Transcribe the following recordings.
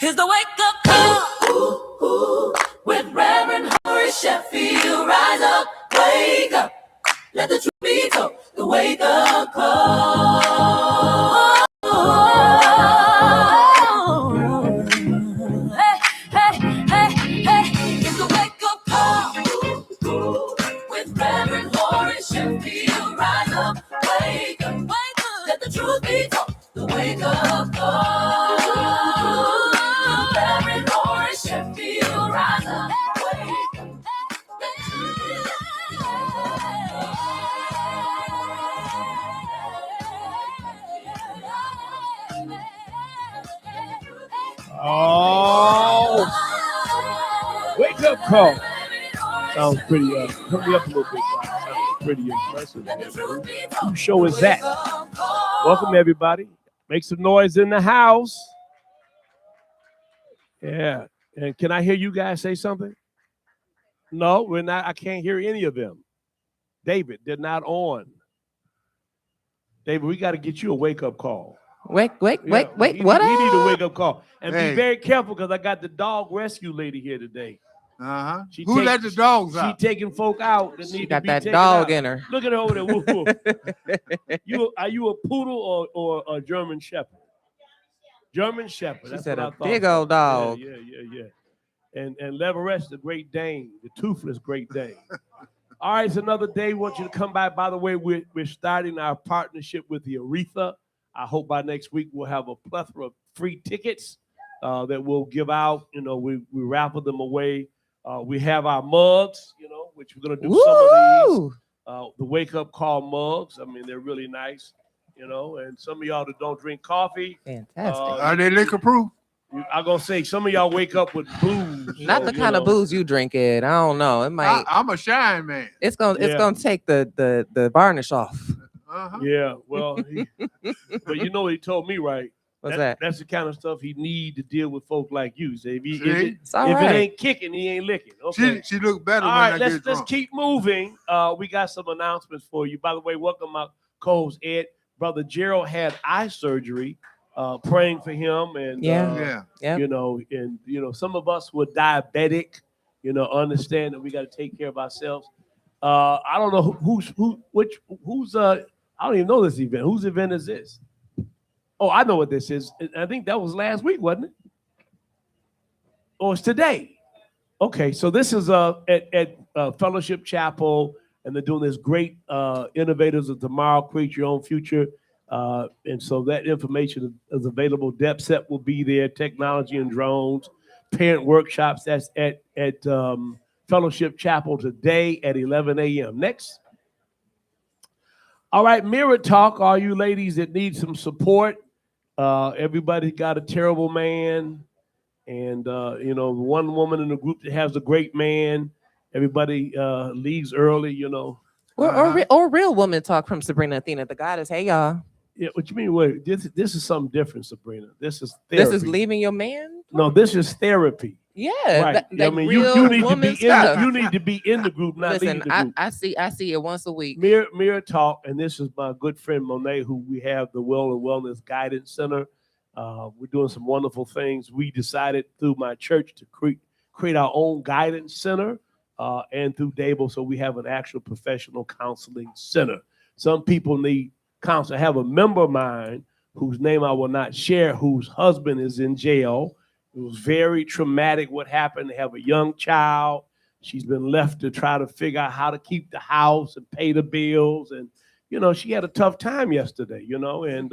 Here's the wake-up call with Reverend Horace Sheffield. Rise up, wake up, let the truth be told. The wake-up call. Hey, hey, hey, hey, it's the wake-up call with Reverend Horace Sheffield. Rise up, wake up, let the truth be told. The wake-up call. Reverend Horace Sheffield. Rise up, wake up. Oh, wake up call. Sounds pretty, put me up a little bit, guys. Sounds pretty impressive. Whose show is that? Welcome, everybody. Make some noise in the house. Yeah. And can I hear you guys say something? No, we're not. I can't hear any of them. David, they're not on. David, we got to get you a wake-up call. Wait, what? We need a wake-up call. And be very careful because I got the dog rescue lady here today. Uh-huh. Who let the dogs out? She taking folk out that She need got to be that taken dog out. in her. Look at her over there. Woo, woo. Are you a poodle or a German Shepherd? German Shepherd. She That's said what I a thought. big old dog. Yeah. And Leverett, the Great Dane, the toothless Great Dane. All right, it's another day. Want you to come by. By the way, we're starting our partnership with the Aretha. I hope by next week we'll have a plethora of free tickets that we'll give out. You know, we raffle them away. We have our mugs, you know, which we're going to do some of these. The wake-up call mugs. I mean, they're really nice, you know. And some of y'all that don't drink coffee. Fantastic. Are they liquor proof? I'm going to say some of y'all wake up with booze. Not the kind of booze you drink, Ed. I don't know. It might. I'm a shine man. It's gonna take the varnish off. Uh-huh. Yeah, well, but you know what he told me, right? What's that? That's the kind of stuff he need to deal with folk like you. So if it ain't kicking, he ain't licking. Okay. She look better All when right, I get drunk. let's keep moving. We got some announcements for you. By the way, welcome my co-host Ed. Brother Gerald had eye surgery. Praying for him, and you know, some of us were diabetic. You know, understand that we got to take care of ourselves. I don't know who's. I don't even know this event. Whose event is this? Oh, I know what this is. I think that was last week, wasn't it? Oh, it's today. Okay, so this is at Fellowship Chapel, and they're doing this great Innovators of Tomorrow, Create Your Own Future. And so that information is available. DepSet will be there, technology and drones, parent workshops. That's at Fellowship Chapel today at 11 a.m. Next. All right, Mirror Talk, all you ladies that need some support. Everybody got a terrible man. And, you know, one woman in the group that has a great man. Everybody leaves early, you know. Or real woman talk from Sabrina Athena, the goddess. Hey, y'all. Yeah, what you mean? Wait, this is something different, Sabrina. This is therapy. This is leaving your man? No, this is therapy. Yeah, right. I mean, you need to be you need to be in the group, not leaving the group. I see it once a week. Mirror Talk, and this is my good friend Monet, who we have the Well and Wellness Guidance Center. We're doing some wonderful things. We decided through my church to create our own guidance center, and through Dable, so we have an actual professional counseling center. Some people need counsel. I have a member of mine whose name I will not share, whose husband is in jail. It was very traumatic what happened. They have a young child. She's been left to try to figure out how to keep the house and pay the bills. And, you know, she had a tough time yesterday, you know, and,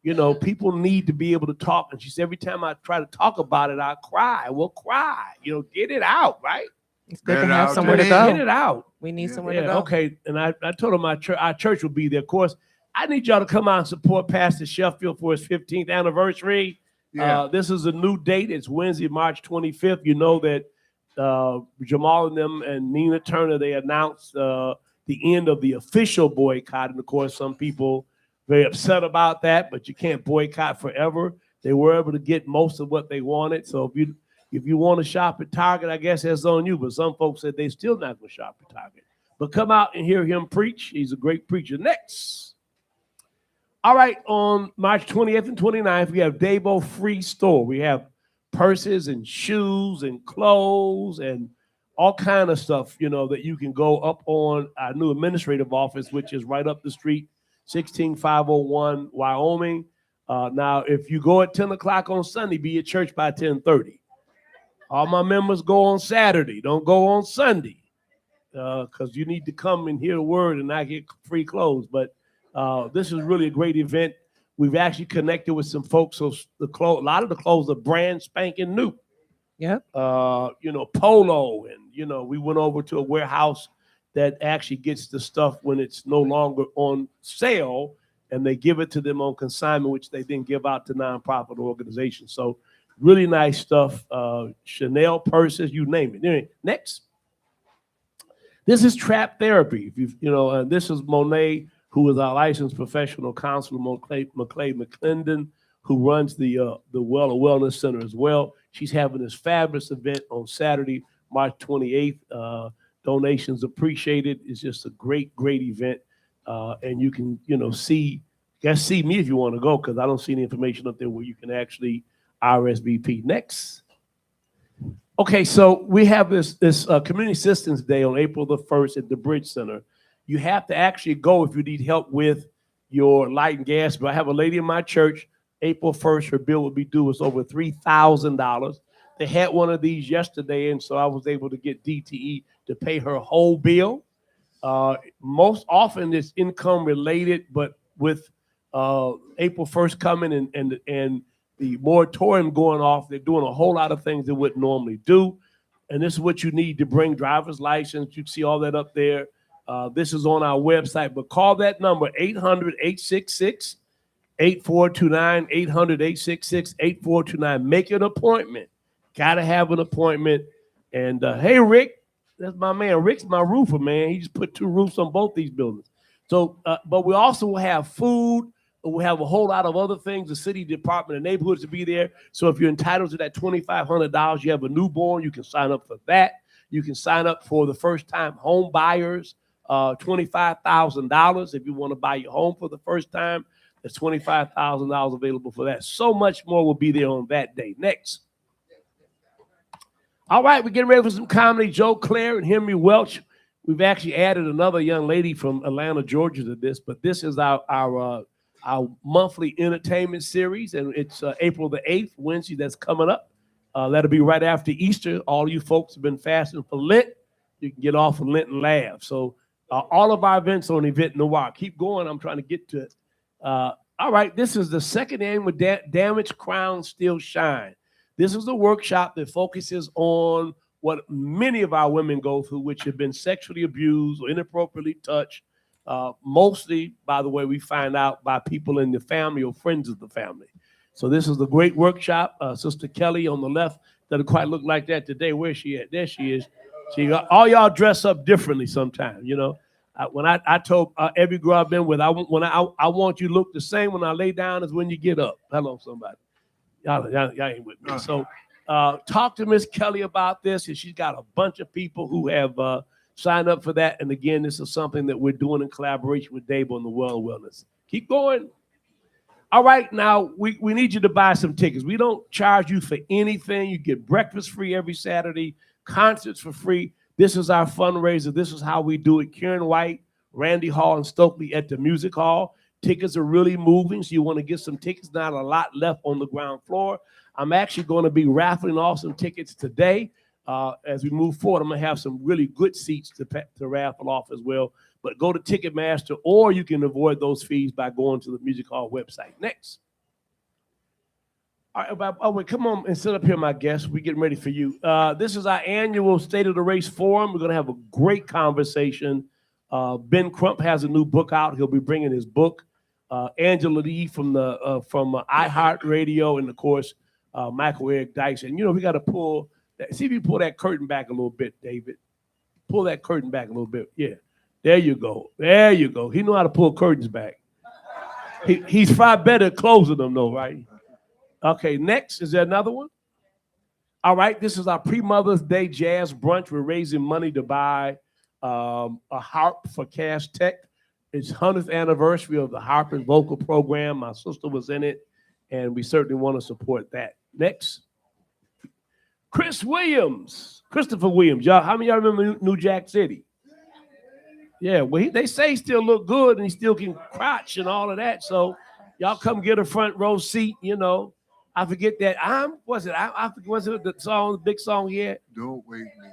you know, people need to be able to talk. And she said, every time I try to talk about it, I cry. Well, cry, you know, get it out, right? It's good to have somewhere to go. Get it out. We need somewhere to go. Okay. And I told her our church will be there. Of course, I need y'all to come out and support Pastor Sheffield for his 15th anniversary. Yeah. This is a new date. It's Wednesday, March 25th. You know that Jamal and them and Nina Turner, they announced the end of the official boycott. And of course, some people very upset about that, but you can't boycott forever. They were able to get most of what they wanted. So if you want to shop at Target, I guess that's on you. But some folks said they still not going to shop at Target. But come out and hear him preach. He's a great preacher. Next. All right, on March 20th and 29th, we have Dabo Free Store. We have purses and shoes and clothes and all kind of stuff, that you can go up on our new administrative office, which is right up the street, 16501 Wyoming. Now, if you go at 10 o'clock on Sunday, be at church by 10:30. All my members go on Saturday. Don't go on Sunday because you need to come and hear the word and not get free clothes. But this is really a great event. We've actually connected with some folks, so a lot of the clothes are brand spanking new. Yeah. Polo, and we went over to a warehouse that actually gets the stuff when it's no longer on sale, and they give it to them on consignment, which they then give out to nonprofit organizations. So really nice stuff. Chanel purses, you name it. Anyway, next. This is Trap Therapy. This is Monet, who is our licensed professional counselor, McClay McClendon, who runs the Wellness Center as well. She's having this fabulous event on Saturday, March 28th. Donations appreciated. It's just a great, great event. And you can, see me if you want to go, because I don't see any information up there where you can actually RSVP. Next. Okay, so we have this Community Assistance Day on April the 1st at the Bridge Center. You have to actually go if you need help with your light and gas. But I have a lady in my church, April 1st, her bill will be due. It's over $3,000. They had one of these yesterday, and so I was able to get DTE to pay her whole bill. Most often it's income related, but with April 1st coming and the moratorium going off, they're doing a whole lot of things they wouldn't normally do. And this is what you need to bring: driver's license. You can see all that up there. This is on our website, but call that number, 800-866-8429, 800-866-8429. Make an appointment. Got to have an appointment. And hey, Rick, that's my man. Rick's my roofer, man. He just put 2 roofs on both these buildings. So, but we also have food. We have a whole lot of other things. The city department of neighborhoods to be there. So if you're entitled to that $2,500, you have a newborn, you can sign up for that. You can sign up for the first-time home buyers, $25,000. If you want to buy your home for the first time, there's $25,000 available for that. So much more will be there on that day. Next. All right, we're getting ready for some comedy. Joe Clare and Henry Welch. We've actually added another young lady from Atlanta, Georgia to this, but this is our monthly entertainment series, and it's April the 8th, Wednesday, that's coming up. That'll be right after Easter. All you folks have been fasting for Lent. You can get off of Lent and laugh. So all of our events on Event Noir. Keep going. I'm trying to get to it. All right, this is the second annual Damaged Crowns Still Shine. This is a workshop that focuses on what many of our women go through, which have been sexually abused or inappropriately touched. Mostly, by the way, we find out by people in the family or friends of the family. So this is a great workshop. Sister Kelly on the left doesn't quite look like that today. Where's she at? There she is. All y'all dress up differently sometimes, When I told every girl I've been with, I want you to look the same when I lay down as when you get up. Hello, somebody. Y'all ain't with me. So talk to Miss Kelly about this, and she's got a bunch of people who have signed up for that. And again, this is something that we're doing in collaboration with Dable and the Well Wellness. Keep going. All right, now we need you to buy some tickets. We don't charge you for anything. You get breakfast free every Saturday, concerts for free. This is our fundraiser. This is how we do it. Karen White, Randy Hall, and Stokely at the Music Hall. Tickets are really moving, so you want to get some tickets. Not a lot left on the ground floor. I'm actually going to be raffling off some tickets today. As we move forward, I'm going to have some really good seats to raffle off as well. But go to Ticketmaster, or you can avoid those fees by going to the Music Hall website. Next. All right, come on and sit up here, my guest. We're getting ready for you. This is our annual State of the Race Forum. We're going to have a great conversation. Ben Crump has a new book out. He'll be bringing his book. Angela Lee from iHeartRadio, and of course, Michael Eric Dyson. We got to pull that. See if you pull that curtain back a little bit, David. Pull that curtain back a little bit. Yeah. There you go. There you go. He know how to pull curtains back. He's far better at closing them, though, right? Okay, next. Is there another one? All right, this is our pre-Mother's Day jazz brunch. We're raising money to buy a harp for Cash Tech. It's 100th anniversary of the harp and vocal program. My sister was in it, and we certainly want to support that. Next. Christopher Williams. Y'all, how many of y'all remember New Jack City? Yeah, well, they say he still look good and he still can crouch and all of that. So y'all come get a front row seat, I forget that. I forget, was it the song, the big song he had? Don't wake me.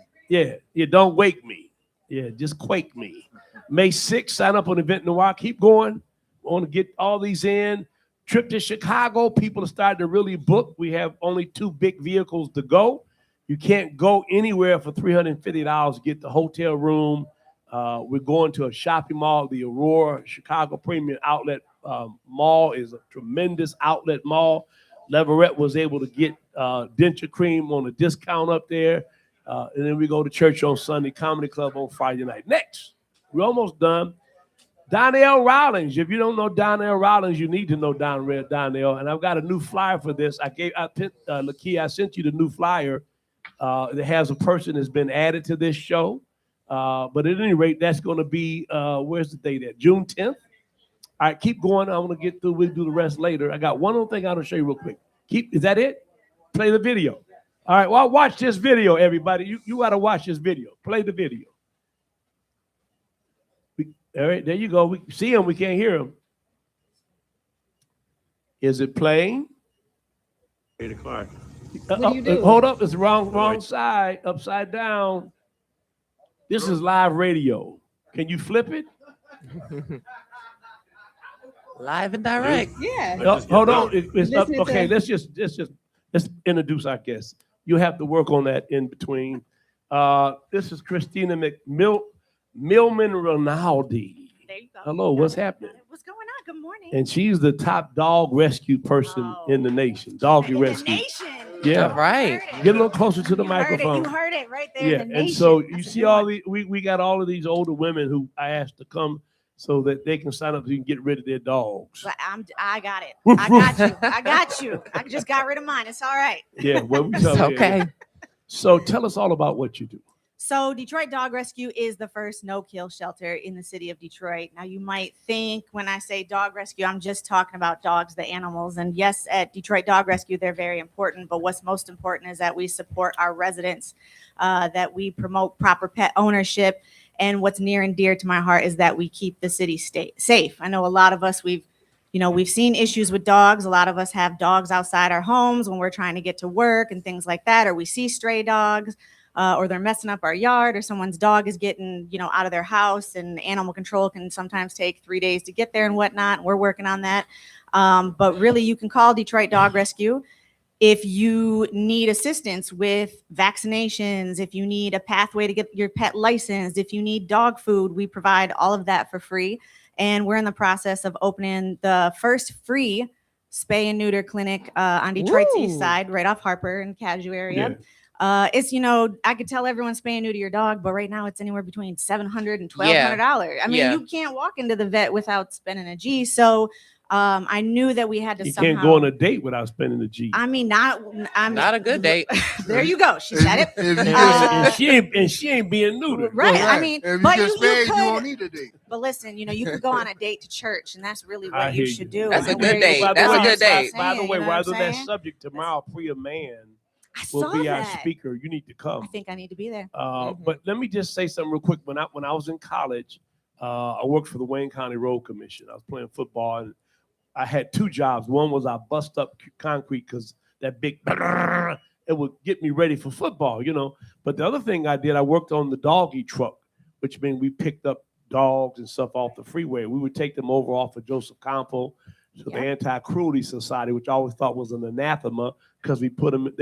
Yeah, don't wake me. Yeah, just quake me. May 6th, sign up on Event Noir. Keep going. I want to get all these in. Trip to Chicago. People are starting to really book. We have only 2 big vehicles to go. You can't go anywhere for $350 to get the hotel room. We're going to a shopping mall. The Aurora Chicago Premium Outlet Mall is a tremendous outlet mall. Leverett was able to get denture cream on a discount up there. And then we go to church on Sunday, Comedy Club on Friday night. Next, we're almost done. Donnell Rollins. If you don't know Donnell Rollins, you need to know Donnell. And I've got a new flyer for this. Lakia, I sent you the new flyer that has a person that's been added to this show. But at any rate, that's going to be, where's the date at? June 10th. All right, keep going. I want to get through. We'll do the rest later. I got one other thing I want to show you real quick. Is that it? Play the video. All right, well, watch this video, everybody. You got to watch this video. Play the video. All right, there you go. We see him. We can't hear him. Is it playing? What do you do? Hold up. It's the wrong side. Upside down. This is live radio. Can you flip it? Live and direct. Yeah. Hold on. It's up. Okay, let's introduce our guest. You have to work on that in between. This is Christina Milman Rinaldi. There you go. Hello, what's happening? What's going on? Good morning. And she's the top dog rescue person in the nation. Doggy rescue. The nation. Yeah. All right. Get a little closer to the microphone. You heard it right there. Yeah. The nation. And so you That's a see good all one. we got all of these older women who I asked to come so that they can sign up so you can get rid of their dogs. But I got it. Woof, I got you. I just got rid of mine. It's all right. Yeah, well, we It's tell you. okay. So tell us all about what you do. So Detroit Dog Rescue is the first no-kill shelter in the city of Detroit. Now you might think when I say dog rescue, I'm just talking about dogs, the animals. And yes, at Detroit Dog Rescue, they're very important. But what's most important is that we support our residents, that we promote proper pet ownership. And what's near and dear to my heart is that we keep the city safe. I know a lot of us, we've seen issues with dogs. A lot of us have dogs outside our homes when we're trying to get to work and things like that, or we see stray dogs. Or they're messing up our yard, or someone's dog is getting, out of their house, and animal control can sometimes take 3 days to get there and whatnot. We're working on that. But really, you can call Detroit Dog Rescue if you need assistance with vaccinations, if you need a pathway to get your pet licensed, if you need dog food, we provide all of that for free. And we're in the process of opening the first free spay and neuter clinic on Detroit's east side, right off Harper and Cashew area. Yeah. It's, I could tell everyone spay and neuter your dog, but right now it's anywhere between $700 and $1,200. I mean, you can't walk into the vet without spending a G. So I knew that we had to You can't go on a date without spending a G. I mean, Not a good date. There you go. She said it. and she ain't being neutered. Right. I mean, if but you you just paid, could. you don't need a date. But listen, you could go on a date to church, and that's really I what hear you should you. do. That's a And good where you date. should That's a go. good date. By the way, You know what rather I'm that saying? subject tomorrow, Priya Man I will saw be our that. speaker. You need to come. I think I need to be there. But let me just say something real quick. When I was in college, I worked for the Wayne County Road Commission. I was playing football, and I had 2 jobs. One was I bust up concrete because that big it would get me ready for football, But the other thing I did, I worked on the doggy truck, which means we picked up dogs and stuff off the freeway. We would take them over off of Joseph Campo to the Anti-Cruelty Society, which I always thought was an anathema because they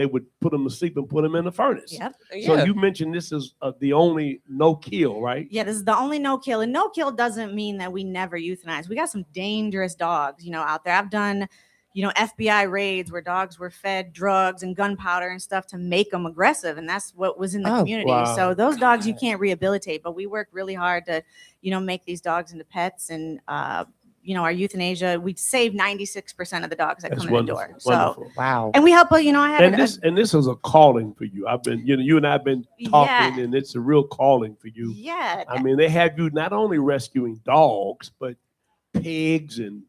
would put them to sleep and put them in the furnace. Yep. So you mentioned this is the only no-kill, right? Yeah, this is the only no-kill. And no-kill doesn't mean that we never euthanize. We got some dangerous dogs, out there. I've done, FBI raids where dogs were fed drugs and gunpowder and stuff to make them aggressive. And that's what was in the community. Wow. So those dogs you can't rehabilitate, but we work really hard to, make these dogs into pets. And, our euthanasia, we save 96% of the dogs that That's come in the wonderful. door. So, Wonderful. Wow. and we help, I had And this is a calling for you. I've been, you and I have been talking, Yeah. and it's a real calling for you. yeah. I mean, they have you not only rescuing dogs, but pigs and.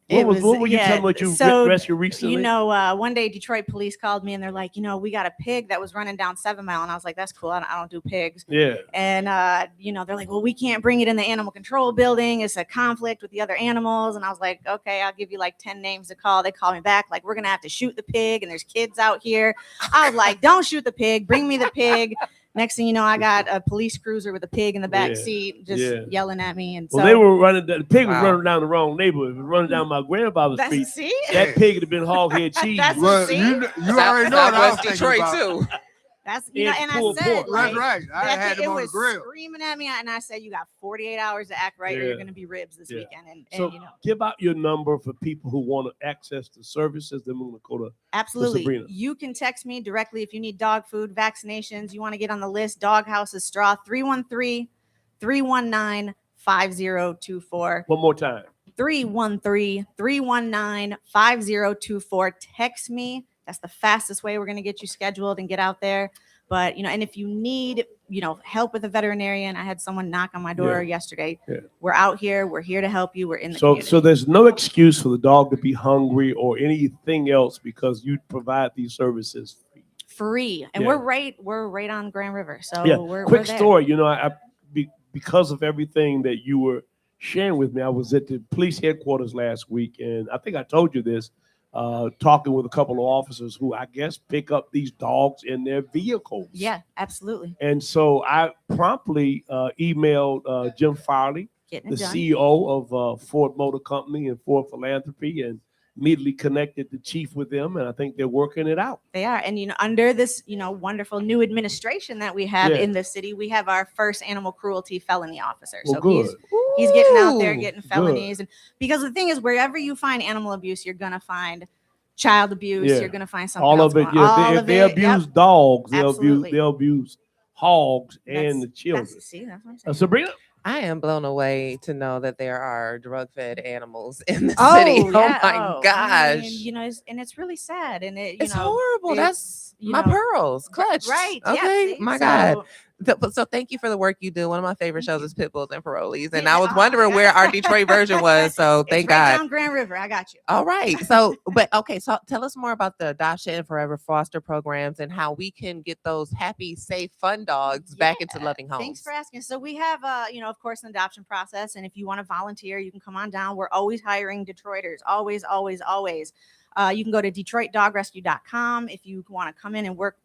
Man, What were you telling me what you rescued recently? You know, one day Detroit police called me and they're like, you know, we got a pig that was running down 7 Mile. And I was like, that's cool. I don't do pigs. Yeah. And, you know, they're like, well, we can't bring it in the animal control building. It's a conflict with the other animals. And I was like, okay, I'll give you like 10 names to call. They call me back. Like, we're going to have to shoot the pig. And there's kids out here. I was like, don't shoot the pig. Bring me the pig. Next thing you know, I got a police cruiser with a pig in the back seat just yelling at me. And well, they were running. The pig was running down the wrong neighborhood. It was running down my grandfather's street. See? That pig would have been hoghead cheese. Well, you already know what I was Detroit about. too. That's and I said that's right. I had him on the grill screaming at me, and I said, "You got 48 hours to act right, or you're going to be ribs this weekend." And so, you know, give out your number for people who want to access the services. Then we're going to go to absolutely. You can text me directly if you need dog food, vaccinations. You want to get on the list. Dog houses, straw 313-319-5024. One more time. 313-319-5024. Text me. That's the fastest way we're going to get you scheduled and get out there. But, you know, and if you need, you know, help with a veterinarian, I had someone knock on my door yesterday. Yeah. We're out here. We're here to help you. We're in the community. So there's no excuse for the dog to be hungry or anything else because you provide these services free. And we're right on Grand River. So we're quick there. Story. You know, because of everything that you were sharing with me, I was at the police headquarters last week, and I think I told you this. Talking with a couple of officers who I guess pick up these dogs in their vehicles. Yeah, absolutely. And so I promptly emailed Jim Farley, the CEO of Ford Motor Company and Ford Philanthropy, and immediately connected the chief with them, and I think they're working it out. They are. And, you know, under this, you know, wonderful new administration that we have in the city, we have our first animal cruelty felony officer. Well, so good. He's getting out there, getting felonies. And because the thing is, wherever you find animal abuse, you're going to find child abuse. You're going to find something all else of it. Yeah. If they abuse dogs, they'll abuse hogs and the children. That's what I'm saying. Sabrina? I am blown away to know that there are drug-fed animals in the city. Oh my gosh! I mean, you know, it's really sad, and it's horrible. That's my pearls clutched. Right? Okay. My God. So thank you for the work you do. One of my favorite shows is Pit Bulls and Parolees, and I was wondering where our Detroit version was. So thank God. Down Grand River, I got you. All right. So, so tell us more about the adoption and forever foster programs and how we can get those happy, safe, fun dogs back into loving homes. Thanks for asking. So we have, you know, of course, an adoption process, and if you want to volunteer, you can come on down. We're always hiring Detroiters, always, always, always. You can go to DetroitDogRescue.com if you want to come in and work.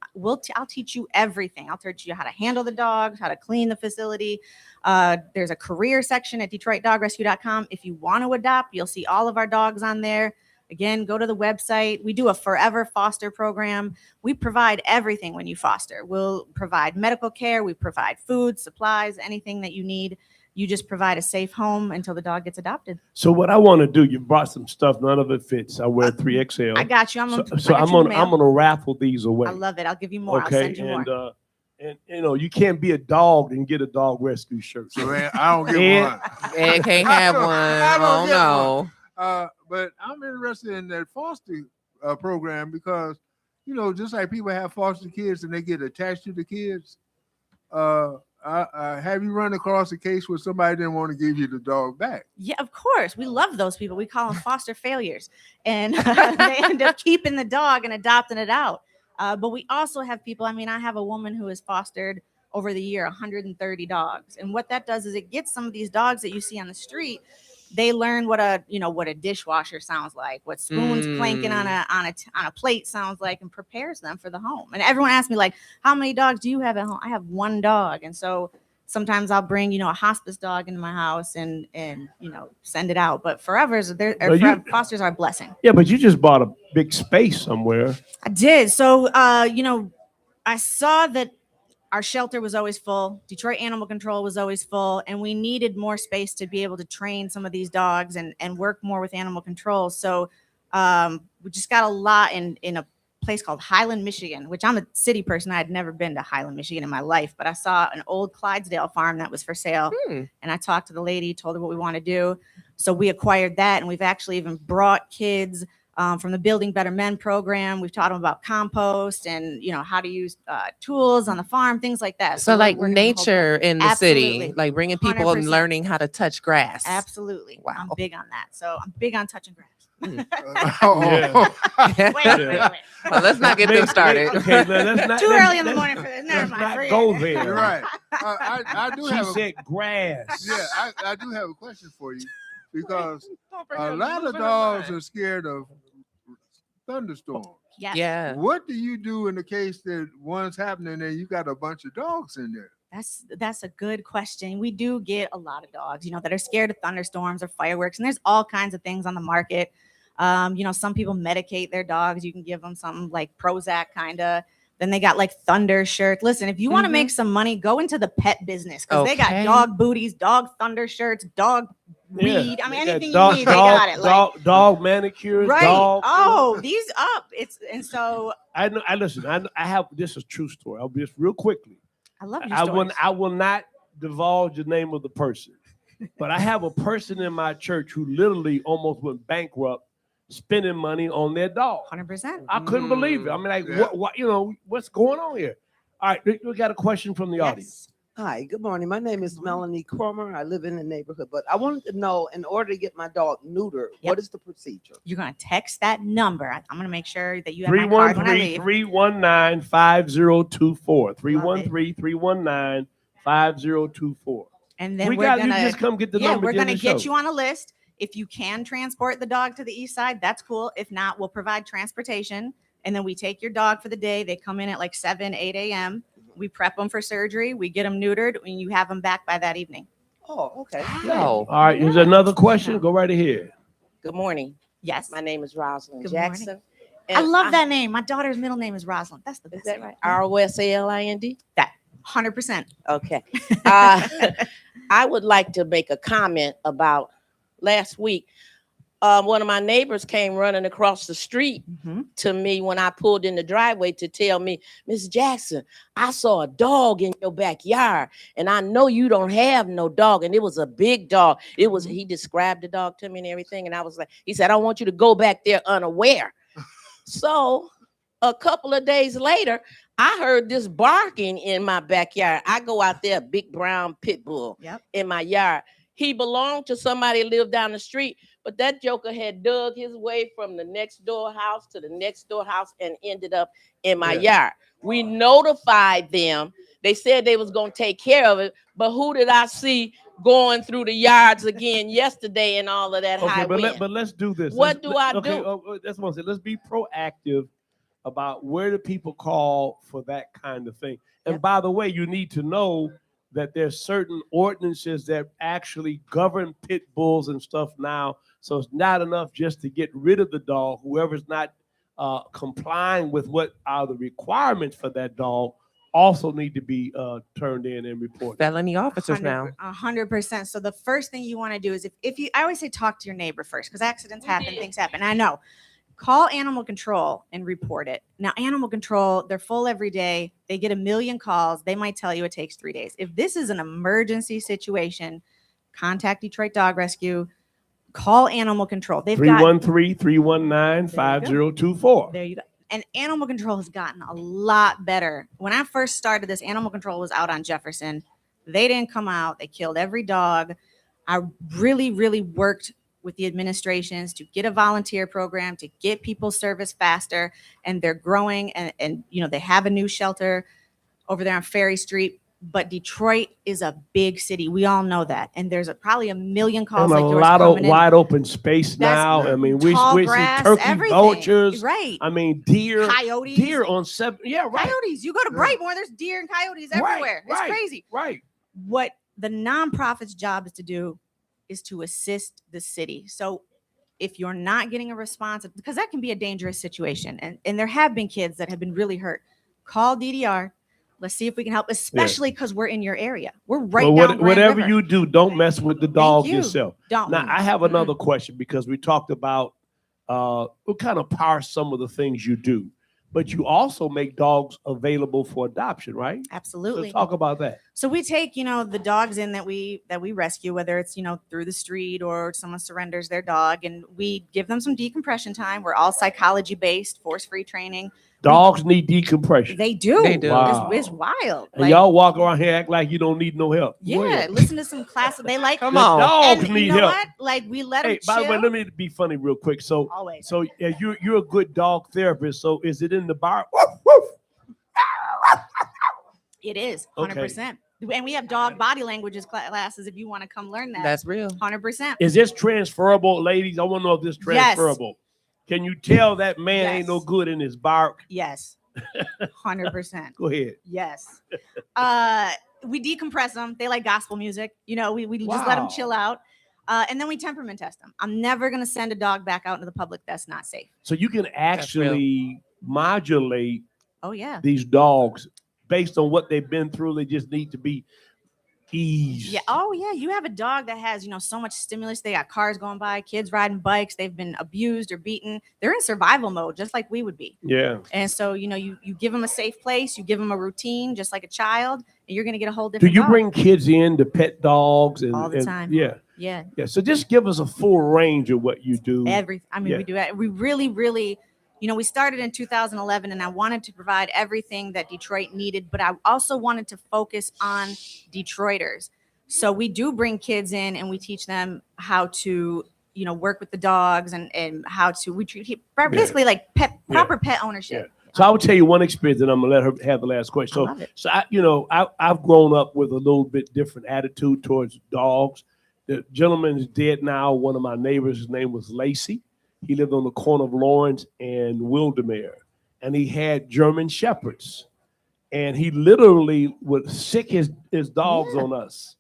I'll teach you everything. I'll teach you how to handle the dogs, how to clean the facility. There's a career section at DetroitDogRescue.com. If you want to adopt, you'll see all of our dogs on there. Again, go to the website. We do a forever foster program. We provide everything when you foster. We'll provide medical care. We provide food, supplies, anything that you need. You just provide a safe home until the dog gets adopted. So what I want to do, you brought some stuff. None of it fits. I wear 3XL. I got you. I'm gonna raffle these away. I love it. I'll give you more. Okay. I'll send you more. And you know, you can't be a dog and get a dog rescue shirt. So man, I don't get one. And can't have one. I don't know. But I'm interested in that foster program because, you know, just like people have foster kids and they get attached to the kids. Have you run across a case where somebody didn't want to give you the dog back? Yeah, of course. We love those people. We call them foster failures. And they end up keeping the dog and adopting it out. But we also have people, I mean, I have a woman who has fostered over the year 130 dogs. And what that does is it gets some of these dogs that you see on the street. They learn what a dishwasher sounds like, what spoons clanking on a plate sounds like, and prepares them for the home. And everyone asks me, like, how many dogs do you have at home? I have one dog. And so sometimes I'll bring, you know, a hospice dog into my house and you know, send it out. But fosters are a blessing. Yeah, but you just bought a big space somewhere. I did. So you know, I saw that our shelter was always full. Detroit Animal Control was always full. And we needed more space to be able to train some of these dogs and work more with animal control. So we just got a lot in a place called Highland, Michigan, which I'm a city person. I had never been to Highland, Michigan in my life, but I saw an old Clydesdale farm that was for sale. And I talked to the lady, told her what we want to do. So we acquired that. And we've actually even brought kids from the Building Better Men program. We've taught them about compost and, how to use tools on the farm, things like that. So like we're nature in the Absolutely. city, like bringing people and 100%. learning how to touch grass. Absolutely. Wow. I'm big on that. So I'm big on touching grass. Yeah. Wait. Well, let's not get them started. Okay, let's not, Too let's- early in the let's- morning for this. Never let's mind. not Forget go it. there. Right. I do She have said grass. I do have a question for you because Don't bring a them lot of moving dogs on. are scared of thunderstorms. Yes. Yeah. What do you do in the case that one's happening and you got a bunch of dogs in there? That's a good question. We do get a lot of dogs, that are scared of thunderstorms or fireworks, and there's all kinds of things on the market. Some people medicate their dogs. You can give them something like Prozac, kind of. Then they got like thunder shirts. Listen, if you want to make some money, go into the pet business because they got dog booties, dog thunder shirts, dog weed. I mean, anything you need, they got it. Dog manicures, right? dog. These up. So I know. I listen. I have. This is a true story. I'll be just real quickly. I love your stories. I will not divulge the name of the person, but I have a person in my church who literally almost went bankrupt spending money on their dog. 100%. I couldn't believe it. I mean, like, what, what's going on here? All right, we got a question from the audience. Hi, good morning. My name is Melanie Cromer. I live in the neighborhood, but I wanted to know, in order to get my dog neutered, what is the procedure? You're going to text that number. I'm going to make sure that you have my card when I leave. 313-319-5024. 313-319-5024. And then you just come get the number. We're going to get you on a list. If you can transport the dog to the east side, that's cool. If not, we'll provide transportation. And then we take your dog for the day. They come in at like 7, 8 a.m. We prep them for surgery. We get them neutered, and you have them back by that evening. Oh, okay. No. All right, here's another question. Go right ahead. Good morning. Yes. My name is Rosalind Good Jackson. I love that name. My daughter's middle name is Rosalind. That's the best. Is that name. right? ROSALIND? That 100%. Okay. I would like to make a comment about last week. One of my neighbors came running across the street to me when I pulled in the driveway to tell me, Miss Jackson, I saw a dog in your backyard, and I know you don't have no dog. And it was a big dog. He described the dog to me and everything. And I was like, he said, I don't want you to go back there unaware. So a couple of days later, I heard this barking in my backyard. I go out there, big brown pit bull in my yard. He belonged to somebody who lived down the street, but that joker had dug his way from the next door house to the next door house and ended up in my yard. We notified them. They said they was going to take care of it, but who did I see going through the yards again yesterday and all of that? Okay, but let's do this. What do I do? That's what I said. Let's be proactive about where do people call for that kind of thing. And by the way, you need to know that there's certain ordinances that actually govern pit bulls and stuff now. So it's not enough just to get rid of the dog. Whoever's not complying with what are the requirements for that dog also need to be turned in and reported. Felony officers now. 100%. So the first thing you want to do is if you, I always say talk to your neighbor first because accidents happen, things happen. I know. Call animal control and report it. Now, animal control, they're full every day. They get 1 million calls. They might tell you it takes 3 days. If this is an emergency situation, contact Detroit Dog Rescue. Call animal control. They've 313-319-5024. There you go. And animal control has gotten a lot better. When I first started this, animal control was out on Jefferson. They didn't come out. They killed every dog. I really, really worked with the administrations to get a volunteer program, to get people service faster, and they're growing and they have a new shelter over there on Ferry Street. But Detroit is a big city. We all know that. And there's probably 1 million calls and like a yours lot of coming in. wide open space now. I mean, we see grass, turkey everything. vultures. Right. I mean, deer. Coyotes. Deer on 7. Yeah, right. Coyotes. You go to Brightmore, there's deer and coyotes everywhere. It's crazy. Right. What the nonprofit's job is to do is to assist the city. So if you're not getting a response, because that can be a dangerous situation. And there have been kids that have been really hurt. Call DDR. Let's see if we can help, especially because we're in your area. We're right down Grand whatever River. you do, don't mess with the dog yourself. Don't. Now, I have another question because we talked about we'll kind of parse some of the things you do, but you also make dogs available for adoption, right? Absolutely. So talk about that. So we take, the dogs in that we rescue, whether it's, through the street or someone surrenders their dog, and we give them some decompression time. We're all psychology based, force-free training. Dogs need decompression. They do. They do. Wow. It's wild. And y'all walk around here act like you don't need no help. Yeah, listen to some classes. They like. Come The on. dogs And need you know help. what? Like we let them Hey, by the way, let me be funny real quick. So, Always. yeah, you're a good dog therapist. So, is it in the bar? Woof, woof. It is Okay. 100%. And we have dog body languages classes if you want to come learn that. That's real. 100%. Is this transferable, ladies? I want to know if this is transferable. Can you tell that man ain't no Yes. good in his bark? Yes. 100%. Go ahead. Yes. We decompress them. They like gospel music. We just let them Wow. chill out. And then we temperament test them. I'm never going to send a dog back out into the public that's not safe. So you can actually modulate Oh, yeah. these dogs based on what they've been through. They just need to be eased. Yeah. Oh, yeah. You have a dog that has, so much stimulus. They got cars going by, kids riding bikes. They've been abused or beaten. They're in survival mode, just like we would be. Yeah. And so, you give them a safe place. You give them a routine, just like a child, and you're going to get a whole Do different you dog. bring kids in to pet dogs All the time. Yeah. Yeah. Yeah. So just give us a full range of what you do. Yeah. Yeah. We do it. We really, really, we started in 2011, and I wanted to provide everything that Detroit needed, but I also wanted to focus on Detroiters. So we do bring kids in and we teach them how to, work with the dogs and how to, we treat basically like proper pet ownership. Yeah. So I will tell you one experience, and I'm gonna let her have the last question. I love it. So I've grown up with a little bit different attitude towards dogs. The gentleman is dead now. One of my neighbors, his name was Lacey. He lived on the corner of Lawrence and Wildermere, and he had German Shepherds, and he literally would sick his dogs on us.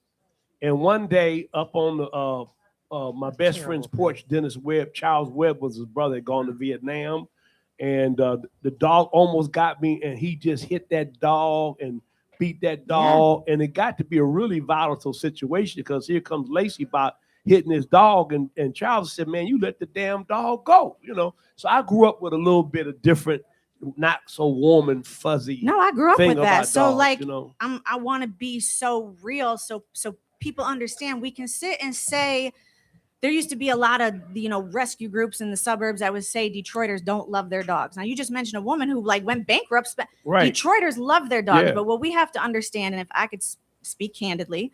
And one day, up on the my best friend's porch, Charles Webb was his brother, had gone to Vietnam, and the dog almost got me, and he just hit that dog and beat that dog, and it got to be a really volatile situation because here comes Lacey about hitting his dog, and Charles said, "Man, you let the damn dog go," So I grew up with a little bit of different, not so warm and fuzzy. No, I grew up thing with that. about So dogs, I want to be so real, so people understand. We can sit and say there used to be a lot of rescue groups in the suburbs that would say Detroiters don't love their dogs. Now you just mentioned a woman who went bankrupt. Right. Detroiters love their dogs, Yeah. but what we have to understand, and if I could speak candidly,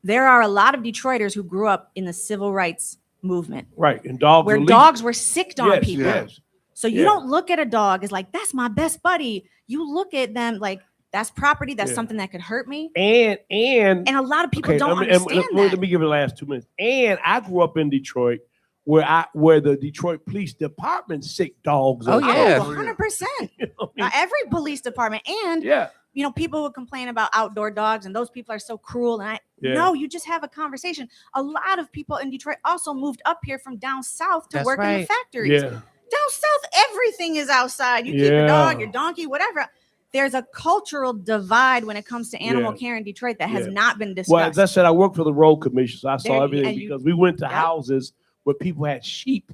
there are a lot of Detroiters who grew up in the civil rights movement, Right, and dogs where are dogs were sicked on Yes, people. yes. So you Yeah. don't look at a dog as like, that's my best buddy. You look at them like, that's property. That's Yeah. something that could hurt me. And And a lot of people don't understand that. let me give you the last 2 minutes. And I grew up in Detroit where the Detroit Police Department sick dogs. Oh, on yeah. dogs. 100%. You know what I mean? Every police department. And, Yeah. people would complain about outdoor dogs and those people are so cruel. And Yeah. no, you just have a conversation. A lot of people in Detroit also moved up here from down south to That's work in right. the factories. Yeah. Down south, everything is outside. You keep your Yeah. dog, your donkey, whatever. There's a cultural divide when it comes to animal Yeah. care in Detroit that has Yeah. not been discussed. Well, as I said, I worked for the road commission, so I saw There- everything and you- because we went to Yep. houses where people had sheep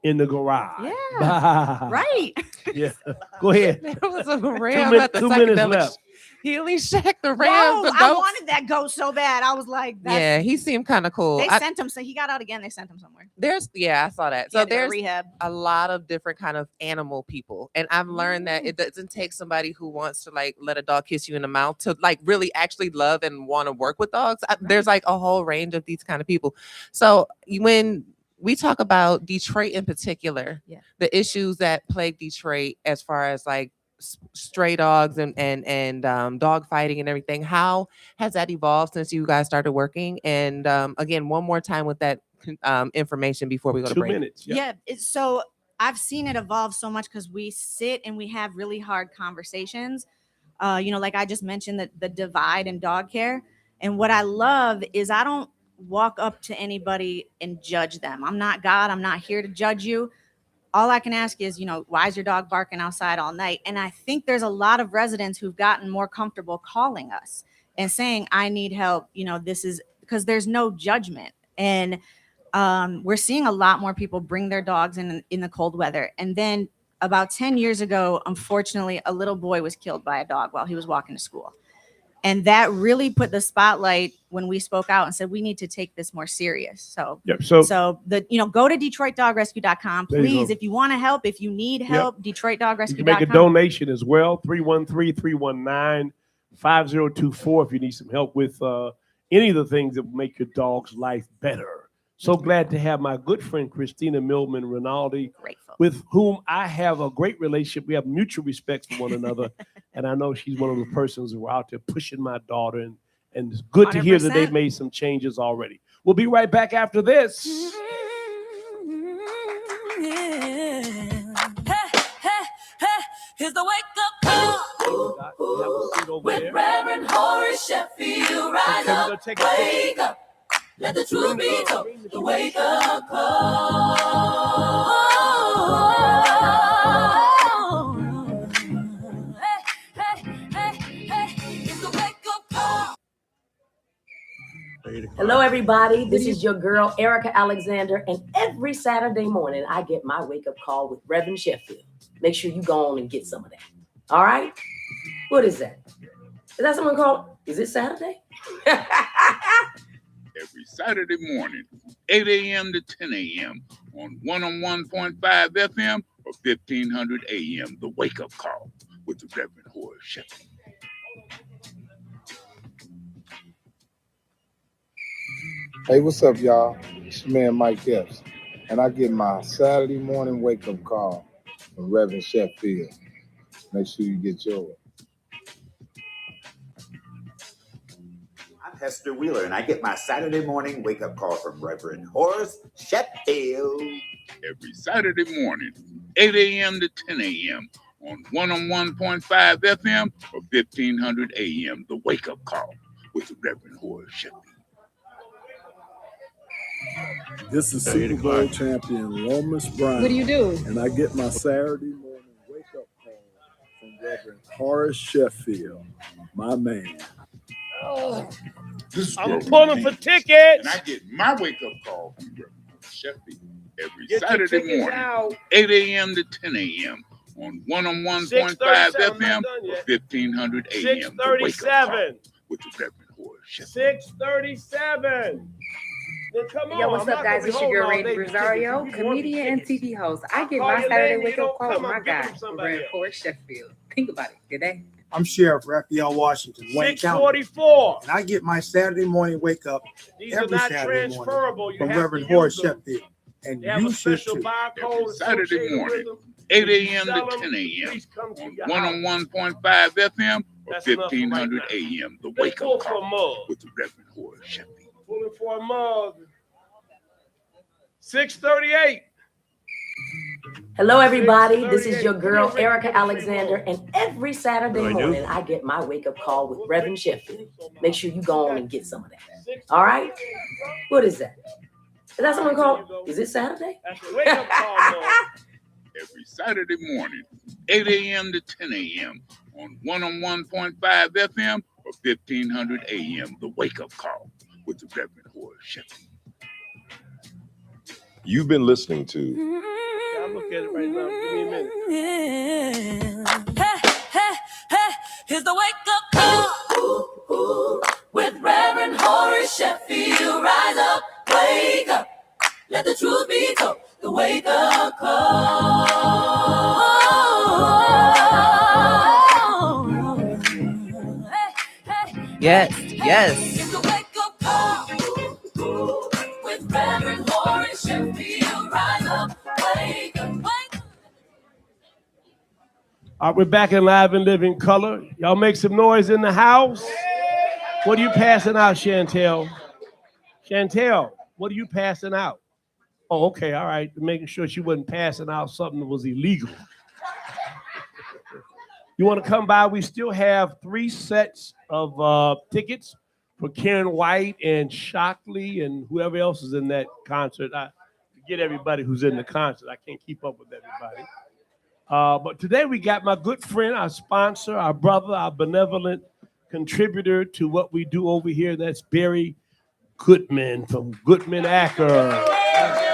in the garage. Yeah. Right. Yeah. Go ahead. There was a 2 ram minutes, at the 2 minutes psychedelic left. healing shack. The No, ram, the I goats. wanted that goat so bad. I was like, that's, Yeah, he seemed kind of cool. they sent him. So he got out again. They sent him somewhere. I saw that. He So had to go to there's rehab. a lot of different kind of animal people, and I've learned that it doesn't take somebody who wants to let a dog kiss you in the mouth to really actually love and want to work with dogs. There's a whole range of these kind of people. So when we talk about Detroit in particular, the issues that plague Detroit as far as stray dogs and dog fighting and everything, how has that evolved since you guys started working? And again, one more time with that information before we go to 2 break. minutes. Yeah. So I've seen it evolve so much because we sit and we have really hard conversations. Like I just mentioned, the divide in dog care. And what I love is I don't walk up to anybody and judge them. I'm not God. I'm not here to judge you. All I can ask is, why is your dog barking outside all night? And I think there's a lot of residents who've gotten more comfortable calling us and saying, I need help. This is because there's no judgment. And we're seeing a lot more people bring their dogs in the cold weather. And then about 10 years ago, unfortunately, a little boy was killed by a dog while he was walking to school. And that really put the spotlight when we spoke out and said, we need to take this more serious. So, so go to DetroitDogRescue.com, please. If you want to help, if you need help, DetroitDogRescue.com. You can make a donation as well, 313-319-5024 if you need some help with any of the things that will make your dog's life better. So glad to have my good friend, Christina Millman Rinaldi, with whom I have a great relationship. We have mutual respect for one another. And I know she's one of the persons who are out there pushing my daughter. And it's good 100%. To hear that they've made some changes already. We'll be right back after this. Here's the wake up call with Reverend Horace Sheffield. Rise up, wake up. Let the truth be told. The wake up call. It's the wake up call. Hello, everybody. This is your girl, Erica Alexander. And every Saturday morning, I get my wake up call with Reverend Sheffield. Make sure you go on and get some of that. All right? What is that? Is that someone called? Is it Saturday? Every Saturday morning, 8 a.m. to 10 a.m. on 101.5 FM or 1500 a.m. The Wake Up Call with the Reverend Horace Sheffield. Hey, what's up, y'all? It's your man Mike Epps, and I get my Saturday morning wake-up call from Reverend Sheffield. Make sure you get yours. I'm Hester Wheeler, and I get my Saturday morning wake-up call from Reverend Horace Sheffield. Every Saturday morning, 8 a.m. to 10 a.m. on 101.5 FM or 1500 a.m. The Wake Up Call with the Reverend Horace Sheffield. This is Super Bowl champion Lomas Brown. What do you do? And I get my Saturday morning wake-up call from Reverend Horace Sheffield, my man. I'm pulling for tickets. And I get my wake-up call from Reverend Horace Sheffield every Saturday morning, 8 a.m. to 10 a.m. on 101.5 FM or 1500 a.m. The Wake Up Call with the Reverend Horace Sheffield. 637. Yo, what's up, guys? It's your girl, Rainy Rosario, comedian and TV host. I get my Saturday wake-up call with my guy, Reverend Horace Sheffield. Think about it. Good day. I'm Sheriff Raphael Washington, Wayne County. 644. And I get my Saturday morning wake-up every Saturday morning from Reverend Horace Sheffield. And you should too. Every Saturday morning, 8 a.m. to 10 a.m. on 101.5 FM or 1500 a.m. The Wake-Up Call with the Reverend Horace Sheffield. Pulling for a mug. 638. Hello, everybody. This is your girl, Erica Alexander. And every Saturday morning, I get my wake-up call with Reverend Sheffield. Make sure you go on and get some of that. All right? What is that? Is that someone called? Is it Saturday? Every Saturday morning, 8 a.m. to 10 a.m. on 101.5 FM or 1500 a.m. The Wake-Up Call with the Reverend Horace Sheffield. You've been listening to. I'll look at it right now. Give me a minute. Hey, here's the wake up call with Reverend Horace Sheffield. Rise up, wake up, let the truth be told. The wake up call. Yes, yes. It's the wake up call with Reverend Horace Sheffield. Rise up, wake up, wake up. All right, we're back in live and living color. Y'all make some noise in the house. What are you passing out, Chantel? Chantel, what are you passing out? Oh, okay, all right. Making sure she wasn't passing out something that was illegal. You want to come by? We still have 3 sets of tickets for Karen White and Shockley and whoever else is in that concert. I forget everybody who's in the concert. I can't keep up with everybody. But today we got my good friend, our sponsor, our brother, our benevolent contributor to what we do over here. That's Barry Goodman from Goodman Acker.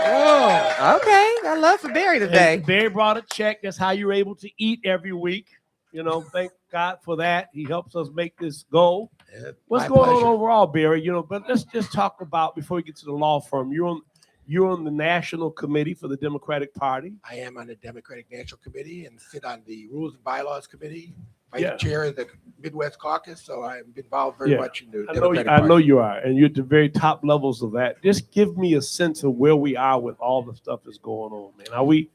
Oh, okay. I love for Barry today. And Barry brought a check. That's how you're able to eat every week. You know, thank God for that. He helps us make this go. What's going on overall, Barry? But let's just talk about, before we get to the law firm, you're on the National Committee for the Democratic Party. I am on the Democratic National Committee and sit on the Rules and Bylaws Committee, Vice Chair of the Midwest Caucus. So I'm involved very much in the Democratic Party. I know you are, and you're at the very top levels of that. Just give me a sense of where we are with all the stuff that's going on, man. Are we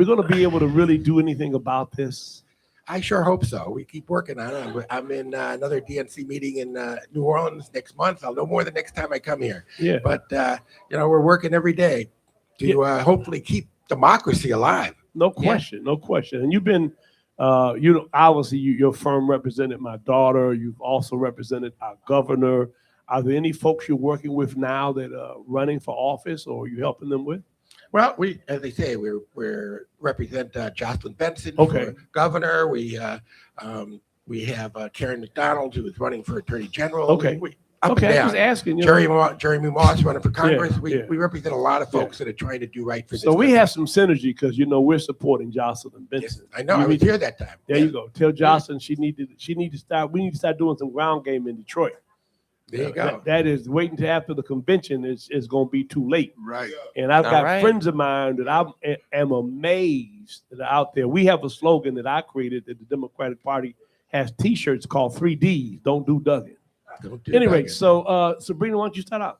going to be able to really do anything about this? I sure hope so. We keep working on it. I'm in another DNC meeting in New Orleans next month. I'll know more the next time I come here. Yeah. But, we're working every day to hopefully keep democracy alive. No question, no question. And you've been, obviously your firm represented my daughter. You've also represented our governor. Are there any folks you're working with now that are running for office, or are you helping them with? Well, as they say, we represent Jocelyn Benson for governor. We have Karen McDonald, who is running for attorney general. Okay. I was asking. Jeremy Moss running for Congress. We represent a lot of folks that are trying to do right for this. So we have some synergy because we're supporting Jocelyn Benson. Yes, I know. I was here that time. There you go. Tell Jocelyn she need to start. We need to start doing some ground game in Detroit. There you go. That is waiting till after the convention is going to be too late. Right. And I've got friends of mine that I am amazed that are out there. We have a slogan that I created that the Democratic Party has T-shirts called 3Ds. Don't do Duggan. Anyway, so Sabrina, why don't you start out?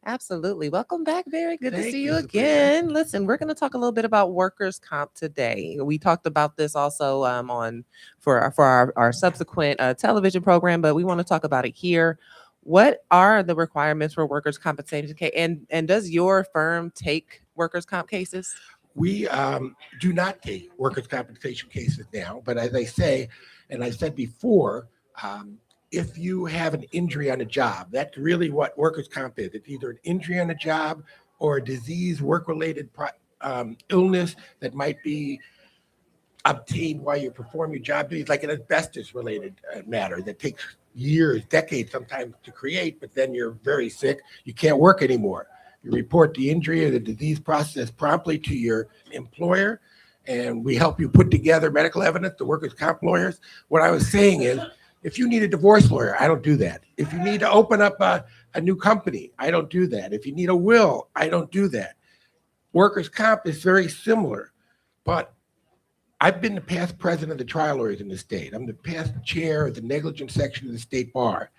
Absolutely. Welcome back, Barry. Good to see you again. Listen, we're going to talk a little bit about workers' comp today. We talked about this also for our subsequent television program, but we want to talk about it here. What are the requirements for workers' compensation case? And does your firm take workers' comp cases? We do not take workers' compensation cases now, but as I say, and I said before, if you have an injury on a job, that's really what workers' comp is. It's either an injury on a job or a disease, work-related illness that might be obtained while you perform your job duties, like an asbestos-related matter that takes years, decades sometimes to create, but then you're very sick, you can't work anymore. You report the injury or the disease process promptly to your employer, and we help you put together medical evidence, the workers' comp lawyers. What I was saying is, if you need a divorce lawyer, I don't do that. If you need to open up a new company, I don't do that. If you need a will, I don't do that. Workers' comp is very similar, but I've been the past president of the trial lawyers in the state. I'm the past chair of the negligence section of the state bar.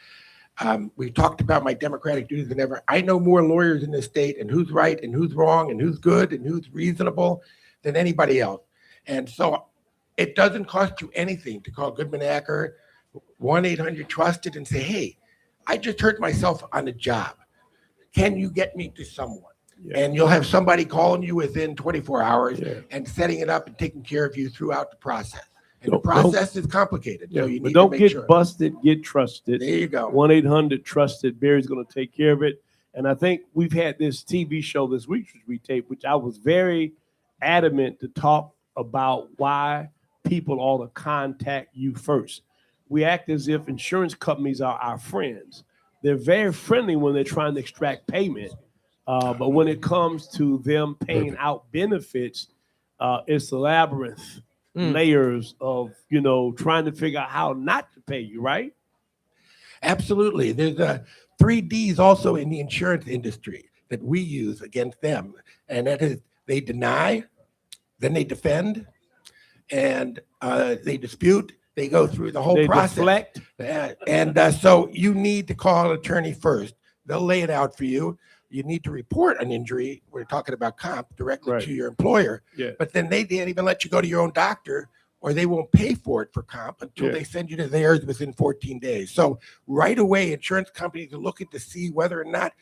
We talked about my democratic duties than ever. I know more lawyers in the state and who's right and who's wrong and who's good and who's reasonable than anybody else. And so it doesn't cost you anything to call Goodman Acker 1-800-TRUSTED and say, hey, I just hurt myself on the job. Can you get me to someone? And you'll have somebody calling you within 24 hours and setting it up and taking care of you throughout the process. And the process is complicated. So you need don't to make get sure. busted, get trusted. There you go. 1-800-TRUSTED. Barry's going to take care of it. And I think we've had this TV show this week, which we taped, which I was very adamant to talk about why people ought to contact you first. We act as if insurance companies are our friends. They're very friendly when they're trying to extract payment. But when it comes to them paying out benefits, it's a labyrinth, layers of, trying to figure out how not to pay you, right? Absolutely. There's 3 Ds also in the insurance industry that we use against them. And that is they deny, then they defend, and they dispute. They go through the whole process. Deflect. So you need to call an attorney first. They'll lay it out for you. You need to report an injury. We're talking about comp directly to your employer. Yeah. But then they didn't even let you go to your own doctor, or they won't pay for it for comp until they send you to theirs within 14 days. So right away, insurance companies are looking to see whether or not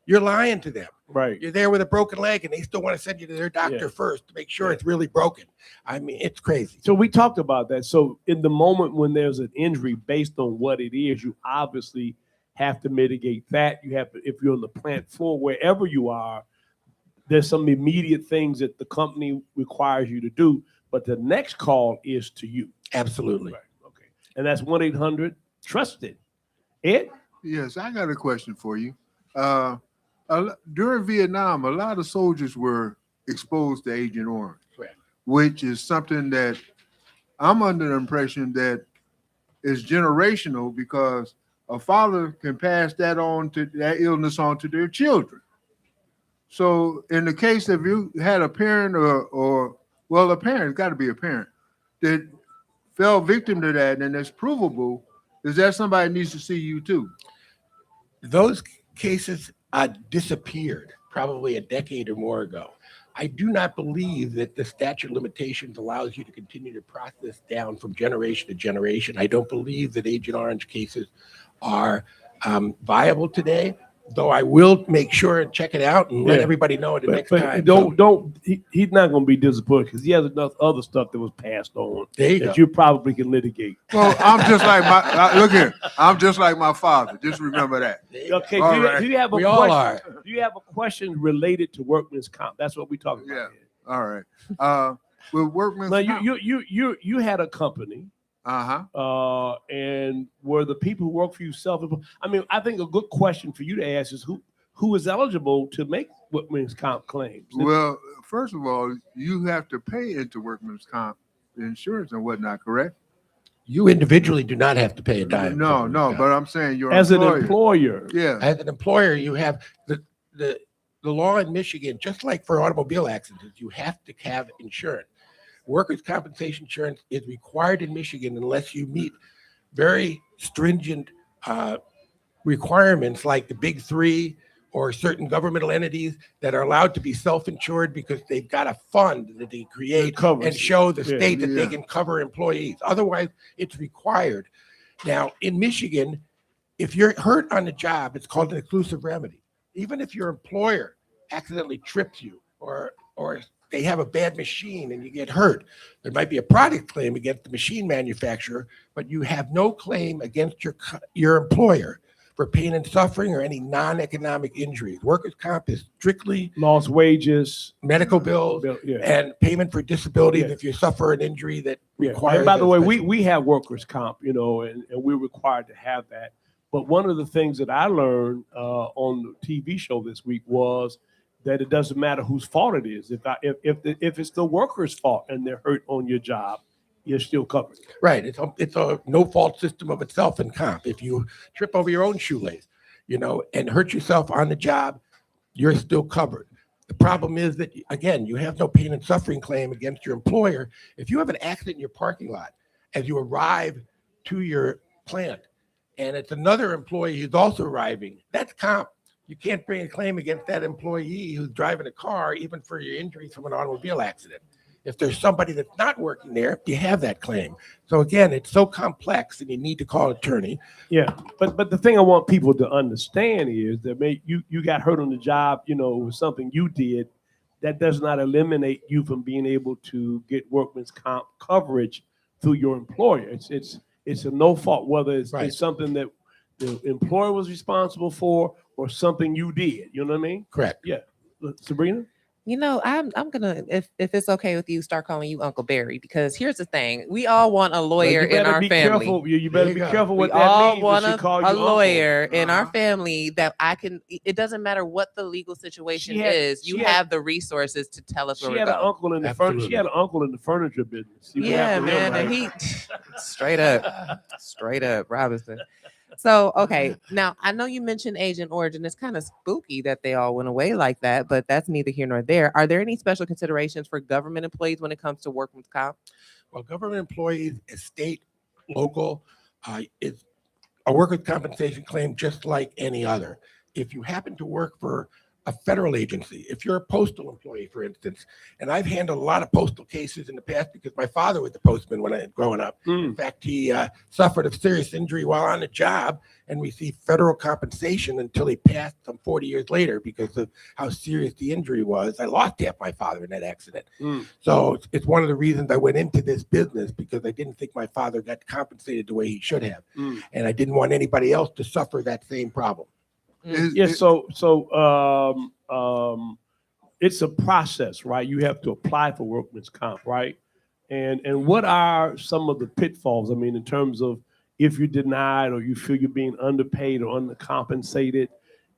you're lying to them. Right. You're there with a broken leg and they still want to send you to their doctor first to make sure it's really broken. I mean, it's crazy. So we talked about that. So in the moment when there's an injury based on what it is, you obviously have to mitigate that. You have to, if you're on the plant floor, wherever you are, there's some immediate things that the company requires you to do. But the next call is to you. Absolutely. Right. Okay. And that's 1-800-TRUSTED. Ed? Yes, I got a question for you. During Vietnam, a lot of soldiers were exposed to Agent Orange, which is something that I'm under the impression that is generational, because a father can pass that illness on to their children. So in the case if you had a parent or a parent, got to be a parent, that fell victim to that and it's provable, is that somebody needs to see you too? Those cases disappeared probably a decade or more ago. I do not believe that the statute of limitations allows you to continue to process down from generation to generation. I don't believe that Agent Orange cases are viable today, though I will make sure and check it out and let everybody know the next time. He's not going to be disappointed because he has enough other stuff that was passed on that you probably can litigate. Well, I'm just like look here. I'm just like my father. Just remember that. Okay. Do you have a We question? all are. Do you have a question related to workman's comp? That's what we're talking about. Yeah. All right. With workman's comp. You had a company. And were the people who work for you self-employed? I mean, I think a good question for you to ask is who is eligible to make workman's comp claims? Well, first of all, you have to pay into workman's comp insurance and whatnot, correct? You individually do not have to pay a dime. No, but I'm saying your as an employer. Yeah. As an employer, you have the law in Michigan, just like for automobile accidents, you have to have insurance. Workers' compensation insurance is required in Michigan unless you meet very stringent requirements like the big three or certain governmental entities that are allowed to be self-insured because they've got a fund that they create and show the state that they can cover employees. Otherwise, it's required. Now, in Michigan, if you're hurt on the job, it's called an exclusive remedy. Even if your employer accidentally trips you or they have a bad machine and you get hurt, there might be a product claim against the machine manufacturer, but you have no claim against your employer for pain and suffering or any non-economic injuries. Workers' comp is strictly lost wages, medical bills, and payment for disability if you suffer an injury that requires. And by the way, we have workers' comp, and we're required to have that. But one of the things that I learned on the TV show this week was that it doesn't matter whose fault it is. If it's the worker's fault and they're hurt on your job, you're still covered. Right. It's a no fault system of itself in comp. If you trip over your own shoelace, and hurt yourself on the job, you're still covered. The problem is that, again, you have no pain and suffering claim against your employer. If you have an accident in your parking lot as you arrive to your plant and it's another employee who's also arriving, that's comp. You can't bring a claim against that employee who's driving a car, even for your injuries from an automobile accident. If there's somebody that's not working there, you have that claim. So again, it's so complex and you need to call an attorney. Yeah, but the thing I want people to understand is that you got hurt on the job, with something you did. That does not eliminate you from being able to get workman's comp coverage through your employer. It's a no fault, whether it's something that the employer was responsible for or something you did. You know what I mean? Correct. Yeah. Sabrina? I'm gonna, if it's okay with you, start calling you Uncle Barry, because here's the thing: we all want a lawyer in our family. You better be careful what we that all means. Want a lawyer uncle in our family that I can. It doesn't matter what the legal situation is. You have the resources to tell us where we're going. She had an uncle in the furniture business. Yeah, man, and he straight up Robinson. So, okay. Now, I know you mentioned Agent Orange, and it's kind of spooky that they all went away like that, but that's neither here nor there. Are there any special considerations for government employees when it comes to workman's comp? Well, government employees, state, local, it's a workers' compensation claim just like any other. If you happen to work for a federal agency, if you're a postal employee, for instance, and I've handled a lot of postal cases in the past because my father was the postman when I was growing up. In fact, he suffered a serious injury while on the job and received federal compensation until he passed some 40 years later because of how serious the injury was. I lost half my father in that accident. So it's one of the reasons I went into this business, because I didn't think my father got compensated the way he should have. And I didn't want anybody else to suffer that same problem. Yes, so it's a process, right? You have to apply for workman's comp, right? And what are some of the pitfalls? I mean, in terms of if you're denied or you feel you're being underpaid or undercompensated.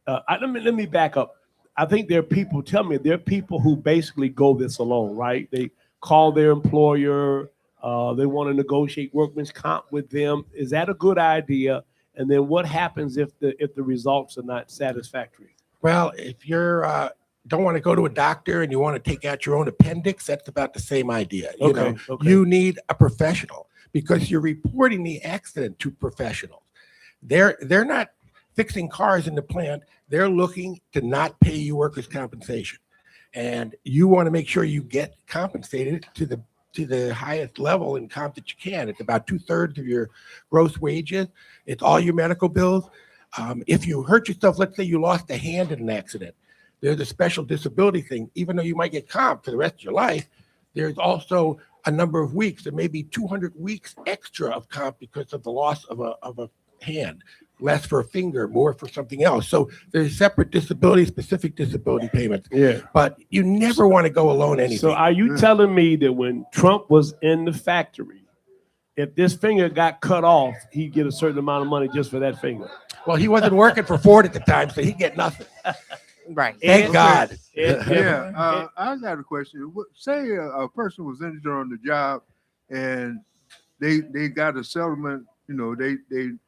Let me back up. I think there are people who basically go this alone, right? They call their employer, they want to negotiate workman's comp with them. Is that a good idea? And then what happens if the results are not satisfactory? Well, if you're don't want to go to a doctor and you want to take out your own appendix, that's about the same idea. You know, you need a professional because you're reporting the accident to professionals. They're not fixing cars in the plant. They're looking to not pay you workers' compensation. And you want to make sure you get compensated to the highest level in comp that you can. It's about 2/3 of your gross wages. It's all your medical bills. If you hurt yourself, let's say you lost a hand in an accident, there's a special disability thing. Even though you might get comp for the rest of your life, there's also a number of weeks. There may be 200 weeks extra of comp because of the loss of a hand, less for a finger, more for something else. So there's separate specific disability payments. Yeah. But you never want to go alone anything. So are you telling me that when Trump was in the factory, if this finger got cut off, he'd get a certain amount of money just for that finger? Well, he wasn't working for Ford at the time, so he'd get nothing. Right. Thank God. I got a question. Say a person was injured on the job and they got a settlement, you know, they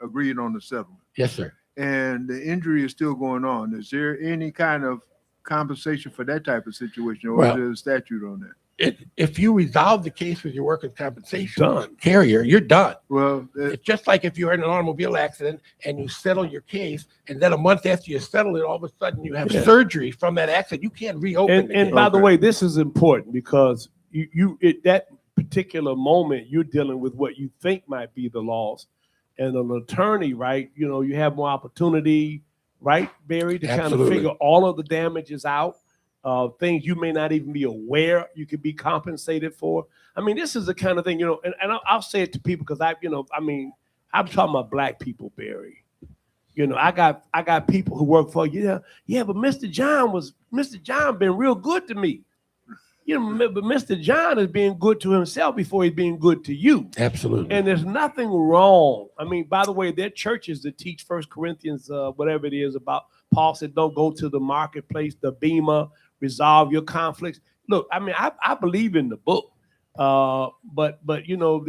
agreed on the settlement. Yes, sir. And the injury is still going on. Is there any kind of compensation for that type of situation, or is there a statute on that? If you resolve the case with your workers' compensation carrier, you're done. Well, it's just like if you're in an automobile accident and you settle your case, and then a month after you settle it, all of a sudden you have surgery from that accident. You can't reopen. And by the way, this is important because that particular moment you're dealing with what you think might be the loss, and an attorney, right? You know, you have more opportunity, right, Barry, to kind of figure all of the damages out. Things you may not even be aware you could be compensated for. I mean, this is the kind of thing, you know, and I'll say it to people because I'm talking about black people, Barry. You know, I got people who work for you. Yeah, but Mr. John been real good to me. You know, but Mr. John is being good to himself before he's being good to you. Absolutely. And there's nothing wrong. I mean, by the way, there are churches that teach 1 Corinthians, whatever it is about. Paul said, don't go to the marketplace, the Bema, resolve your conflicts. Look, I mean, I believe in the book, but you know,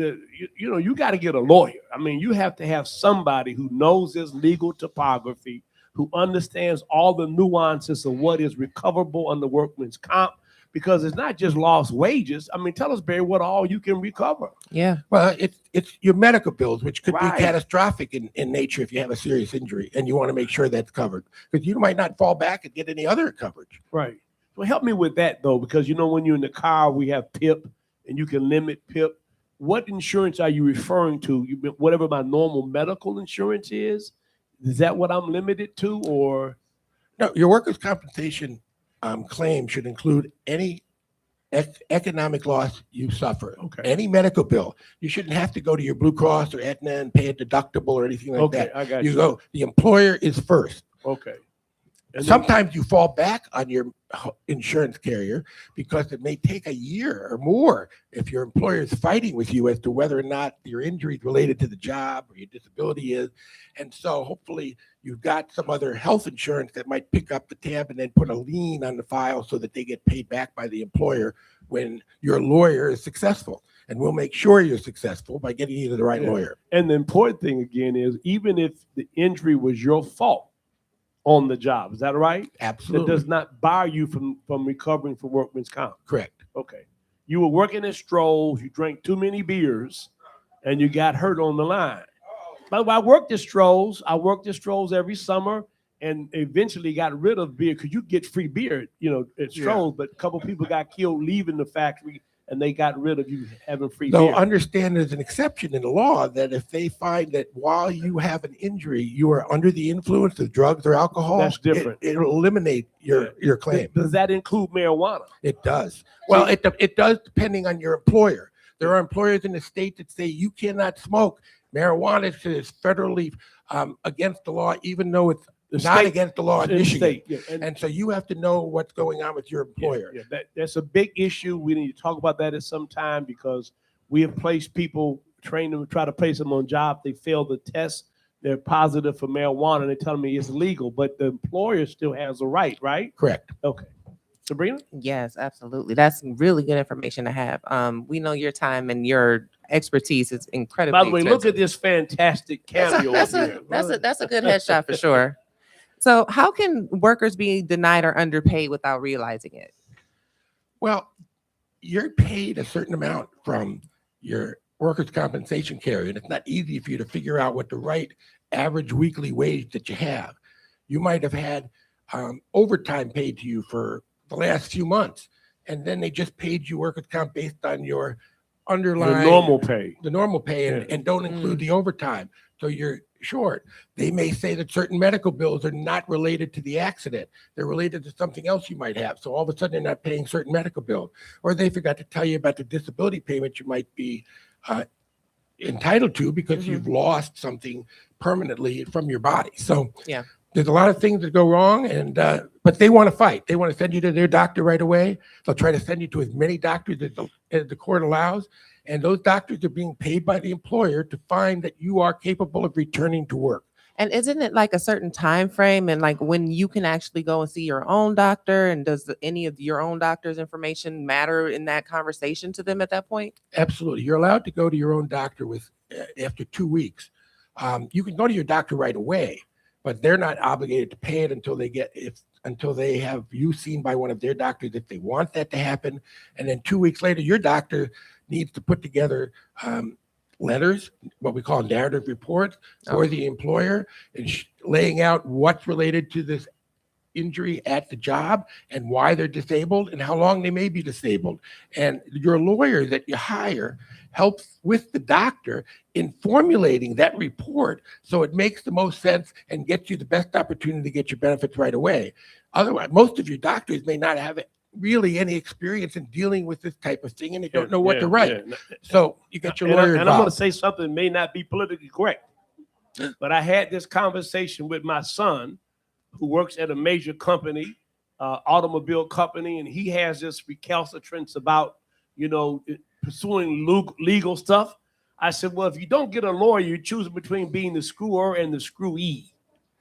you got to get a lawyer. I mean, you have to have somebody who knows this legal topography, who understands all the nuances of what is recoverable under workman's comp, because it's not just lost wages. I mean, tell us, Barry, what all you can recover. Yeah. Well, it's your medical bills, which could be catastrophic in nature if you have a serious injury, and you want to make sure that's covered because you might not fall back and get any other coverage. Right. Well, help me with that, though, because, you know, when you're in the car, we have PIP, and you can limit PIP. What insurance are you referring to? Whatever my normal medical insurance is that what I'm limited to, or? No, your workers' compensation claim should include any economic loss you suffer. Okay. Any medical bill. You shouldn't have to go to your Blue Cross or Aetna and pay a deductible or anything like that. I got you go, the employer is first. Okay. And sometimes you fall back on your insurance carrier because it may take a year or more if your employer is fighting with you as to whether or not your injury is related to the job or your disability is. And so hopefully you've got some other health insurance that might pick up the tab and then put a lien on the file so that they get paid back by the employer when your lawyer is successful. And we'll make sure you're successful by getting you to the right lawyer. And the important thing again is even if the injury was your fault on the job, is that right? Absolutely. It does not bar you from recovering for workman's comp. Correct. Okay. You were working at Stroh's, you drank too many beers, and you got hurt on the line. By the way, I worked at Stroh's every summer and eventually got rid of beer because you get free beer, you know, at Stroh's, but a couple people got killed leaving the factory and they got rid of you having free beer. So understand there's an exception in the law that if they find that while you have an injury, you are under the influence of drugs or alcohol, that's different. It'll eliminate your claim. Does that include marijuana? It does. Well, it does depending on your employer. There are employers in the state that say you cannot smoke. Marijuana is federally against the law, even though it's not against the law in Michigan. And so you have to know what's going on with your employer. That's a big issue. We need to talk about that at some time because we have placed people, train them, try to place them on jobs. They fail the test. They're positive for marijuana. They're telling me it's legal, but the employer still has a right, right? Correct. Okay. Sabrina? Yes, absolutely. That's really good information to have. We know your time and your expertise is incredibly By the way, look expensive. at this fantastic cameo That's here. a good headshot for sure. So how can workers be denied or underpaid without realizing it? Well, you're paid a certain amount from your workers' compensation carrier, and it's not easy for you to figure out what the right average weekly wage that you have. You might have had overtime paid to you for the last few months, and then they just paid you workers' comp based on your underlying The normal pay. And don't include the overtime. So you're short. They may say that certain medical bills are not related to the accident. They're related to something else you might have. So all of a sudden they're not paying certain medical bills. Or they forgot to tell you about the disability payment you might be entitled to because you've lost something permanently from your body. So yeah, there's a lot of things that go wrong, and but they want to fight. They want to send you to their doctor right away. They'll try to send you to as many doctors as the court allows, and those doctors are being paid by the employer to find that you are capable of returning to work. And isn't it like a certain time frame and like when you can actually go and see your own doctor? And does any of your own doctor's information matter in that conversation to them at that point? Absolutely. You're allowed to go to your own doctor after 2 weeks. You can go to your doctor right away, but they're not obligated to pay it until they have you seen by one of their doctors if they want that to happen. And then 2 weeks later, your doctor needs to put together letters, what we call narrative reports for the employer, and laying out what's related to this injury at the job and why they're disabled and how long they may be disabled. And your lawyer that you hire helps with the doctor in formulating that report so it makes the most sense and gets you the best opportunity to get your benefits right away. Otherwise, most of your doctors may not have really any experience in dealing with this type of thing, and they don't know what to write. So you got your lawyer and involved. I'm going to say something that may not be politically correct, but I had this conversation with my son, who works at a major company, automobile company, and he has this recalcitrance about, pursuing legal stuff. I said, well, if you don't get a lawyer, you're choosing between being the screwer and the screwee.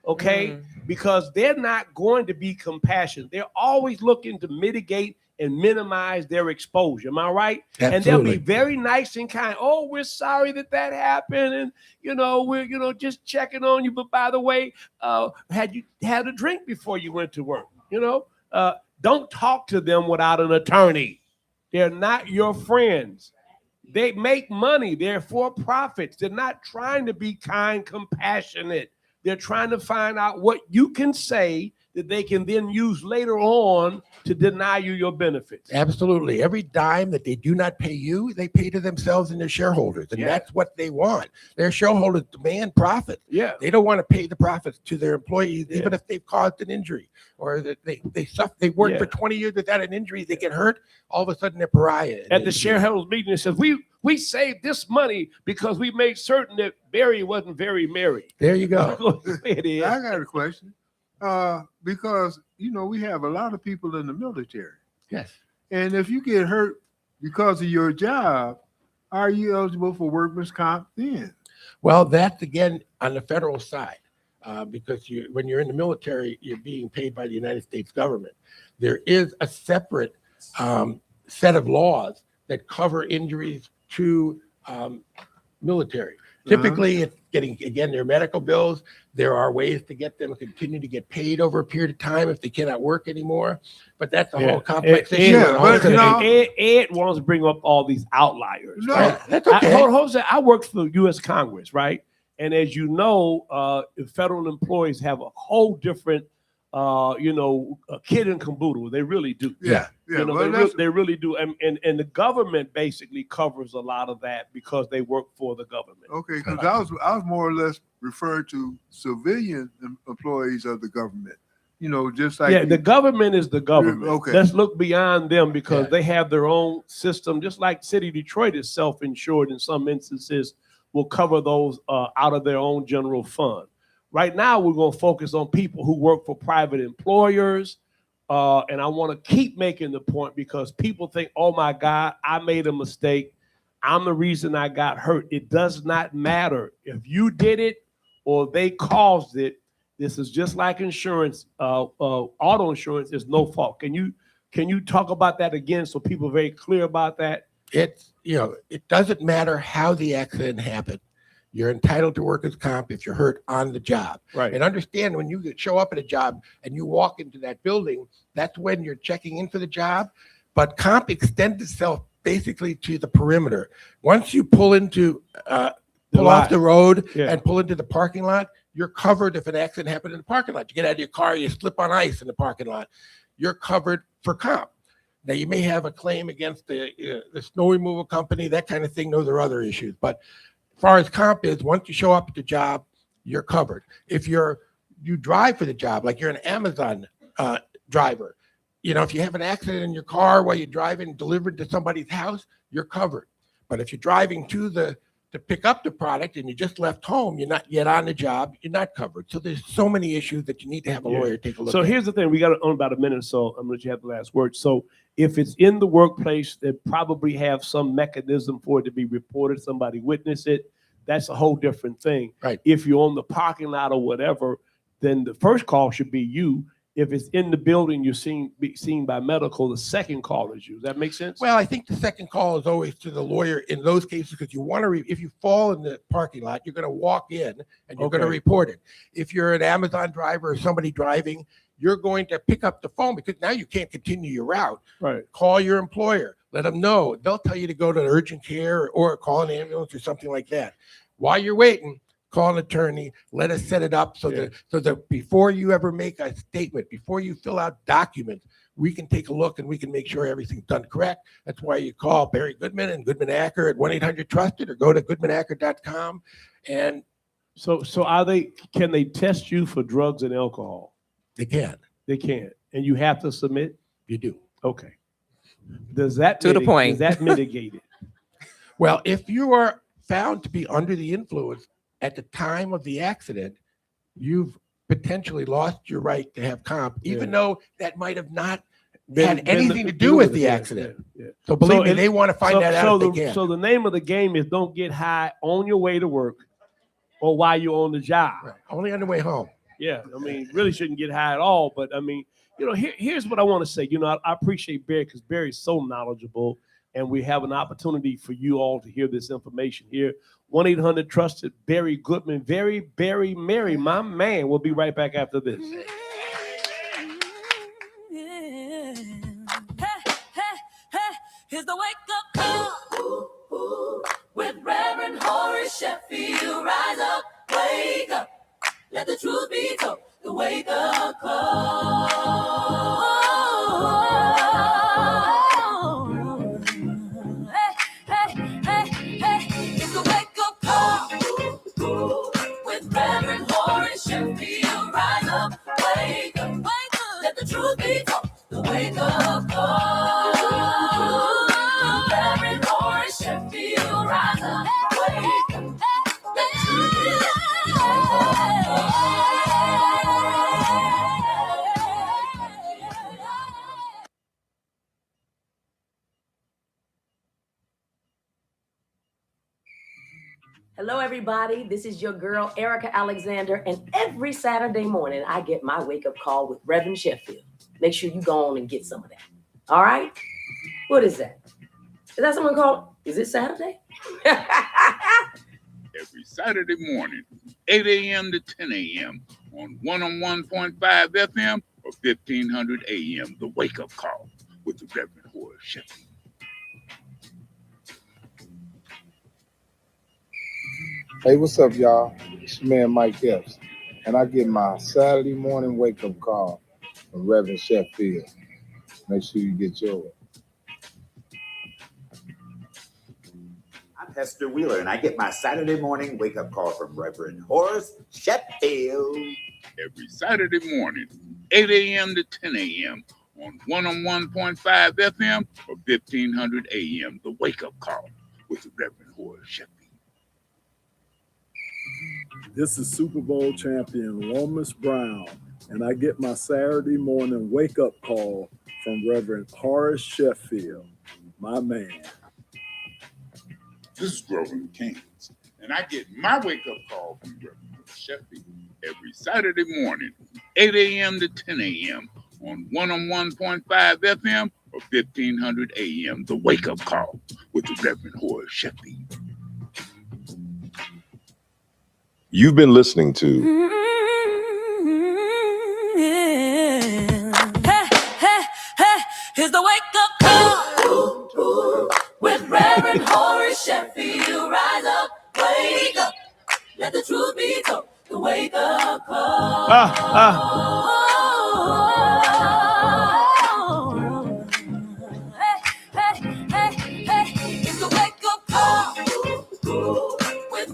Okay? Because they're not going to be compassionate. They're always looking to mitigate and minimize their exposure. Am I right? Absolutely. And they'll be very nice and kind. Oh, we're sorry that happened. And, we're, just checking on you. But by the way, had you had a drink before you went to work? Don't talk to them without an attorney. They're not your friends. They make money. They're for profits. They're not trying to be kind, compassionate. They're trying to find out what you can say that they can then use later on to deny you your benefits. Absolutely. Every dime that they do not pay you, they pay to themselves and their shareholders. And that's what they want. Their shareholders demand profit. Yeah. They don't want to pay the profits to their employees, even if they've caused an injury or that they suffer. They work for 20 years without an injury. They get hurt. All of a sudden they're pariah. At the shareholders meeting, it says, we saved this money because we made certain that Barry wasn't very merry. There you go. I got a question. Because, we have a lot of people in the military. Yes. And if you get hurt because of your job, are you eligible for workman's comp then? Well, that's again on the federal side, because when you're in the military, you're being paid by the United States government. There is a separate set of laws that cover injuries to military. Typically, it's getting, again, their medical bills. There are ways to get them continue to get paid over a period of time if they cannot work anymore. But that's a whole complex issue. Ed wants to bring up all these outliers. No, right? that's okay. Hold on a second. I worked for U.S. Congress, right? And as you know, federal employees have a whole different, kid and caboodle. They really do. Yeah. They really do. And the government basically covers a lot of that because they work for the government. Okay, because I was more or less referring to civilian employees of the government. Just like the government is the government. Okay. Let's look beyond them because they have their own system. Just like City of Detroit is self-insured in some instances, will cover those out of their own general fund. Right now, we're going to focus on people who work for private employers. And I want to keep making the point because people think, oh, my God, I made a mistake. I'm the reason I got hurt. It does not matter if you did it or they caused it. This is just like insurance. Auto insurance is no fault. Can you Can you talk about that again so people are very clear about that? It's, it doesn't matter how the accident happened. You're entitled to workers' comp if you're hurt on the job. Right. And understand, when you show up at a job and you walk into that building, that's when you're checking in for the job. But comp extends itself basically to the perimeter. Once you pull off the road and pull into the parking lot, you're covered if an accident happened in the parking lot. You get out of your car, you slip on ice in the parking lot, you're covered for comp. Now, you may have a claim against the snow removal company, that kind of thing. Those are other issues. But as far as comp is, once you show up at the job, you're covered. If you drive for the job, like you're an Amazon driver, if you have an accident in your car while you're driving, delivered to somebody's house, you're covered. But if you're driving to pick up the product and you just left home, you're not yet on the job, you're not covered. So there's so many issues that you need to have a lawyer take a look at. So here's the thing. We got on about a minute or so. I'm going to let you have the last word. So if it's in the workplace, they probably have some mechanism for it to be reported. Somebody witness it. That's a whole different thing. Right. If you're on the parking lot or whatever, then the first call should be you. If it's in the building, you're seen by medical, the second call is you. Does that make sense? Well, I think the second call is always to the lawyer in those cases, because you want to, if you fall in the parking lot, you're going to walk in and you're going to report it. If you're an Amazon driver or somebody driving, you're going to pick up the phone, because now you can't continue your route. Right. Call your employer, let them know. They'll tell you to go to urgent care or call an ambulance or something like that. While you're waiting, call an attorney, let us set it up so that before you ever make a statement, before you fill out documents, we can take a look and we can make sure everything's done correct. That's why you call Barry Goodman and Goodman Acker at 1-800-TRUSTED or go to goodmanacker.com. And so can they test you for drugs and alcohol? They can. They can. And you have to submit? You do. Okay. Does that to the point? Does that mitigate it? Well, if you are found to be under the influence at the time of the accident, you've potentially lost your right to have comp, even though that might have not had anything to do with the accident. So believe me, they want to find that out if they can. So the name of the game is don't get high on your way to work or while you're on the job. Right. Only on the way home. Yeah, I mean, really shouldn't get high at all. But I mean, here's what I want to say. I appreciate Barry because Barry's so knowledgeable, and we have an opportunity for you all to hear this information here. 1-800-TRUSTED, Barry Goodman, Barry Mary, my man. We'll be right back after this. Here's the wake up call with Reverend Horace Sheffield. Rise up, wake up, let the truth be told. The wake up call. It's the wake up call with Reverend Horace Sheffield. Rise up, wake up, let the truth be told. The wake up call. Reverend Horace Sheffield. Rise up, wake up, let the truth be told. Hello, everybody. This is your girl, Erica Alexander, and every Saturday morning, I get my wake-up call with Reverend Sheffield. Make sure you go on and get some of that. All right? What is that? Is that someone called? Is it Saturday? Every Saturday morning, 8 a.m. to 10 a.m. on 101.5 FM or 1500 a.m. The wake-up call with the Reverend Horace Sheffield. Hey, what's up, y'all? It's your man, Mike Epps, and I get my Saturday morning wake-up call from Reverend Sheffield. Make sure you get yours. I'm Hester Wheeler, and I get my Saturday morning wake-up call from Reverend Horace Sheffield. Every Saturday morning, 8 a.m. to 10 a.m. on 101.5 FM or 1500 a.m. The wake-up call with the Reverend Horace Sheffield. This is Super Bowl champion Lomas Brown, and I get my Saturday morning wake-up call from Reverend Horace Sheffield, my man. This is Groveland Kings, and I get my wake-up call from Reverend Horace Sheffield every Saturday morning, 8 a.m. to 10 a.m. on 101.5 FM or 1500 AM. The Wake Up Call with the Reverend Horace Sheffield. You've been listening to Here's the wake up call with Reverend Horace Sheffield. Rise up, wake up, let the truth be told. The wake up call. It's the wake up call.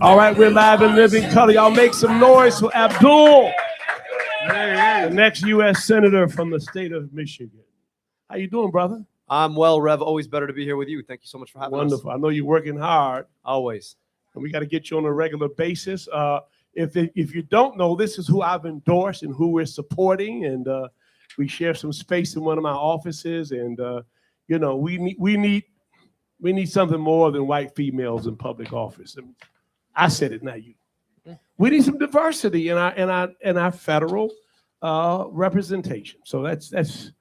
All right, we're live in living color. Y'all make some noise for Abdul, the next U.S. Senator from the state of Michigan. How you doing, brother? I'm well, Rev. Always better to be here with you. Thank you so much for having us. Wonderful. I know you're working hard. Always. And we got to get you on a regular basis. If you don't know, this is who I've endorsed and who we're supporting. And we share some space in one of my offices. And, you know, we need something more than white females in public office. I said it, not you. We need some diversity in our federal representation. So that's.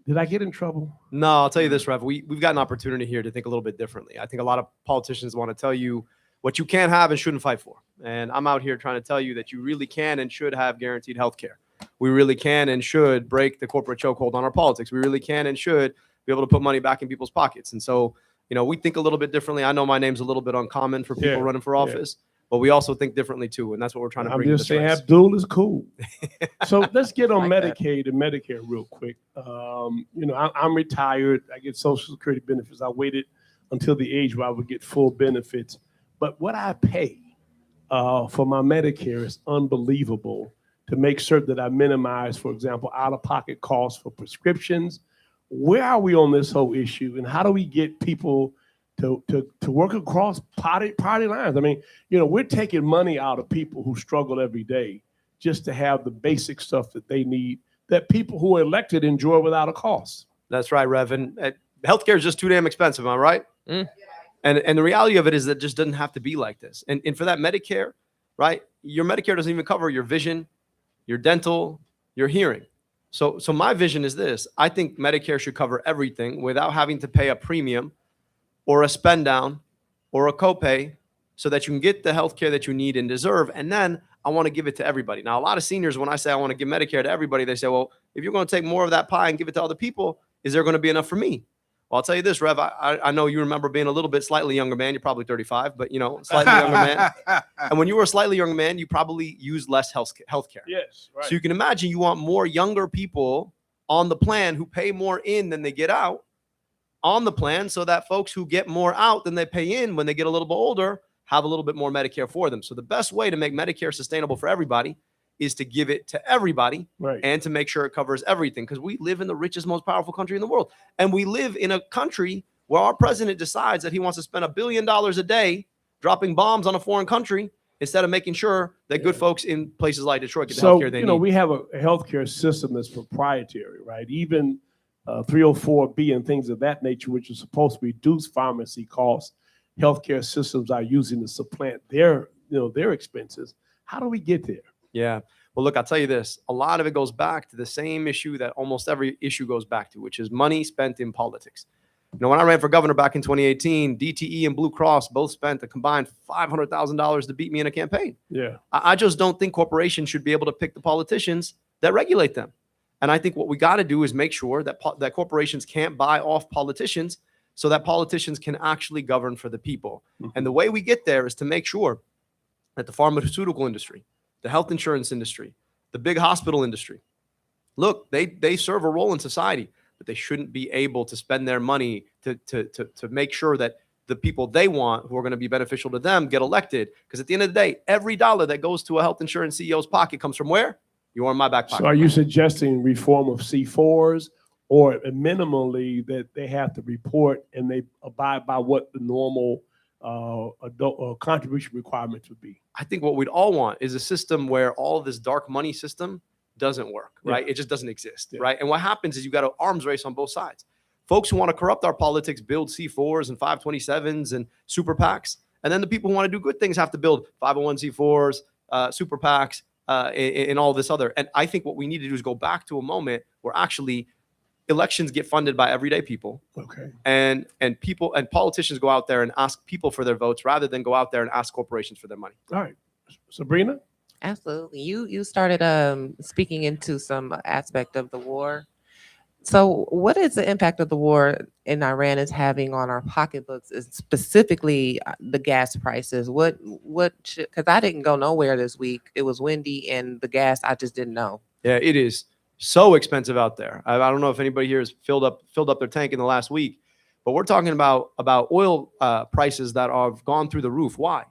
Did I get in trouble? No, I'll tell you this, Rev. We've got an opportunity here to think a little bit differently. I think a lot of politicians want to tell you what you can have and shouldn't fight for. And I'm out here trying to tell you that you really can and should have guaranteed health care. We really can and should break the corporate chokehold on our politics. We really can and should be able to put money back in people's pockets. And so, you know, we think a little bit differently. I know my name's a little bit uncommon for people running for office. But we also think differently too, and that's what we're trying to bring. I'm just saying, Abdul is cool. So let's get on Medicaid and Medicare real quick. You know, I'm retired. I get Social Security benefits. I waited until the age where I would get full benefits. But what I pay for my Medicare is unbelievable to make certain that I minimize, for example, out-of-pocket costs for prescriptions. Where are we on this whole issue, and how do we get people to work across party lines? I mean, you know, we're taking money out of people who struggle every day just to have the basic stuff that they need, that people who are elected enjoy without a cost. That's right, Rev. And healthcare is just too damn expensive, am I right? And the reality of it is that it just doesn't have to be like this. And for that Medicare, right, your Medicare doesn't even cover your vision, your dental, your hearing. So my vision is this. I think Medicare should cover everything without having to pay a premium or a spend down or a copay so that you can get the health care that you need and deserve. And then I want to give it to everybody. Now, a lot of seniors, when I say I want to give Medicare to everybody, they say, well, if you're going to take more of that pie and give it to other people, is there going to be enough for me? Well, I'll tell you this, Rev, I know you remember being a little bit slightly younger man. You're probably 35, but, you know, slightly younger man. And when you were a slightly younger man, you probably used less health care. Yes, right. So you can imagine you want more younger people on the plan who pay more in than they get out on the plan, so that folks who get more out than they pay in when they get a little bit older have a little bit more Medicare for them. So the best way to make Medicare sustainable for everybody is to give it to everybody, and to make sure it covers everything, because we live in the richest, most powerful country in the world. And we live in a country where our president decides that he wants to spend $1 billion a day dropping bombs on a foreign country instead of making sure that good folks in places like Detroit get the health care they need. So, we have a healthcare system that's proprietary, right? Even 304B and things of that nature, which are supposed to reduce pharmacy costs, healthcare systems are using to supplant their expenses. How do we get there? Yeah. Well, look, I'll tell you this. A lot of it goes back to the same issue that almost every issue goes back to, which is money spent in politics. You know, when I ran for governor back in 2018, DTE and Blue Cross both spent a combined $500,000 to beat me in a campaign. Yeah. I just don't think corporations should be able to pick the politicians that regulate them. And I think what we got to do is make sure that that corporations can't buy off politicians, so that politicians can actually govern for the people. And the way we get there is to make sure that the pharmaceutical industry, the health insurance industry, the big hospital industry, look, they serve a role in society, but they shouldn't be able to spend their money to make sure that the people they want, who are going to be beneficial to them, get elected. Because at the end of the day, every dollar that goes to a health insurance CEO's pocket comes from where? You are in my back pocket. So are you suggesting reform of C4s, or minimally that they have to report and they abide by what the normal adult contribution requirements would be? I think what we'd all want is a system where all of this dark money system doesn't work, right? It just doesn't exist, right? And what happens is you got an arms race on both sides. Folks who want to corrupt our politics build C4s and 527s and super PACs. And then the people who want to do good things have to build 501c4s, super PACs, in all this other. And I think what we need to do is go back to a moment where actually elections get funded by everyday people. Okay. And people and politicians go out there and ask people for their votes rather than go out there and ask corporations for their money. All right. Sabrina? Absolutely. You started speaking into some aspect of the war. So what is the impact of the war in Iran is having on our pocketbooks, is specifically the gas prices? What because I didn't go nowhere this week. It was windy, and the gas, I just didn't know. Yeah, it is so expensive out there. I don't know if anybody here has filled up their tank in the last week, but we're talking about oil prices that have gone through the roof. Why?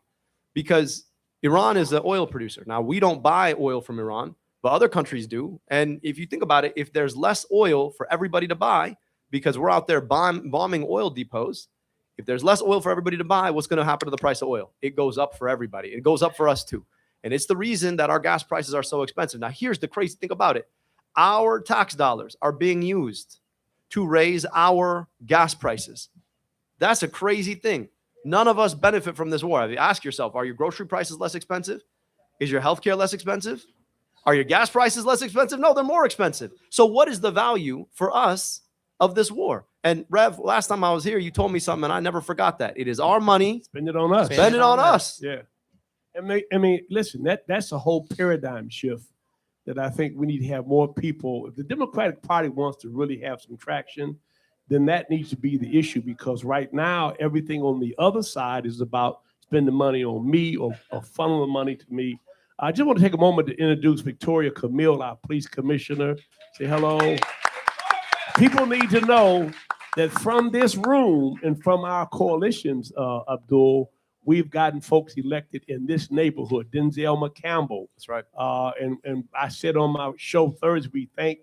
Because Iran is the oil producer. Now, we don't buy oil from Iran, but other countries do. And if you think about it, if there's less oil for everybody to buy, because we're out there bombing oil depots, if there's less oil for everybody to buy, what's going to happen to the price of oil? It goes up for everybody. It goes up for us too. And it's the reason that our gas prices are so expensive. Now, here's the crazy thing about it. Our tax dollars are being used to raise our gas prices. That's a crazy thing. None of us benefit from this war. Ask yourself, are your grocery prices less expensive? Is your healthcare less expensive? Are your gas prices less expensive? No, they're more expensive. So what is the value for us of this war? And Rev, last time I was here, you told me something, and I never forgot that. It is our money. Spend it on us. Spend it on us. Yeah. I mean, listen, that's a whole paradigm shift that I think we need to have more people. If the Democratic Party wants to really have some traction, then that needs to be the issue, because right now, everything on the other side is about spending money on me or funneling money to me. I just want to take a moment to introduce Victoria Camille, our police commissioner. Say hello. People need to know that from this room and from our coalitions, Abdul, we've gotten folks elected in this neighborhood. Denzel McCampbell. That's right. And I said on my show Thursday, we thank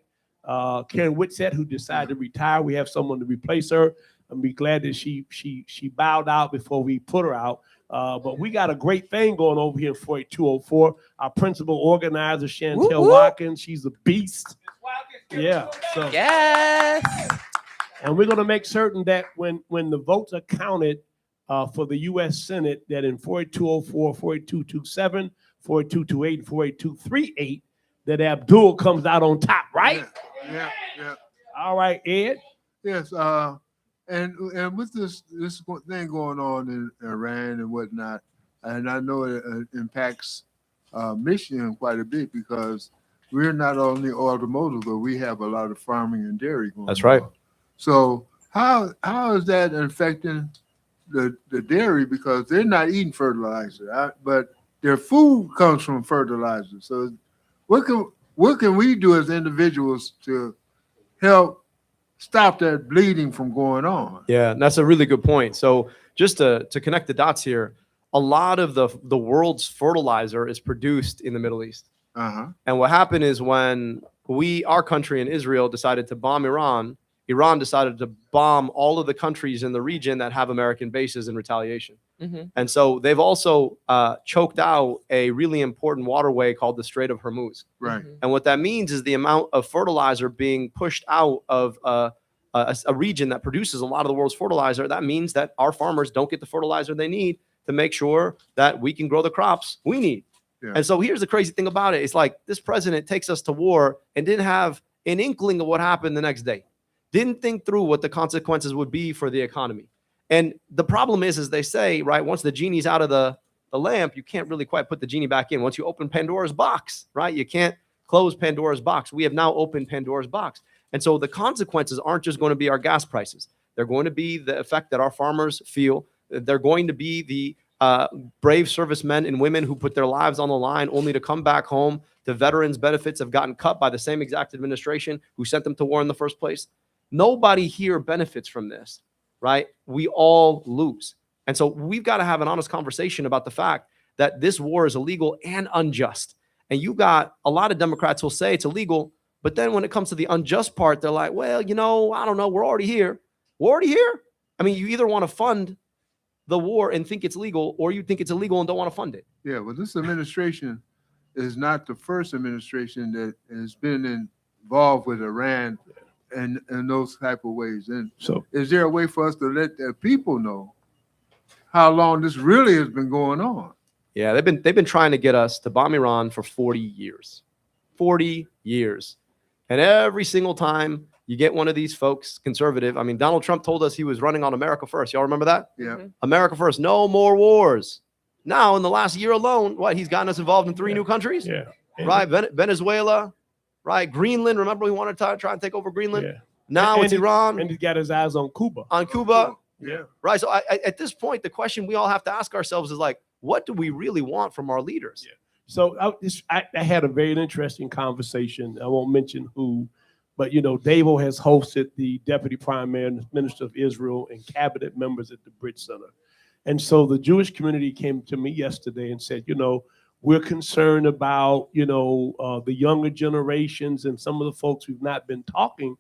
Karen Whitsett, who decided to retire. We have someone to replace her. And be glad that she bowed out before we put her out. But we got a great thing going over here in 48204. Our principal organizer, Chantel Watkins, she's a beast. Yeah. So yes. And we're going to make certain that when the votes are counted for the U.S. Senate, that in 48204, 48227, 48228, and 48238, that Abdul comes out on top, right? Yeah. All right, Ed. Yes. And with this thing going on in Iran and whatnot, and I know it impacts Michigan quite a bit, because we're not only automotive, but we have a lot of farming and dairy going on. That's right. So how is that affecting the dairy, because they're not eating fertilizer, but their food comes from fertilizer. So what can we do as individuals to help stop that bleeding from going on? Yeah, that's a really good point. So just to connect the dots here, a lot of the world's fertilizer is produced in the Middle East. And what happened is when our country in Israel decided to bomb Iran decided to bomb all of the countries in the region that have American bases in retaliation. And so they've also choked out a really important waterway called the Strait of Hormuz. Right. And what that means is the amount of fertilizer being pushed out of a region that produces a lot of the world's fertilizer. That means that our farmers don't get the fertilizer they need to make sure that we can grow the crops we need. Yeah. And so here's the crazy thing about it. It's like this president takes us to war and didn't have an inkling of what happened the next day. Didn't think through what the consequences would be for the economy. And the problem is, as they say, right, once the genie's out of the lamp, you can't really quite put the genie back in. Once you open Pandora's box, right, you can't close Pandora's box. We have now opened Pandora's box. And so the consequences aren't just going to be our gas prices. They're going to be the effect that our farmers feel. They're going to be the brave servicemen and women who put their lives on the line only to come back home. The veterans' benefits have gotten cut by the same exact administration who sent them to war in the first place. Nobody here benefits from this, right? We all lose. And so we've got to have an honest conversation about the fact that this war is illegal and unjust. And you got a lot of Democrats who'll say it's illegal, but then when it comes to the unjust part, they're like, well, I don't know. We're already here. We're already here. I mean, you either want to fund the war and think it's legal, or you think it's illegal and don't want to fund it. Yeah, well, this administration is not the first administration that has been involved with Iran in those type of ways. And so is there a way for us to let the people know how long this really has been going on? Yeah, they've been trying to get us to bomb Iran for 40 years. 40 years. And every single time you get one of these folks, conservative, I mean, Donald Trump told us he was running on America first. Y'all remember that? Yeah. America first, no more wars. Now, in the last year alone, he's gotten us involved in 3 new countries? Yeah. Right? Venezuela, right? Greenland. Remember we wanted to try and take over Greenland? Yeah. Now it's Iran. And he's got his eyes on Cuba. On Cuba. Yeah. Right. So at this point, the question we all have to ask ourselves is like, what do we really want from our leaders? Yeah. So I had a very interesting conversation. I won't mention who, but Davo has hosted the Deputy Prime Minister of Israel and cabinet members at the Bridge Center. And so the Jewish community came to me yesterday and said, we're concerned about, the younger generations and some of the folks we've not been talking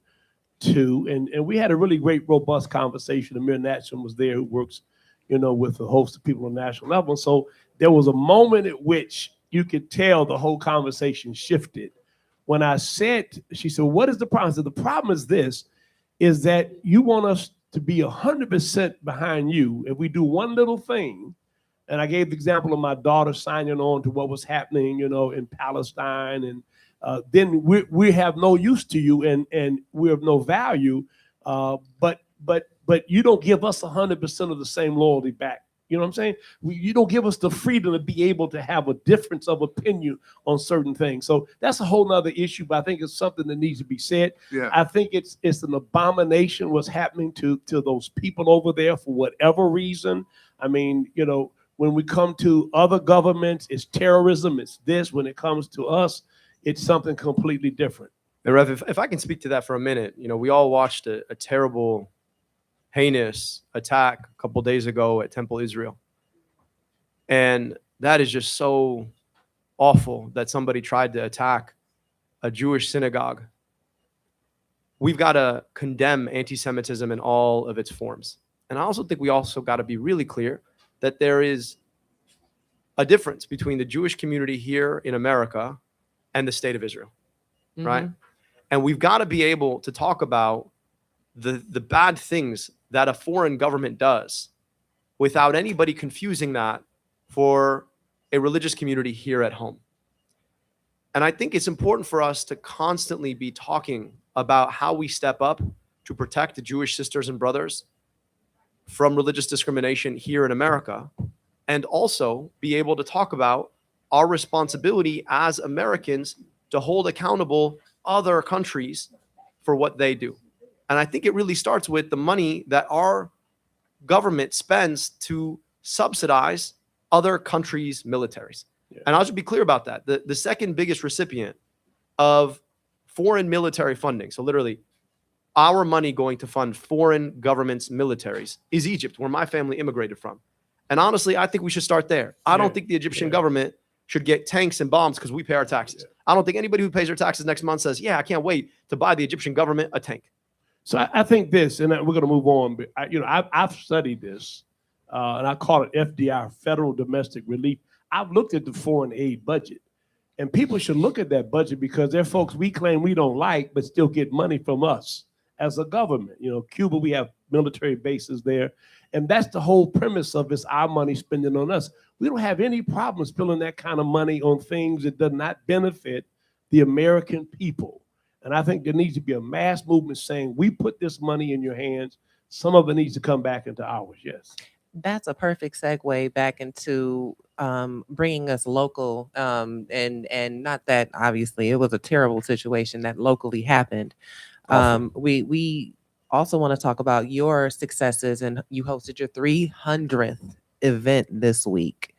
to. And we had a really great, robust conversation. Amir Natson was there, who works, with a host of people on the national level. And so there was a moment at which you could tell the whole conversation shifted. When I said, she said, what is the problem? I said, the problem is this, is that you want us to be 100% behind you. If we do one little thing, and I gave the example of my daughter signing on to what was happening, in Palestine, and then we have no use to you, and we have no value. But you don't give us 100% of the same loyalty back. You know what I'm saying? You don't give us the freedom to be able to have a difference of opinion on certain things. So that's a whole nother issue, but I think it's something that needs to be said. Yeah. I think it's an abomination what's happening to those people over there for whatever reason. I mean, when we come to other governments, it's terrorism, it's this. When it comes to us, it's something completely different. And Rev, if I can speak to that for a minute, we all watched a terrible, heinous attack a couple days ago at Temple Israel. And that is just so awful that somebody tried to attack a Jewish synagogue. We've got to condemn anti-Semitism in all of its forms. And I also think we also got to be really clear that there is a difference between the Jewish community here in America and the state of Israel, right? And we've got to be able to talk about the bad things that a foreign government does without anybody confusing that for a religious community here at home. And I think it's important for us to constantly be talking about how we step up to protect the Jewish sisters and brothers from religious discrimination here in America, and also be able to talk about our responsibility as Americans to hold accountable other countries for what they do. And I think it really starts with the money that our government spends to subsidize other countries' militaries. Yeah. And I'll just be clear about that. The second biggest recipient of foreign military funding, so literally our money going to fund foreign governments' militaries, is Egypt, where my family immigrated from. And honestly, I think we should start there. I don't think the Egyptian government should get tanks and bombs because we pay our taxes. I don't think anybody who pays their taxes next month says, yeah, I can't wait to buy the Egyptian government a tank. So I think this, and we're going to move on, but I've studied this, and I call it FDR, Federal Domestic Relief. I've looked at the foreign aid budget, and people should look at that budget because they're folks we claim we don't like, but still get money from us as a government. Cuba, we have military bases there, and that's the whole premise of it's our money spending on us. We don't have any problem spending that kind of money on things that does not benefit the American people. And I think there needs to be a mass movement saying, we put this money in your hands. Some of it needs to come back into ours. Yes. That's a perfect segue back into bringing us local. And not that obviously it was a terrible situation that locally happened. We also want to talk about your successes, and you hosted your 300th event this week.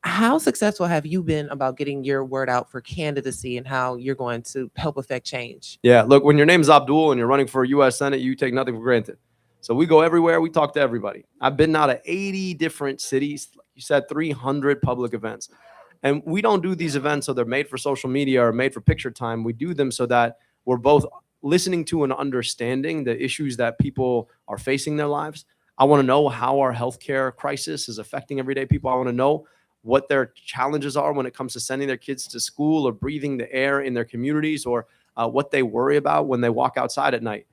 How successful have you been about getting your word out for candidacy and how you're going to help affect change? Yeah, look, when your name's Abdul and you're running for U.S. Senate, you take nothing for granted. So we go everywhere. We talk to everybody. I've been now to 80 different cities. You said 300 public events. And we don't do these events so they're made for social media or made for picture time. We do them so that we're both listening to and understanding the issues that people are facing in their lives. I want to know how our healthcare crisis is affecting everyday people. I want to know what their challenges are when it comes to sending their kids to school or breathing the air in their communities, or what they worry about when they walk outside at night.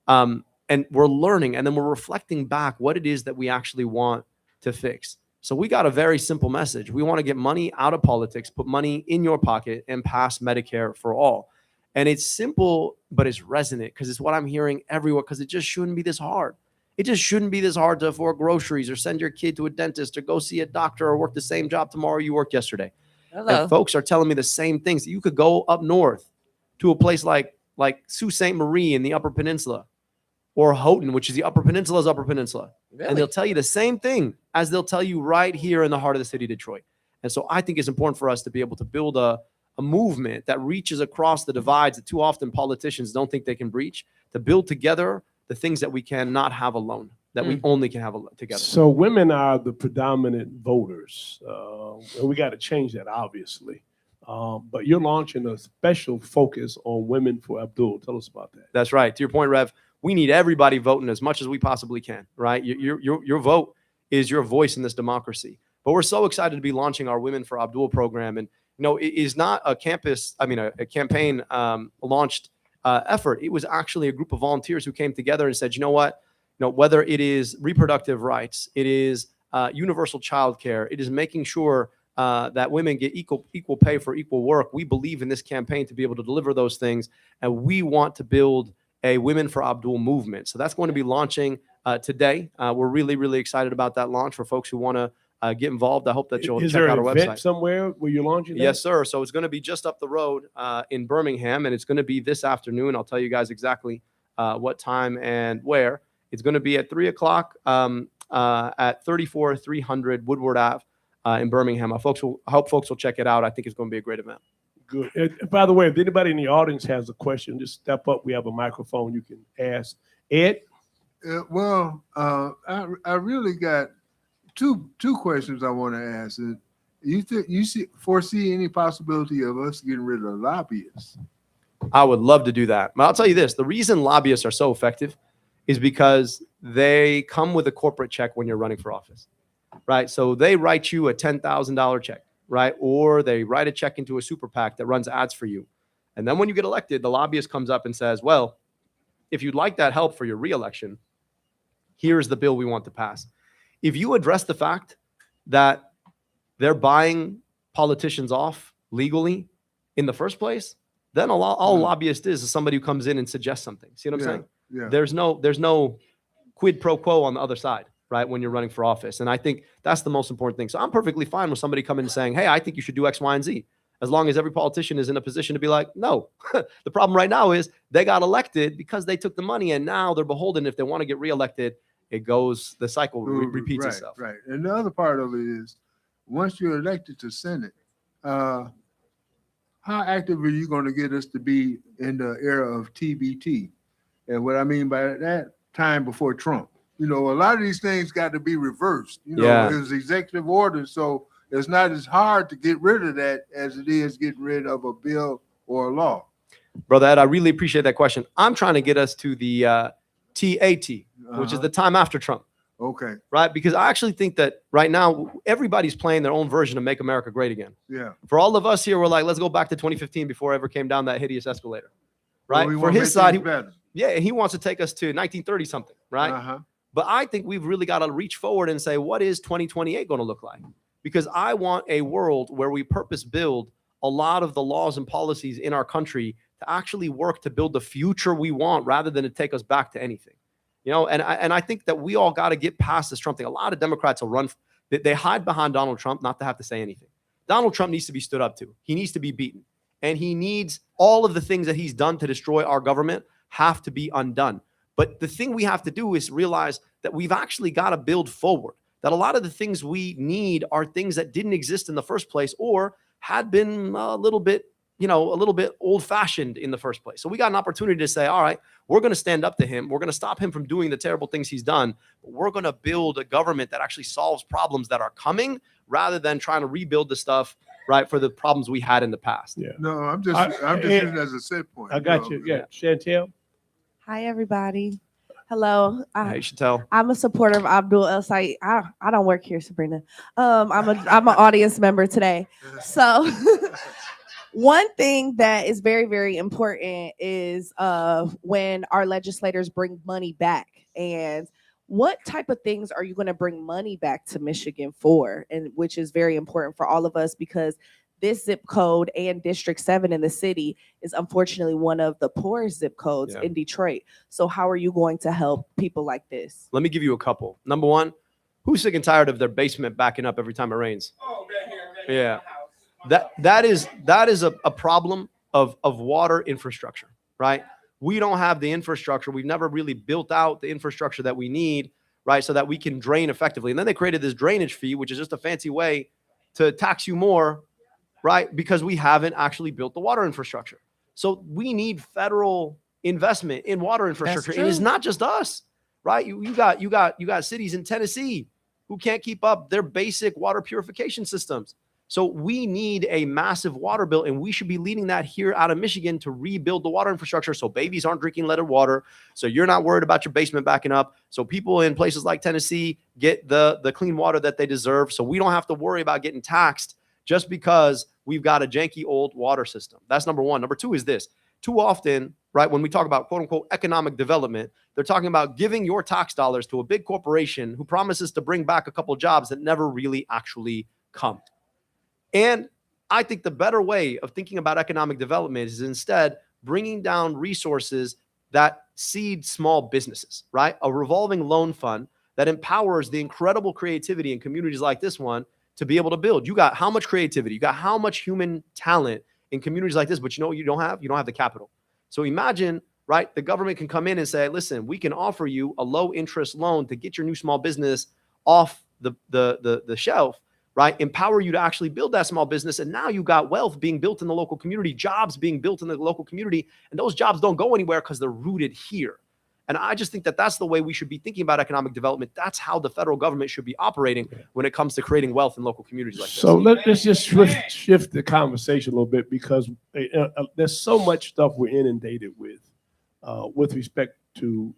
And we're learning, and then we're reflecting back what it is that we actually want to fix. So we got a very simple message. We want to get money out of politics, put money in your pocket, and pass Medicare for all. And it's simple, but it's resonant because it's what I'm hearing everywhere, because it just shouldn't be this hard. It just shouldn't be this hard to afford groceries or send your kid to a dentist or go see a doctor or work the same job tomorrow you worked yesterday. Hello. And folks are telling me the same things. You could go up north to a place like Sault Ste. Marie in the Upper Peninsula, or Houghton, which is the Upper Peninsula's Upper Peninsula. Really? And they'll tell you the same thing as they'll tell you right here in the heart of the city of Detroit. And so I think it's important for us to be able to build a movement that reaches across the divides that too often politicians don't think they can breach, to build together the things that we cannot have alone, that we only can have together. So women are the predominant voters. And we got to change that, obviously. But you're launching a special focus on women for Abdul. Tell us about that. That's right. To your point, Rev, we need everybody voting as much as we possibly can, right? Your vote is your voice in this democracy. But we're so excited to be launching our Women for Abdul program. And, you know, it is not a campaign launched effort. It was actually a group of volunteers who came together and said, you know what, whether it is reproductive rights, it is universal child care, it is making sure that women get equal pay for equal work. We believe in this campaign to be able to deliver those things. And we want to build a Women for Abdul movement. So that's going to be launching today. We're really, really excited about that launch for folks who want to get involved. I hope that you'll check out our website. Is there an event somewhere where you're launching that? Yes, sir. So it's going to be just up the road in Birmingham, and it's going to be this afternoon. I'll tell you guys exactly what time and where. It's going to be at 3 o'clock at 34300 Woodward Ave in Birmingham. I hope folks will check it out. I think it's going to be a great event. Good. And by the way, if anybody in the audience has a question, just step up. We have a microphone you can ask. Ed? I really got two questions I want to ask. You foresee any possibility of us getting rid of lobbyists? I would love to do that. But I'll tell you this, the reason lobbyists are so effective is because they come with a corporate check when you're running for office, right? So they write you a $10,000 check, right? Or they write a check into a super PAC that runs ads for you. And then when you get elected, the lobbyist comes up and says, well, if you'd like that help for your reelection, here's the bill we want to pass. If you address the fact that they're buying politicians off legally in the first place, then all a lobbyist is somebody who comes in and suggests something. See what I'm saying? Yeah. There's no quid pro quo on the other side, right, when you're running for office. And I think that's the most important thing. So I'm perfectly fine with somebody coming and saying, hey, I think you should do X, Y, and Z, as long as every politician is in a position to be like, no. The problem right now is they got elected because they took the money, and now they're beholden. If they want to get reelected, the cycle repeats itself. Right. And the other part of it is, once you're elected to Senate, how active are you going to get us to be in the era of TBT? And what I mean by that, time before Trump. A lot of these things got to be reversed. It was executive order, so it's not as hard to get rid of that as it is getting rid of a bill or a law. Brother Ed, I really appreciate that question. I'm trying to get us to the TAT, which is the time after Trump. Okay. Right? Because I actually think that right now, everybody's playing their own version of Make America Great Again. Yeah. For all of us here, we're like, let's go back to 2015 before I ever came down that hideous escalator. Right? Well, For his side, he he wants to take us to 1930 something, right? But I think we've really got to reach forward and say, what is 2028 going to look like? Because I want a world where we purpose build a lot of the laws and policies in our country to actually work to build the future we want rather than to take us back to anything. And I think that we all got to get past this Trump thing. A lot of Democrats will run. They hide behind Donald Trump not to have to say anything. Donald Trump needs to be stood up to. He needs to be beaten. And he needs all of the things that he's done to destroy our government have to be undone. But the thing we have to do is realize that we've actually got to build forward, that a lot of the things we need are things that didn't exist in the first place or had been a little bit old-fashioned in the first place. So we got an opportunity to say, all right, we're going to stand up to him. We're going to stop him from doing the terrible things he's done. But we're going to build a government that actually solves problems that are coming rather than trying to rebuild the stuff, right, for the problems we had in the past. Yeah. No, I'm just using it as a set point. I got you. Yeah. Chantel? Hi, everybody. Hello. Hey, Chantel. I'm a supporter of Abdul El Said. I don't work here, Sabrina. I'm an audience member today. So one thing that is very, very important is when our legislators bring money back. And What type of things are you going to bring money back to Michigan for? And which is very important for all of us, because this zip code and District 7 in the city is unfortunately one of the poorest zip codes in Detroit. So how are you going to help people like this? Let me give you a couple. Number one, who's sick and tired of their basement backing up every time it rains? Yeah. That is a problem of water infrastructure, right? We don't have the infrastructure. We've never really built out the infrastructure that we need, right? So that we can drain effectively. And then they created this drainage fee, which is just a fancy way to tax you more, right? Because we haven't actually built the water infrastructure. So we need federal investment in water infrastructure. And it's not just us, right? You got cities in Tennessee who can't keep up their basic water purification systems. So we need a massive water bill, and we should be leading that here out of Michigan to rebuild the water infrastructure so babies aren't drinking leaded water, so you're not worried about your basement backing up, so people in places like Tennessee get the clean water that they deserve, so we don't have to worry about getting taxed just because we've got a janky old water system. That's number one. Number two is this. Too often, right, when we talk about quote unquote economic development, they're talking about giving your tax dollars to a big corporation who promises to bring back a couple jobs that never really actually come. And I think the better way of thinking about economic development is instead bringing down resources that seed small businesses, right? A revolving loan fund that empowers the incredible creativity in communities like this one to be able to build. You got how much creativity, you got how much human talent in communities like this, but you know what you don't have? You don't have the capital. So imagine, right, the government can come in and say, listen, we can offer you a low interest loan to get your new small business off the shelf, right? Empower you to actually build that small business. And now you got wealth being built in the local community, jobs being built in the local community. And those jobs don't go anywhere because they're rooted here. And I just think that that's the way we should be thinking about economic development. That's how the federal government should be operating when it comes to creating wealth in local communities like this. So let's just shift the conversation a little bit, because there's so much stuff we're inundated with respect to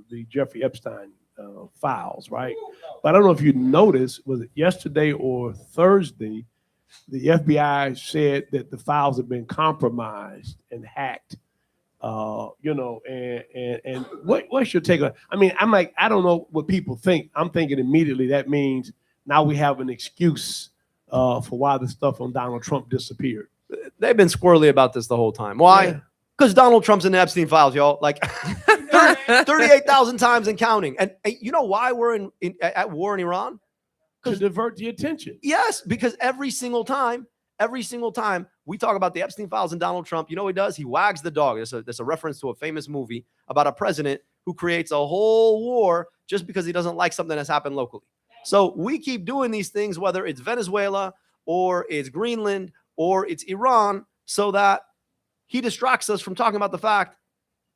the Jeffrey Epstein files, right? But I don't know if you noticed, was it yesterday or Thursday, the FBI said that the files have been compromised and hacked. And what's your take on? I mean, I'm like, I don't know what people think. I'm thinking immediately that means now we have an excuse for why the stuff on Donald Trump disappeared. They've been squirrely about this the whole time. Why? Because Donald Trump's in the Epstein files, y'all. Like 38,000 times and counting. And you know why we're at war in Iran? To divert the attention. Yes, because every single time we talk about the Epstein files and Donald Trump, you know what he does? He wags the dog. There's a reference to a famous movie about a president who creates a whole war just because he doesn't like something that's happened locally. So we keep doing these things, whether it's Venezuela or it's Greenland or it's Iran, so that he distracts us from talking about the fact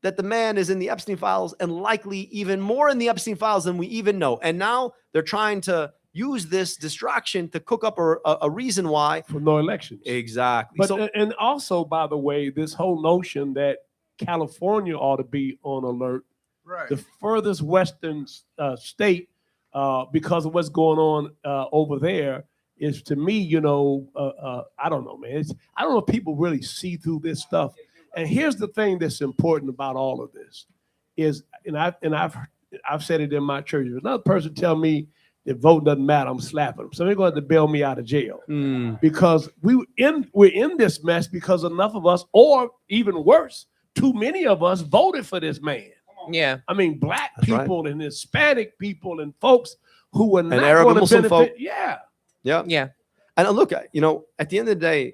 that the man is in the Epstein files, and likely even more in the Epstein files than we even know. And now they're trying to use this distraction to cook up a reason why. For no elections. Exactly. But and also, by the way, this whole notion that California ought to be on alert, right? The furthest western state, because of what's going on over there, is, to me, I don't know, man. I don't know if people really see through this stuff. And here's the thing that's important about all of this is, and I've said it in my church. If another person tell me that vote doesn't matter, I'm slapping them. So they're going to bail me out of jail because we're in this mess because enough of us, or even worse, too many of us voted for this man. Yeah, I mean, black people and Hispanic people and folks who were not Arab going and to Muslim benefit. folk. Yeah. And look, at the end of the day,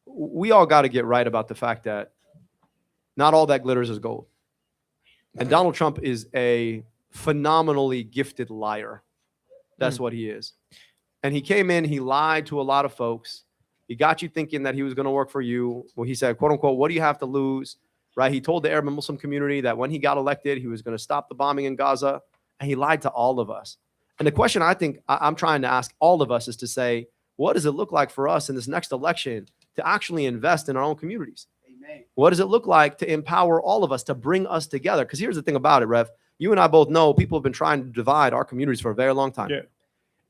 we all got to get right about the fact that not all that glitters is gold. And Donald Trump is a phenomenally gifted liar. That's what he is. And he came in, he lied to a lot of folks. He got you thinking that he was going to work for you. Well, he said, quote unquote, what do you have to lose? Right? He told the Arab and Muslim community that when he got elected, he was going to stop the bombing in Gaza. And he lied to all of us. And the question I think I'm trying to ask all of us is to say, what does it look like for us in this next election to actually invest in our own communities? Amen. What does it look like to empower all of us, to bring us together? Because here's the thing about it, Rev. You and I both know people have been trying to divide our communities for a very long time. Yeah.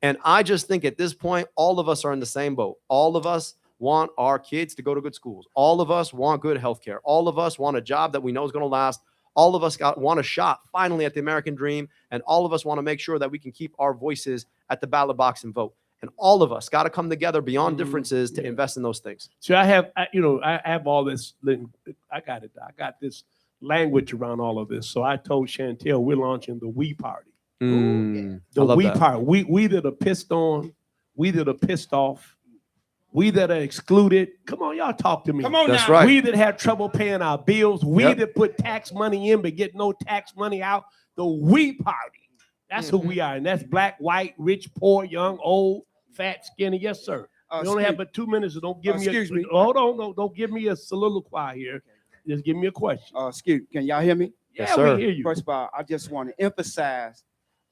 And I just think at this point, all of us are in the same boat. All of us want our kids to go to good schools. All of us want good health care. All of us want a job that we know is going to last. All of us want a shot finally at the American dream, and all of us want to make sure that we can keep our voices at the ballot box and vote. And all of us got to come together beyond differences to invest in those things. So I have all this. I got this language around all of this. So I told Chantel we're launching the We Party. The We Party. We that are pissed on, we that are pissed off, we that are excluded. Come on, y'all talk to me. Come on That's now. right. We that have trouble paying our bills. We that put tax money in but get no tax money out. The We Party. That's who we are. And that's black, white, rich, poor, young, old, fat, skinny. Yes, sir. You only have but 2 minutes, so don't give me excuse me. Hold on, no, don't give me a soliloquy here. Just give me a question. Excuse me. Can y'all hear me? Yes, sir. We hear you. First of all, I just want to emphasize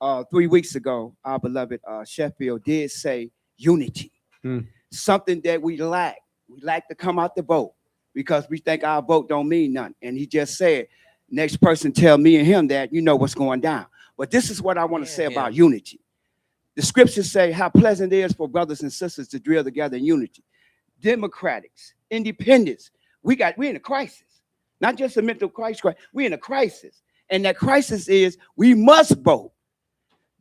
3 weeks ago, our beloved Sheffield did say unity. Something that we lack. We like to come out to vote because we think our vote don't mean nothing. And he just said, next person tell me and him that you know what's going down. But this is what I want to say about unity. The scriptures say how pleasant it is for brothers and sisters to dwell together in unity. Democrats, independents, we're in a crisis. Not just a mental crisis, we're in a crisis. And that crisis is we must vote.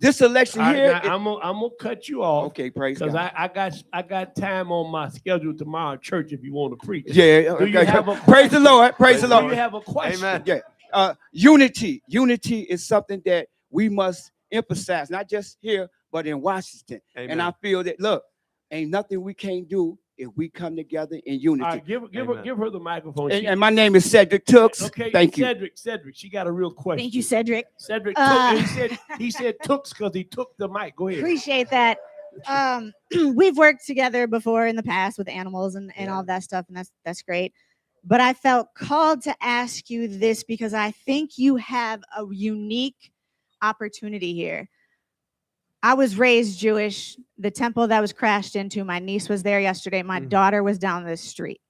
This election here. I'm gonna cut you off. Okay, praise God. Because I got time on my schedule tomorrow at church if you want to preach. Yeah. Do you have a praise the Lord. Praise the Lord. Do you have a question? Amen. Yeah. Unity is something that we must emphasize, not just here, but in Washington. Amen. And I feel that, look, ain't nothing we can't do if we come together in unity. All right, give her the microphone. And my name is Cedric Tooks. Okay, Thank you. Cedric, she got a real question. Thank you, Cedric. Cedric, he said Tooks because he took the mic. Go ahead. Appreciate that. We've worked together before in the past with animals and all that stuff, and that's great. But I felt called to ask you this because I think you have a unique opportunity here. I was raised Jewish. The temple that was crashed into, my niece was there yesterday. My daughter was down the street.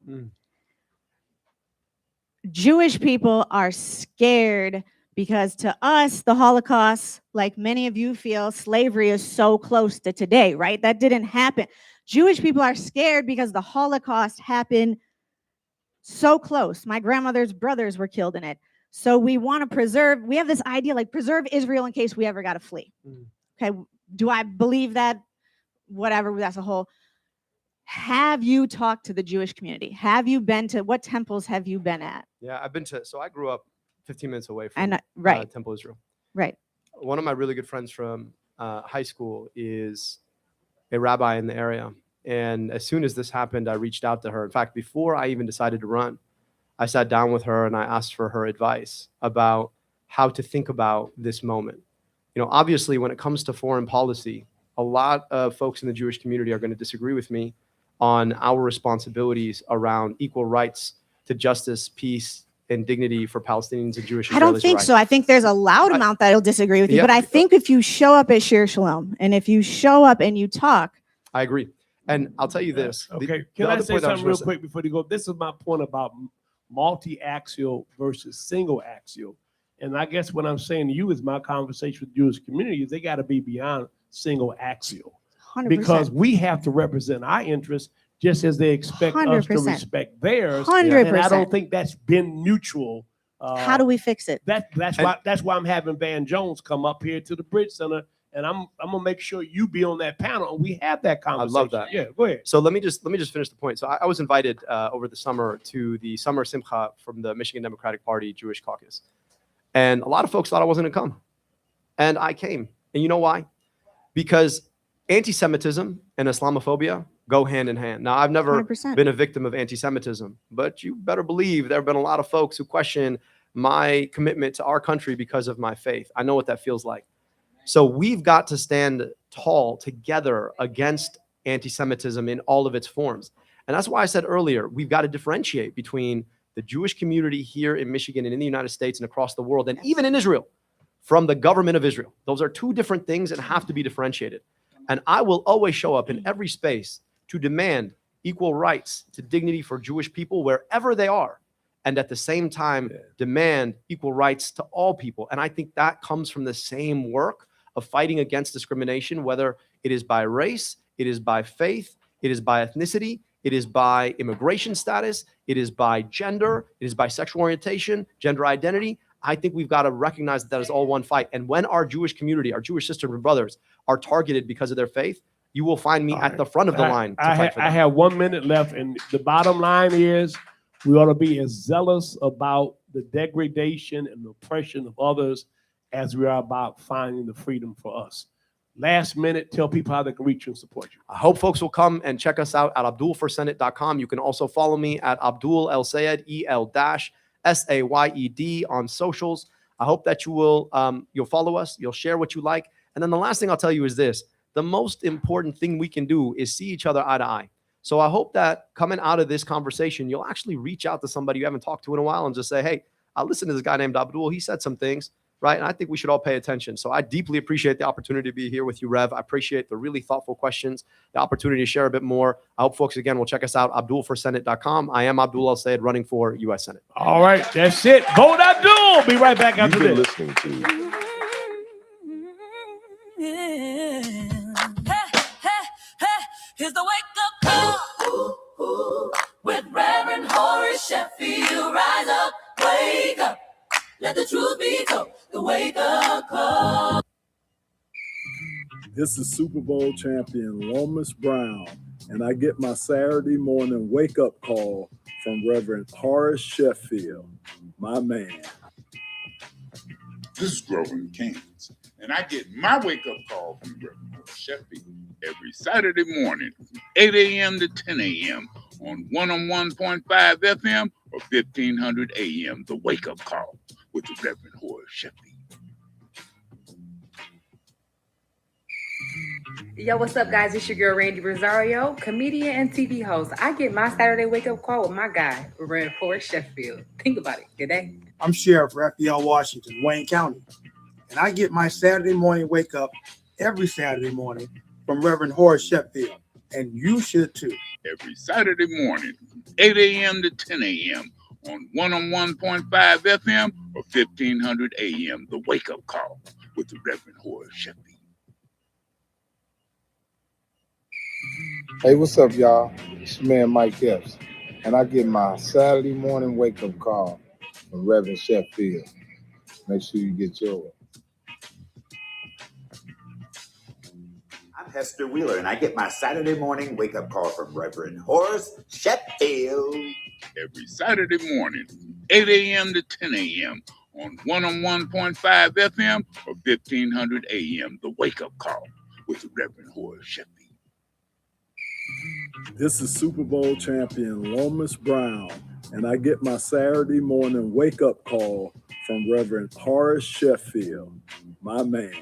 Jewish people are scared because to us, the Holocaust, like many of you feel, slavery is so close to today, right? That didn't happen. Jewish people are scared because the Holocaust happened so close. My grandmother's brothers were killed in it. So we want to preserve, we have this idea like preserve Israel in case we ever got to flee. Okay, do I believe that? Whatever, that's a whole. Have you talked to the Jewish community? Have you been to, what temples have you been at? Yeah, I've been to, so I grew up 15 minutes away from Temple Israel. Right. One of my really good friends from high school is a rabbi in the area. And as soon as this happened, I reached out to her. In fact, before I even decided to run, I sat down with her and I asked for her advice about how to think about this moment. You know, obviously, when it comes to foreign policy, a lot of folks in the Jewish community are going to disagree with me on our responsibilities around equal rights to justice, peace, and dignity for Palestinians and Jewish Israelis. I don't think so. I think there's a loud amount that'll disagree with you. But I think if you show up at Shir Shalom and if you show up and you talk. I agree. And I'll tell you this. Okay, can I say something real quick before you go? This is my point about multi-axial versus single axial. And I guess what I'm saying to you is my conversation with the Jewish community is they got to be beyond single axial. 100%. Because we have to represent our interests just as they expect us to 100%. respect theirs. 100%. And I don't think that's been mutual. How do we fix it? That's why I'm having Van Jones come up here to the Bridge Center, and I'm gonna make sure you be on that panel and we have that conversation. I love that. Yeah, go ahead. So let me just finish the point. So I was invited over the summer to the summer simcha from the Michigan Democratic Party Jewish Caucus, and a lot of folks thought I wasn't gonna come, and I came. And you know why? Because anti-Semitism and Islamophobia go hand in hand. Now, I've never 100%. been a victim of anti-Semitism, but you better believe there have been a lot of folks who question my commitment to our country because of my faith. I know what that feels like. So we've got to stand tall together against anti-Semitism in all of its forms. And that's why I said earlier, we've got to differentiate between the Jewish community here in Michigan and in the United States and across the world, and even in Israel, from the government of Israel. Those are two different things and have to be differentiated. And I will always show up in every space to demand equal rights to dignity for Jewish people wherever they are. And at the same time, demand equal rights to all people. And I think that comes from the same work of fighting against discrimination, whether it is by race, it is by faith, it is by ethnicity, it is by immigration status, it is by gender, it is by sexual orientation, gender identity. I think we've got to recognize that is all one fight. And when our Jewish community, our Jewish sisters and brothers are targeted because of their faith, you will find me at the front of the line to fight for them. I have 1 minute left, and the bottom line is we ought to be as zealous about the degradation and oppression of others as we are about finding the freedom for us. Last minute, tell people how they can reach you and support you. I hope folks will come and check us out at abdulforsenate.com. You can also follow me at Abdul El Sayed, EL-SAYED on socials. I hope that you will, you'll follow us, you'll share what you like. And then the last thing I'll tell you is this: the most important thing we can do is see each other eye to eye. So I hope that coming out of this conversation, you'll actually reach out to somebody you haven't talked to in a while and just say, hey, I listened to this guy named Abdul. He said some things, right? And I think we should all pay attention. So I deeply appreciate the opportunity to be here with you, Rev. I appreciate the really thoughtful questions, the opportunity to share a bit more. I hope folks, again, will check us out, abdulforsenate.com. I am Abdul El Sayed, running for U.S. Senate. All right, that's it. Vote Abdul. Be right back after this. Listening to Here's the wake up call with Reverend Horace Sheffield. Rise up, wake up, let the truth be told. The wake up call. This is Super Bowl champion Lomas Brown, and I get my Saturday morning wake-up call from Reverend Horace Sheffield, my man. This is Grover in Kansas, and I get my wake-up call from Reverend Horace Sheffield every Saturday morning from 8 a.m. to 10 a.m. on 101.5 FM or 1500 a.m. The wake-up call with the Reverend Horace Sheffield. Yo, what's up, guys? It's your girl, Randy Rosario, comedian and TV host. I get my Saturday wake-up call with my guy, Reverend Horace Sheffield. Think about it. Good day. I'm Sheriff Raphael Washington, Wayne County, and I get my Saturday morning wake-up every Saturday morning from Reverend Horace Sheffield, and you should too. Every Saturday morning from 8 a.m. to 10 a.m. on 101.5 FM or 1500 a.m. The wake-up call with the Reverend Horace Sheffield. Hey, what's up, y'all? It's your man Mike Epps, and I get my Saturday morning wake-up call from Reverend Sheffield. Make sure you get yours. I'm Hester Wheeler, and I get my Saturday morning wake-up call from Reverend Horace Sheffield. Every Saturday morning from 8 a.m. to 10 a.m. on 101.5 FM or 1500 a.m. The wake-up call with the Reverend Horace Sheffield. This is Super Bowl champion Lomas Brown, and I get my Saturday morning wake-up call from Reverend Horace Sheffield, my man.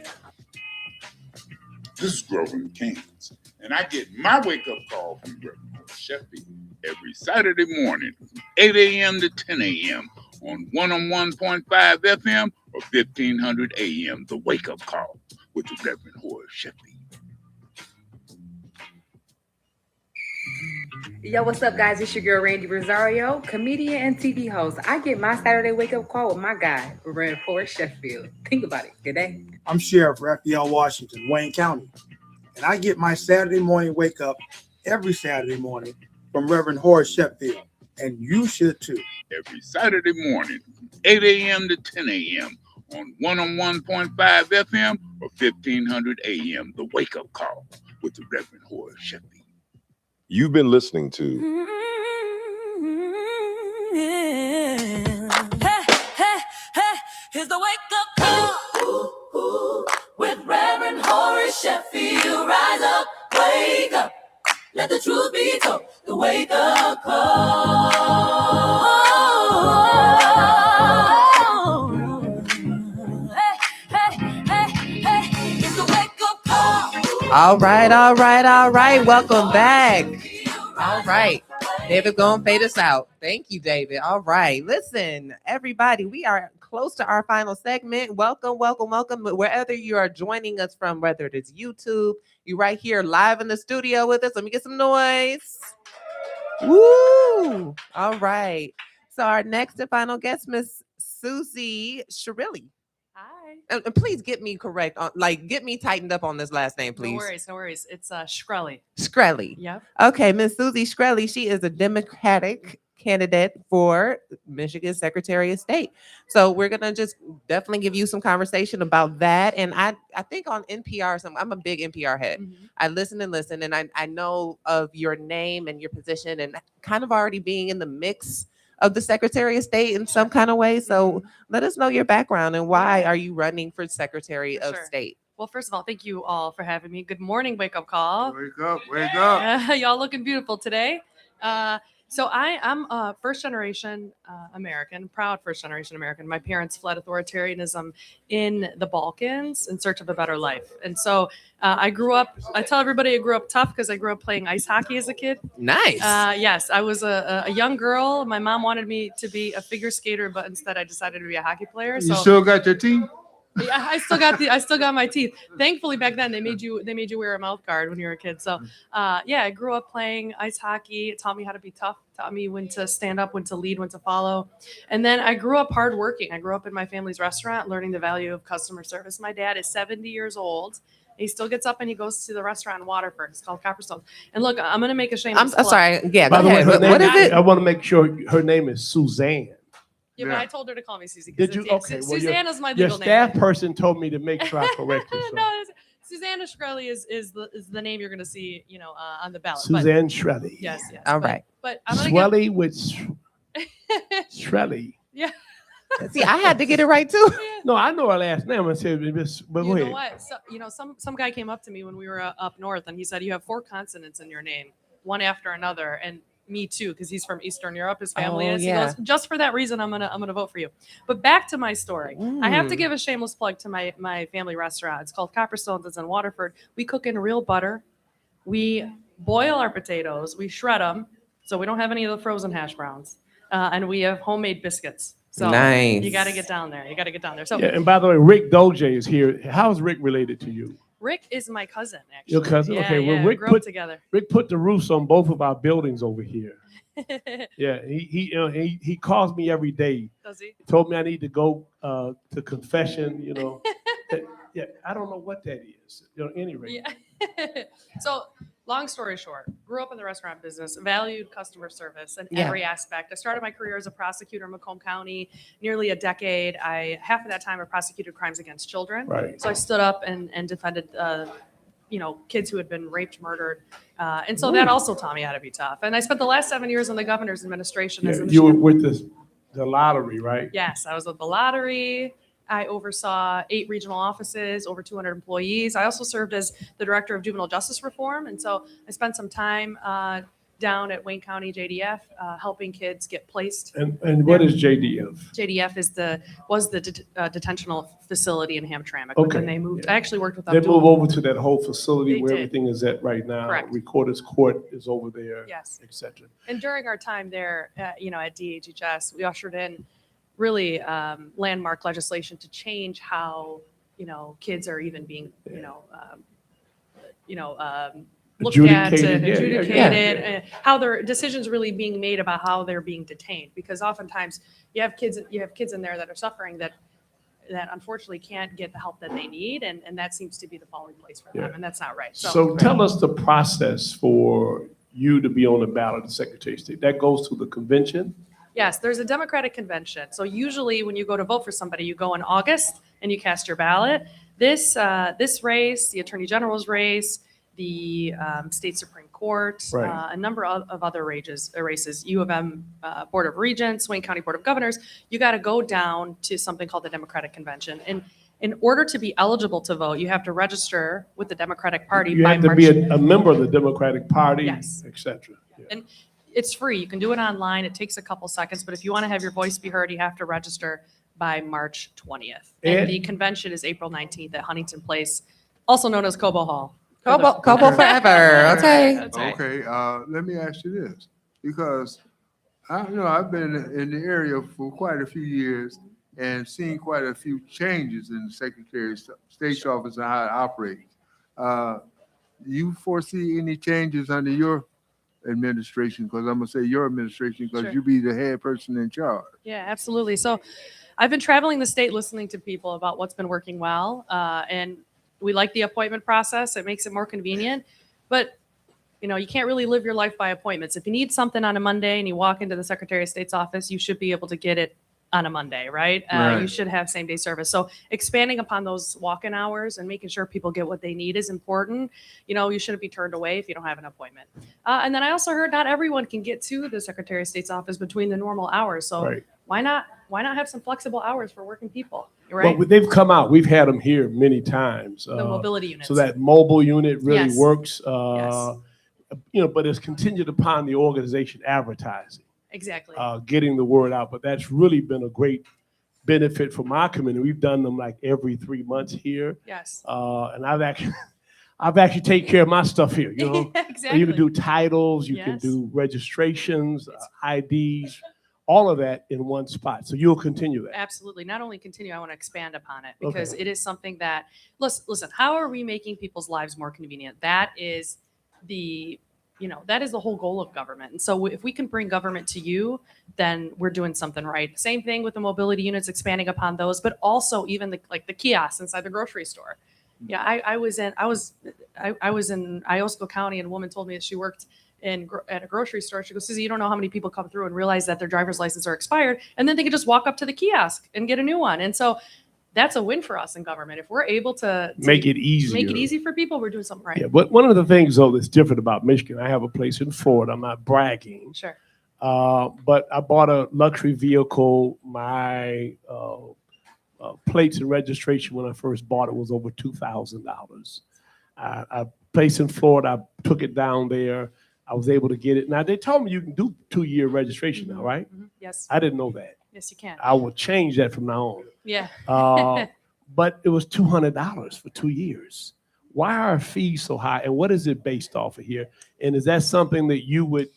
This is Grover in Kansas, and I get my wake-up call from Reverend Horace Sheffield every Saturday morning from 8 a.m. to 10 a.m. on 101.5 FM or 1500 a.m. The wake-up call with the Reverend Horace Sheffield. Yo, what's up, guys? It's your girl, Randy Rosario, comedian and TV host. I get my Saturday wake-up call with my guy, Reverend Horace Sheffield. Think about it. Good day. I'm Sheriff Raphael Washington, Wayne County, and I get my Saturday morning wake-up every Saturday morning from Reverend Horace Sheffield, and you should too. Every Saturday morning from 8 a.m. to 10 a.m. on 101.5 FM or 1500 a.m. The wake-up call with the Reverend Horace Sheffield. You've been listening to Here's the wake up call with Reverend Horace Sheffield. Rise up, wake up, let the truth be told. The wake up call. It's the wake up call. All right. Welcome back. All right. David gonna fade us out. Thank you, David. All right. Listen, everybody, we are close to our final segment. Welcome. Wherever you are joining us from, whether it is YouTube, you right here live in the studio with us. Let me get some noise. Woo! All right. So our next and final guest, Miss Susie Shirilli. Hi. And please get me correct on, get me tightened up on this last name, please. No worries. It's Shkreli. Shkreli. Yep. Okay, Miss Susie Shkreli. She is a Democratic candidate for Michigan Secretary of State. So we're gonna just definitely give you some conversation about that. And I think on NPR, I'm a big NPR head. I listen, and I know of your name and your position, and kind of already being in the mix of the Secretary of State in some kind of way. So let us know your background and why are you running for Secretary of State? Well, first of all, thank you all for having me. Good morning, Wake Up Call. Wake up, wake up. Y'all looking beautiful today. So I'm a first-generation American, proud first-generation American. My parents fled authoritarianism in the Balkans in search of a better life. And so I grew up, I tell everybody I grew up tough because I grew up playing ice hockey as a kid. Nice. Yes, I was a young girl. My mom wanted me to be a figure skater, but instead I decided to be a hockey player. You still got your teeth? Yeah, I still got my teeth. Thankfully, back then they made you wear a mouth guard when you were a kid. So, I grew up playing ice hockey. It taught me how to be tough. Taught me when to stand up, when to lead, when to follow. And then I grew up hardworking. I grew up in my family's restaurant, learning the value of customer service. My dad is 70 years old. He still gets up and he goes to the restaurant in Waterford. It's called Copperstone. And look, I'm going to make a shameless plug. sorry. Yeah, By go the way, ahead. her What name- is it? I want to make sure her name is Suzanne. Yeah, but I told her to call me Susie. Did you? Okay. Well, Susanna's my your legal name. staff person told me to make sure I correct you. So. No, Susanna Shkreli is the name you're going to see, on the ballot. Suzanne Shkreli. Yes. All right. But I'm going to Swelly with Shkreli. Yeah. See, I had to get it right too. No, I know her last name. I said, but go You know ahead. what? So, some guy came up to me when we were up north, and he said, "You have 4 consonants in your name, one after another." And me too, because he's from Eastern Europe. His family Oh, is. yeah. He goes, "Just for that reason, I'm gonna vote for you." But back to my story. I have to Mm. give a shameless plug to my family restaurant. It's called Copperstones. It's in Waterford. We cook in real butter. We boil our potatoes. We shred them, so we don't have any of the frozen hash browns. And we have homemade biscuits. So Nice. you got to get down there. So Yeah, and by the way, Rick Doge is here. How is Rick related to you? Rick is my cousin, actually. Your cousin? Yeah, Okay. Well, yeah, Rick grew up put together. Rick put the roofs on both of our buildings over here. Yeah, he calls me every day. Does he? Told me I need to go to confession. Yeah, I don't know what that is. At any rate. Yeah. So, long story short, grew up in the restaurant business, valued customer service in Yeah. every aspect. I started my career as a prosecutor in Macomb County, nearly a decade. Half of that time I prosecuted crimes against children. Right. So I stood up and defended kids who had been raped, murdered. And so that also taught me how to be tough. And I spent the last 7 years in the governor's administration as a You were Michigan. with the lottery, right? Yes, I was with the lottery. I oversaw 8 regional offices, over 200 employees. I also served as the director of juvenile justice reform. And so I spent some time down at Wayne County JDF helping kids get placed. And what is JDF? JDF was the detentional facility in Hamtramck. Okay. When they moved, I actually worked with They Abdul. move over to that whole facility They where did. everything is at right now. Correct. Recorder's Court is over there. Yes. Etc. And during our time there, at DHHS, we ushered in really landmark legislation to change how kids are even being looked at and adjudicated, how their decisions really being made about how they're being detained. Because oftentimes you have kids in there that are suffering that unfortunately can't get the help that they need, and that seems to be the falling place for them, Yeah. and that's not right. So tell us the process for you to be on the ballot as Secretary of State. That goes to the convention? Yes, there's a Democratic convention. So usually when you go to vote for somebody, you go in August and you cast your ballot. This race, the Attorney General's race, the State Supreme Court, Right. a number of other races, U of M Board of Regents, Wayne County Board of Governors, you got to go down to something called the Democratic Convention. And in order to be eligible to vote, you have to register with the Democratic Party You by have to March. be a member of the Democratic Party, Yes. etc. And it's free. You can do it online. It takes a couple seconds, but if you want to have your voice be heard, you have to register by March 20th. And And- the convention is April 19th at Huntington Place, also known as Cobo Hall. Cobo forever. Okay. That's right. Okay, let me ask you this, because I've been in the area for quite a few years and seen quite a few changes in the Secretary of State's office and how it operates. You foresee any changes under your administration? Because I'm gonna say your administration, because Sure. you be the head person in charge. Yeah, absolutely. So I've been traveling the state listening to people about what's been working well. And we like the appointment process. It makes it more convenient. But You know, you can't really live your life by appointments. If you need something on a Monday and you walk into the Secretary of State's office, you should be able to get it on a Monday, right? Right. You should have same day service. So expanding upon those walk-in hours and making sure people get what they need is important. You know, you shouldn't be turned away if you don't have an appointment. And then I also heard not everyone can get to the Secretary of State's office between the normal hours. So Right. why not have some flexible hours for working people, right? Well, they've come out. We've had them here many times. The mobility units. So that mobile unit really Yes. works. Yes. You know, but it's contingent upon the organization advertising. Exactly. Getting the word out. But that's really been a great benefit for my community. We've done them like every 3 months here. Yes. And I've actually taken care of my stuff here. You know, Exactly. You can do titles, you can Yes. do registrations, IDs, all of that in one spot. So you'll continue that. Absolutely. Not only continue, I want to expand upon it because Okay. it is something that, listen, how are we making people's lives more convenient? That is that is the whole goal of government. And so if we can bring government to you, then we're doing something right. Same thing with the mobility units, expanding upon those, but also even the kiosks inside the grocery store. Yeah, I was in Iosco County, and a woman told me that she worked at a grocery store. She goes, Susie, you don't know how many people come through and realize that their driver's license are expired, and then they can just walk up to the kiosk and get a new one. And so that's a win for us in government. If we're able to Make it easier. make it easy for people, we're doing something right. Yeah, but one of the things though that's different about Michigan, I have a place in Florida. I'm not bragging. Sure. But I bought a luxury vehicle. My plates and registration when I first bought it was over $2,000. I placed in Florida. I took it down there. I was able to get it. Now they told me you can do 2-year registration now, right? Yes. I didn't know that. Yes, you can. I will change that from now on. Yeah. But it was $200 for 2 years. Why are fees so high, and what is it based off of here? And is that something that you would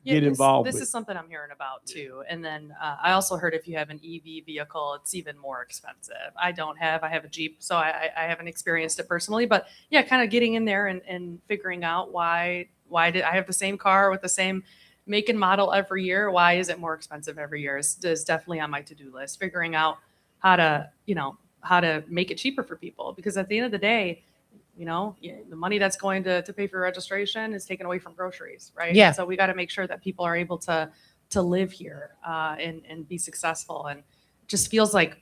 get involved This with? is something I'm hearing about too. And then I also heard if you have an EV vehicle, it's even more expensive. I have a Jeep, so I haven't experienced it personally. But yeah, kind of getting in there and figuring out why did I have the same car with the same make and model every year? Why is it more expensive every year? Is definitely on my to-do list. Figuring out how to make it cheaper for people, because at the end of the day, the money that's going to pay for registration is taken away from groceries, right? Yeah. So we got to make sure that people are able to live here and be successful. And it just feels like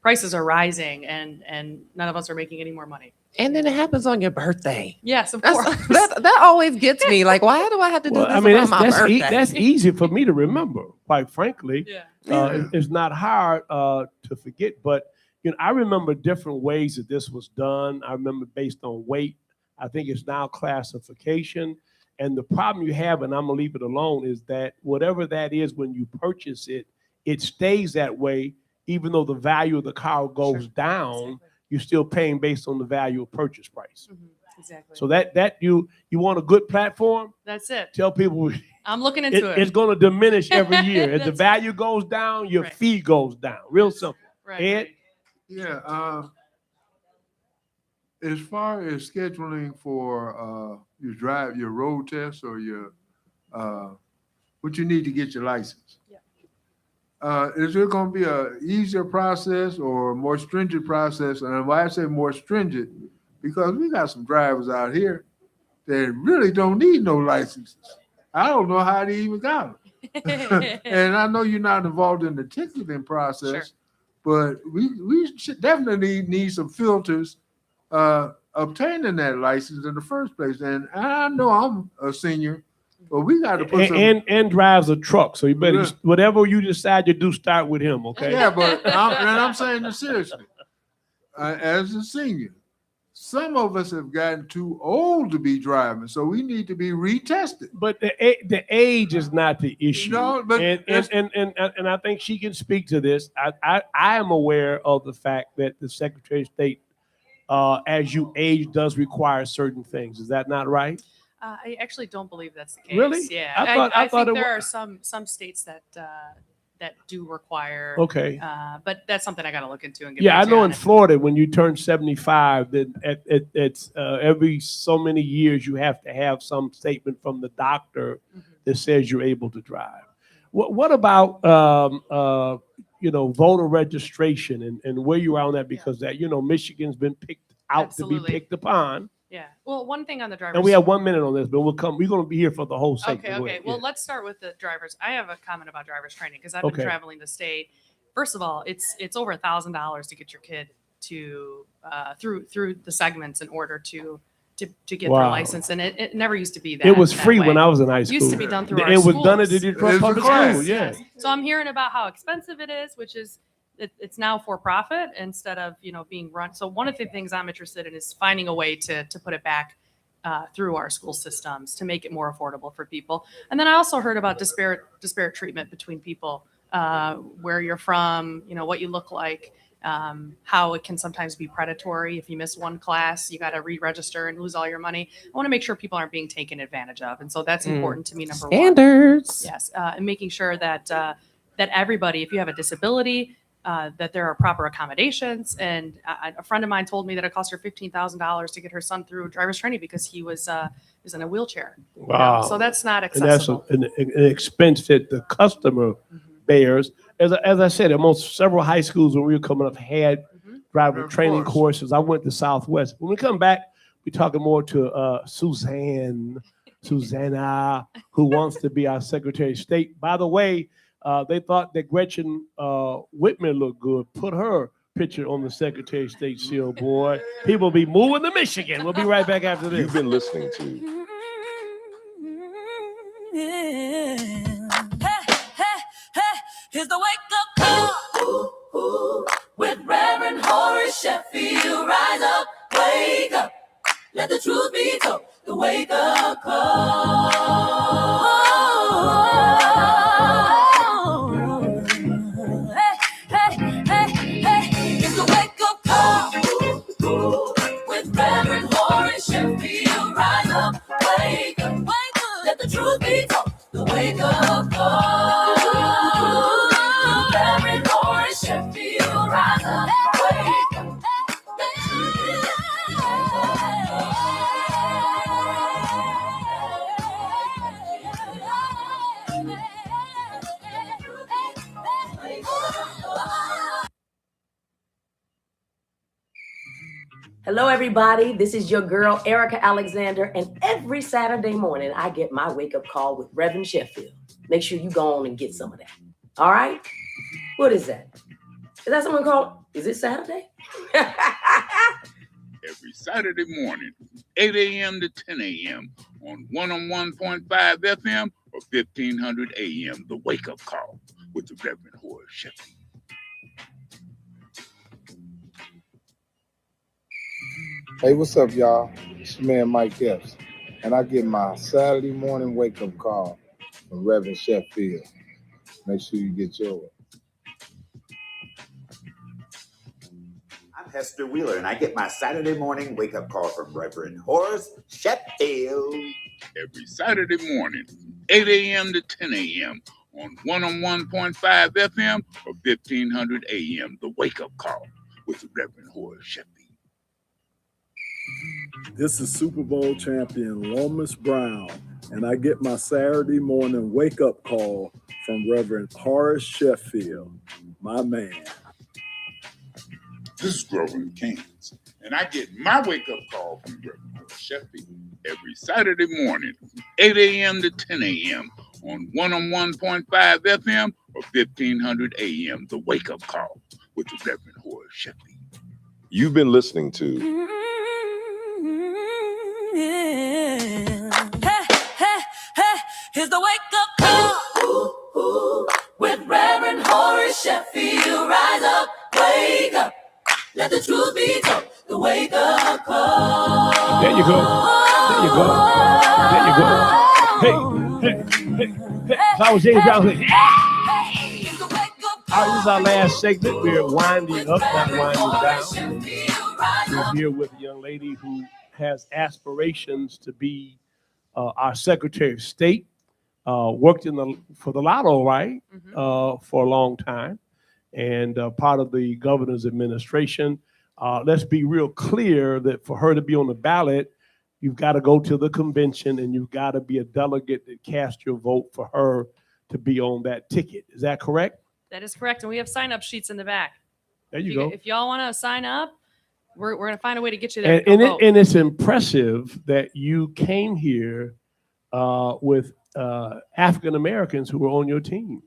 prices are rising and none of us are making any more money. And then it happens on your birthday. Yes, of That's- course. that always gets me. Like, why do I have to do Well, this I mean, on my birthday? that's easy for me to remember, quite frankly. Yeah. It's not hard to forget, but I remember different ways that this was done. I remember based on weight. I think it's now classification. And the problem you have, and I'm gonna leave it alone, is that whatever that is when you purchase it, it stays that way, even though the value of the car goes down. You're still paying based on the value of purchase price. Exactly. So that you want a good platform, That's it. tell people I'm looking into it. it's going to diminish every year. As the That's value goes down, your fee goes down. Real simple. Right. Ed? Yeah. As far as scheduling for your road test or your what you need to get your license. Is there going to be a easier process or a more stringent process? And why I say more stringent, because we got some drivers out here that really don't need no licenses. I don't know how they even got them. And I know you're not involved in the ticketing process, but we should definitely need some filters obtaining that license in the first place. And I know I'm a senior, but we got to put some. And drives a truck, so you better whatever you decide to do, start with him, okay? Yeah, but I'm saying this seriously. As a senior, some of us have gotten too old to be driving, so we need to be retested. But the age is not the issue. No, but and I think she can speak to this. I am aware of the fact that the Secretary of State, as you age, does require certain things. Is that not right? I actually don't believe that's the case. Really? Yeah. I thought think it there was. are some states that do require. Okay. But that's something I got to look into and get. Yeah, I back to you know on in it. Florida, when you turn 75, then it's every so many years you have to have some statement from the doctor that says you're able to drive. What about voter registration and where you are on that? Because that Michigan's been picked out to be picked upon. Yeah. Well, one thing on the drivers. And we have 1 minute on this, but we're going to be here for the whole segment. Okay. Go Okay. ahead. Well, Yeah. let's start with the drivers. I have a comment about drivers training because I've Okay. been traveling the state. First of all, it's over $1,000 to get your kid to through the segments in order to get Wow. their license, and it never used to be that. It was that free way. when I was in high school. Used to be done through our It was schools. done at the Detroit Public School. Yeah. Yes. So I'm hearing about how expensive it is, which is it's now for profit instead of being run. So one of the things I'm interested in is finding a way to put it back through our school systems to make it more affordable for people. And then I also heard about disparate treatment between people, where you're from, what you look like, how it can sometimes be predatory. If you miss one class, you got to re-register and lose all your money. I want to make sure people aren't being taken advantage of. And so that's important to me, number one. Standards. Yes. And making sure that everybody, if you have a disability, that there are proper accommodations. And a friend of mine told me that it cost her $15,000 to get her son through driver's training because he was in a wheelchair. Wow. So that's not And that's accessible. an expense that the customer bears. As I said, at most several high schools when we were coming up had driver training courses. I went to Southwest. When we come back, we're talking more to Susanna, who wants to be our Secretary of State. By the way, they thought that Gretchen Whitmer looked good. Put her picture on the Secretary of State seal, boy. People be moving to Michigan. We'll be right back after this. You've been listening to Here's the wake up call with Reverend Horace Sheffield. Rise up, wake up, let the truth be told. The wake up call. It's the wake up call with Reverend Horace Sheffield. Rise up, wake up, let the truth be told. The wake up call. Reverend Horace Sheffield. Rise up, wake up. Hello, everybody. This is your girl, Erica Alexander, and every Saturday morning, I get my wake-up call with Reverend Sheffield. Make sure you go on and get some of that. All right? What is that? Is that someone called? Is it Saturday? Every Saturday morning, 8 a.m. to 10 a.m. on 101.5 FM or 1500 a.m. The Wake Up Call with the Reverend Horace Sheffield. Hey, what's up, y'all? It's your man Mike Epps, and I get my Saturday morning wake-up call from Reverend Sheffield. Make sure you get yours. I'm Hester Wheeler, and I get my Saturday morning wake-up call from Reverend Horace Sheffield. Every Saturday morning, 8 a.m. to 10 a.m. on 101.5 FM or 1500 a.m. The Wake Up Call with the Reverend Horace Sheffield. This is Super Bowl champion Lomas Brown, and I get my Saturday morning wake-up call from Reverend Horace Sheffield, my man. This is Grover in Kansas, and I get my wake-up call from Reverend Horace Sheffield every Saturday morning, 8 a.m. to 10 a.m. on 101.5 FM or 1500 a.m. The Wake Up Call with the Reverend Horace Sheffield. You've been listening to Here's the wake up call with Reverend Horace Sheffield. Rise up, wake up, let the truth be told. The wake up call. There you go. There you go. There you go. Hey. If I was James Brown, hey. All right, this is our last segment. We're winding up, not winding down. We're here with a young lady who has aspirations to be our Secretary of State. Worked for the Lotto, right? For a long time, and part of the governor's administration. Let's be real clear that for her to be on the ballot, you've got to go to the convention and you've got to be a delegate that cast your vote for her to be on that ticket. Is that correct? That is correct. And we have sign-up sheets in the back. There you go. If y'all want to sign up, we're gonna find a way to get you there. And it's impressive that you came here with African Americans who were on your team.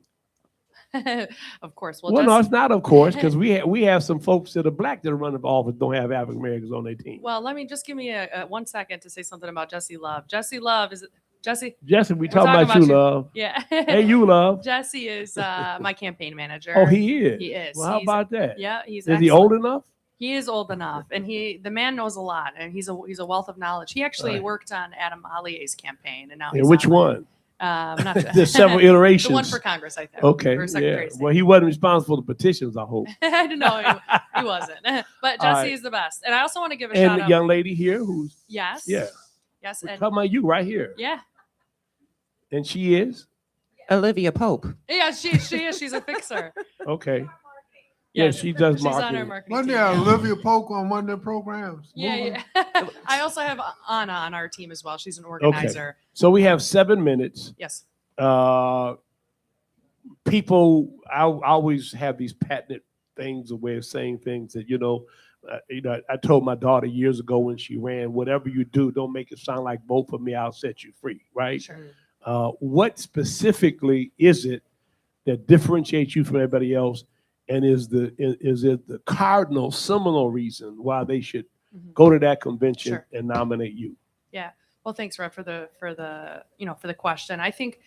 Of course. Well, No, it's not of course, because we have some folks that are black that are running for office don't have African Americans on their team. Well, let me just give me a 1 second to say something about Jesse Love. Jesse Love is it Jesse? Jesse, we're talking about you, Love. Yeah. Hey, you, Love. Jesse is my campaign manager. Oh, he is. He is. Well, how about that? Yeah, he's. Is he old enough? He is old enough, and the man knows a lot, and he's a wealth of knowledge. He actually worked on Adam Aliyeh's campaign, and now he's which on one? I'm not sure. There's several iterations. The one for Congress, I think. Okay. Or Secretary Yeah. of State. Well, he wasn't responsible for the petitions, I hope. I don't know. He wasn't. But All Jesse right. is the best. And I also want to give a And shout the out. young lady here who's Yes. yeah. Yes. We're And, talking about you right here. yeah. And she is? Olivia Pope. Yeah, she is. She's a fixer. Okay. Yeah, she does She's on our marketing. marketing Wasn't team. there Yeah. Olivia Polk on one of their programs? Yeah. I also have Anna on our team as well. She's an organizer. Okay. So we have 7 minutes. Yes. People, I always have these patented things, a way of saying things that, I told my daughter years ago when she ran, whatever you do, don't make it sound like vote for me, I'll set you free, right? Sure. What specifically is it that differentiates you from everybody else? And is it the cardinal, seminal reason why they should go to that convention Sure. and nominate you? Yeah. Well, thanks, Rev, for the question. I think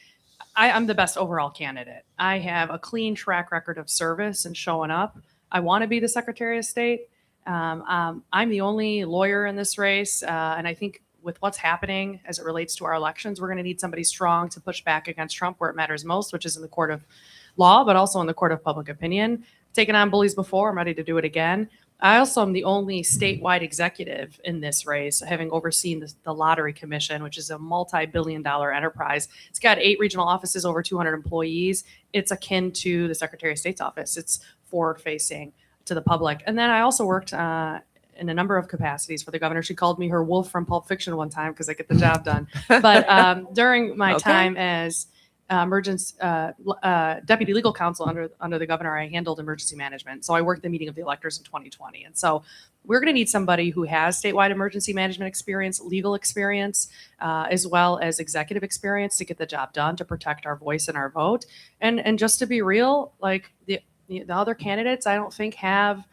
I'm the best overall candidate. I have a clean track record of service and showing up. I want to be the Secretary of State. I'm the only lawyer in this race, and I think with what's happening as it relates to our elections, we're going to need somebody strong to push back against Trump where it matters most, which is in the court of law, but also in the court of public opinion. Taken on bullies before, I'm ready to do it again. I also am the only statewide executive in this race, having overseen the Lottery Commission, which is a multi-billion-dollar enterprise. It's got 8 regional offices, over 200 employees. It's akin to the Secretary of State's office. It's forward-facing to the public. And then I also worked in a number of capacities for the governor. She called me her wolf from Pulp Fiction one time because I get the job done. But during my time as deputy legal counsel under the governor, I handled emergency management. So I worked the meeting of the electors in 2020. And so we're going to need somebody who has statewide emergency management experience, legal experience, as well as executive experience to get the job done, to protect our voice and our vote. And just to be real, like the other candidates, I don't think have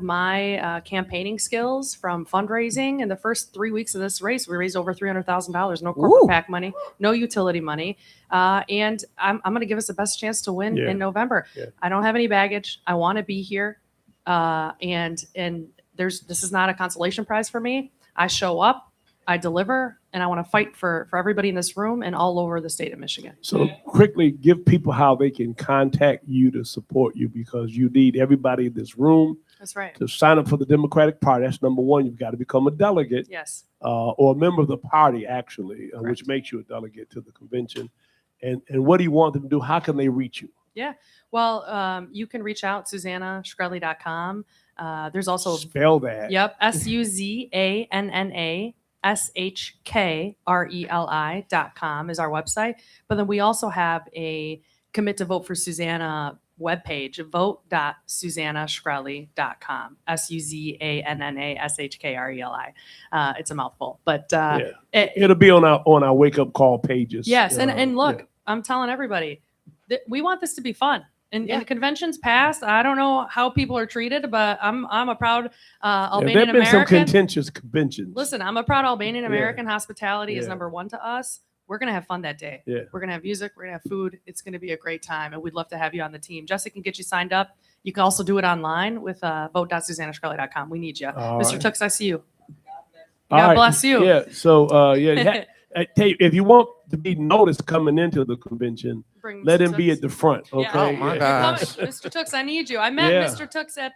my campaigning skills from fundraising. In the first 3 weeks of this race, we raised over $300,000. No corporate PAC money, no utility money. And I'm going to give us the best chance to win in November. Yeah. I don't have any baggage. I want to be here. And this is not a consolation prize for me. I show up, I deliver, and I want to fight for everybody in this room and all over the state of Michigan. So quickly give people how they can contact you to support you, because you need everybody in this room. That's right. To sign up for the Democratic Party. That's number one. You've got to become a delegate. Yes. Or a member of the party, actually, which makes you a delegate to the convention. And what do you want them to do? How can they reach you? Yeah. Well, you can reach out, SusannaShrelly.com. There's also Spell that. Yep. SuZannanASHKRELI.com is our website. But then we also have a Commit to Vote for Susanna webpage, vote.susannashkreli.com. SuZannanASHKRELI. It's a mouthful, but it'll be on our wake up call pages. Yes. And look, I'm telling everybody that we want this to be fun. And conventions past, I don't know how people are treated, but I'm a proud Albanian There've been some American. contentious conventions. Listen, I'm a proud Albanian American. Hospitality is number one to us. We're going to have fun that day. Yeah. We're going to have music. We're going to have food. It's going to be a great time. And we'd love to have you on the team. Jessica can get you signed up. You can also do it online with vote.susannashkreli.com. We need you. All Mr. right. Tux, I see you. All God right. bless you. Yeah. So, I tell you, if you want to be noticed coming into the convention, Bring let Mr. him be Tux. at the front. Okay. Yeah. Oh, my gosh. Mr. Tux, I need you. I met Yeah. Mr. Tux at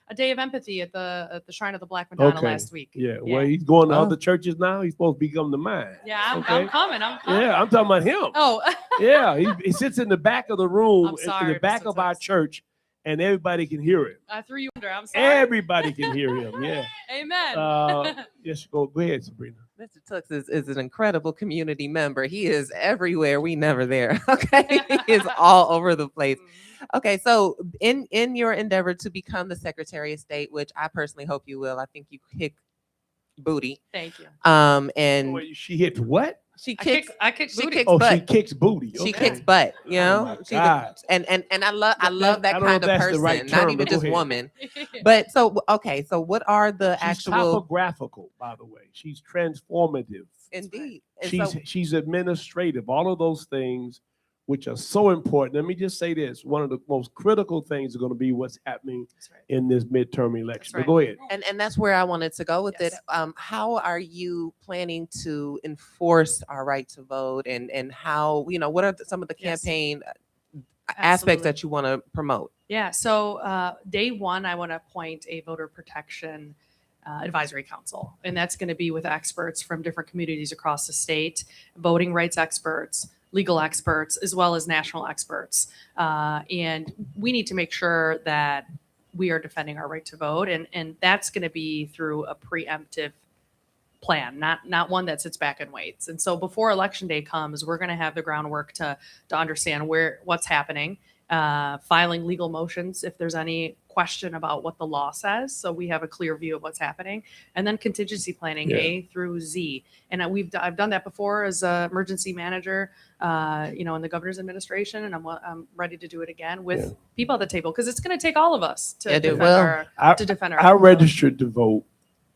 a day of empathy at the Shrine of the Black Madonna last week. Yeah. Well, he's going to other churches now. He's supposed to become the mine. Yeah, I'm Okay. coming. Yeah, I'm talking about him. Oh. Yeah, he sits in the back of the room, I'm in sorry, the back Mr. of our church, and everybody can hear him. I threw you under. I'm sorry. Everybody can hear him. Yeah. Amen. Yes, go ahead, Sabrina. Mr. Tux is an incredible community member. He is everywhere. We never there. Okay. He is all over the place. Okay. So in your endeavor to become the Secretary of State, which I personally hope you will, I think you kick booty. Thank you. And Wait, she hit what? she kicks I kick she booty. kicks Oh, butt. she kicks booty. She Okay. kicks butt, you know. Oh my She's God. and I love that I don't know kind if of that's the person, right not term, even but go just ahead. woman. But so okay, so what are the She's actual topographical, by the way. She's transformative. indeed? And She's administrative. All of those things, which are so important. Let me just say this: one of the most critical things is going to be what's happening in this midterm election. But go ahead. And that's where I wanted to go with it. How are you planning to enforce our right to vote, and how, you know, what are some of the campaign aspects that you want to promote? Yeah. So day one, I want to appoint a voter protection advisory council, and that's going to be with experts from different communities across the state, voting rights experts, legal experts, as well as national experts. And we need to make sure that we are defending our right to vote, and that's going to be through a preemptive plan, not one that sits back and waits. And so before election day comes, we're going to have the groundwork to understand what's happening, filing legal motions if there's any question about what the law says, so we have a clear view of what's happening, and then contingency planning A through Z. And I've done that before as an emergency manager, you know, in the governor's administration, and I'm ready to do it again with people at the table, because it's going to take all of us to defend our I registered to vote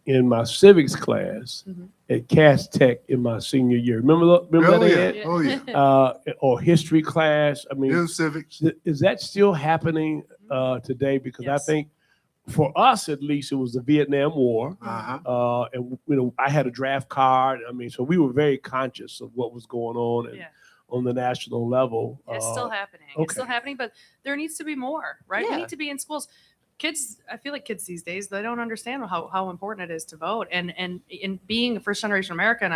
in my civics class at Cass Tech in my senior year. Remember that? Oh yeah. Or history class. I mean, civics. Is that still happening today? Because I think for us, at least, it was the Vietnam War. And, you know, I had a draft card. I mean, so we were very conscious of what was going on and on the national level. It's still happening. It's still happening, but there needs to be more, right? We need to be in schools. Kids, I feel like kids these days, they don't understand how important it is to vote. And in being a first generation American,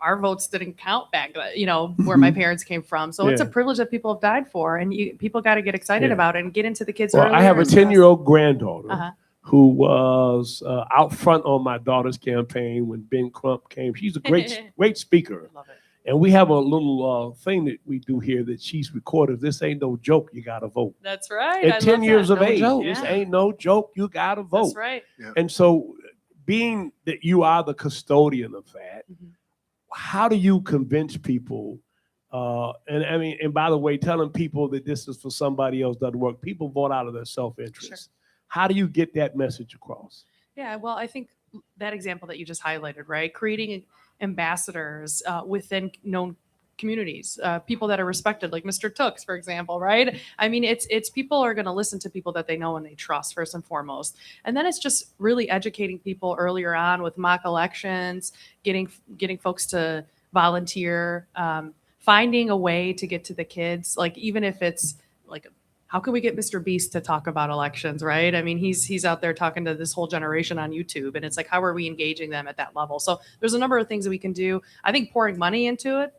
our votes didn't count back, you know, where my parents came from. So it's a privilege that people have died for, and people got to get excited about it and get into the kids. Well, I have a 10-year-old granddaughter who was out front on my daughter's campaign when Ben Crump came. She's a great speaker. Love it. And we have a little thing that we do here that she's recorded. This ain't no joke. You got to vote. That's right. At 10 years of age, No this ain't no joke. You got to vote. That's right. And so, being that you are the custodian of that, how do you convince people? And I mean, and by the way, telling people that this is for somebody else doesn't work. People vote out of their self-interest. How do you get that message across? Yeah, well, I think that example that you just highlighted, right? Creating ambassadors within known communities, people that are respected, like Mr. Tux, for example, right? I mean, it's people are going to listen to people that they know and they trust first and foremost. And then it's just really educating people earlier on with mock elections, getting folks to volunteer, finding a way to get to the kids, like even if it's like, how can we get Mr. Beast to talk about elections, right? I mean, he's out there talking to this whole generation on YouTube, and it's like, how are we engaging them at that level? So there's a number of things that we can do. I think pouring money into it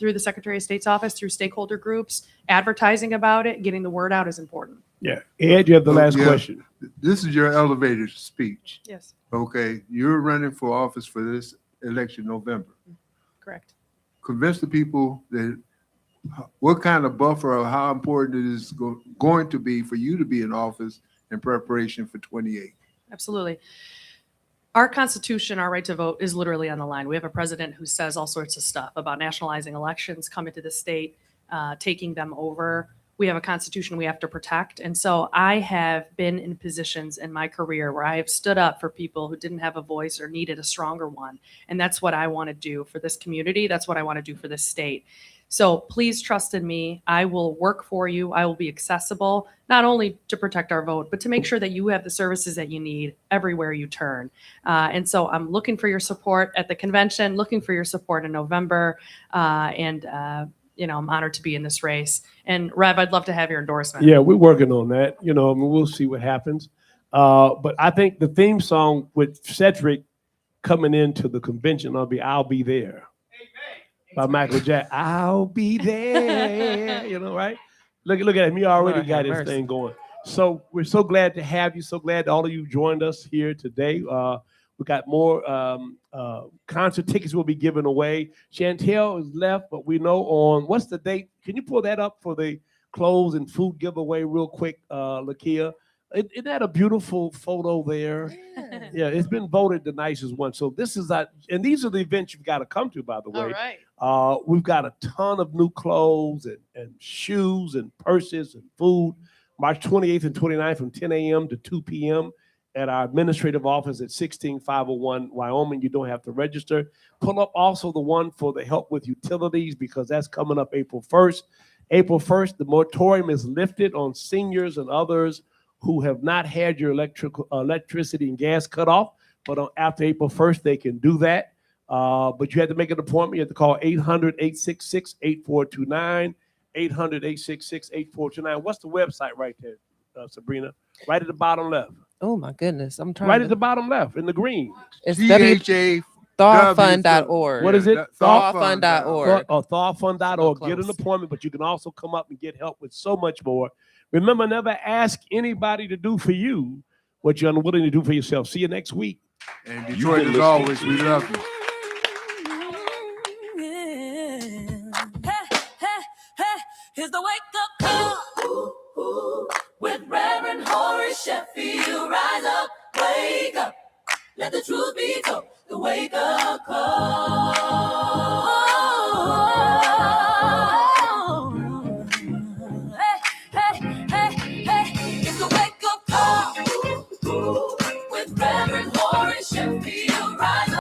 through the Secretary of State's office, through stakeholder groups, advertising about it, getting the word out is important. Yeah. Ed, you have the last question. This is your elevator speech. Yes. Okay. You're running for office for this election November. Correct. Convince the people that what kind of buffer or how important it is going to be for you to be in office in preparation for 28. Absolutely. Our Constitution, our right to vote, is literally on the line. We have a president who says all sorts of stuff about nationalizing elections, coming to the state, taking them over. We have a Constitution we have to protect. And so I have been in positions in my career where I have stood up for people who didn't have a voice or needed a stronger one. And that's what I want to do for this community. That's what I want to do for this state. So please trust in me. I will work for you. I will be accessible, not only to protect our vote, but to make sure that you have the services that you need everywhere you turn. And so I'm looking for your support at the convention, looking for your support in November. You know, I'm honored to be in this race. And Rev, I'd love to have your endorsement. Yeah, we're working on that. You know, I mean, we'll see what happens. But I think the theme song with Cedric coming into the convention will be "I'll Be There" by Michael Jackson. I'll be there. You know, right? Look at him. He already got his thing going. So we're so glad to have you. So glad all of you joined us here today. We got more concert tickets will be given away. Chantel is left, but we know on what's the date? Can you pull that up for the clothes and food giveaway real quick, Lakia? Isn't that a beautiful photo there? Yeah, it's been voted the nicest one. So this is that, and these are the events you've got to come to, by the way. All right. We've got a ton of new clothes and shoes and purses and food. March 28th and 29th from 10 a.m. to 2 p.m. at our administrative office at 16501 Wyoming. You don't have to register. Pull up also the one for the help with utilities because that's coming up April 1st. April 1st, the moratorium is lifted on seniors and others who have not had your electricity and gas cut off, but after April 1st, they can do that. But you have to make an appointment. You have to call 800-866-8429, 800-866-8429. What's the website right there, Sabrina? Right at the bottom left. Oh my goodness, I'm trying. Right at the bottom left in the green. It's thawfund.org. What is it? Thawfund.org. Thawfund.org. Get an appointment, but you can also come up and get help with so much more. Remember, never ask anybody to do for you what you're unwilling to do for yourself. See you next week. And Detroit, as always, we love you. Here's the wake up call with Reverend Horace Sheffield. Rise up, wake up, let the truth be told. The wake up call.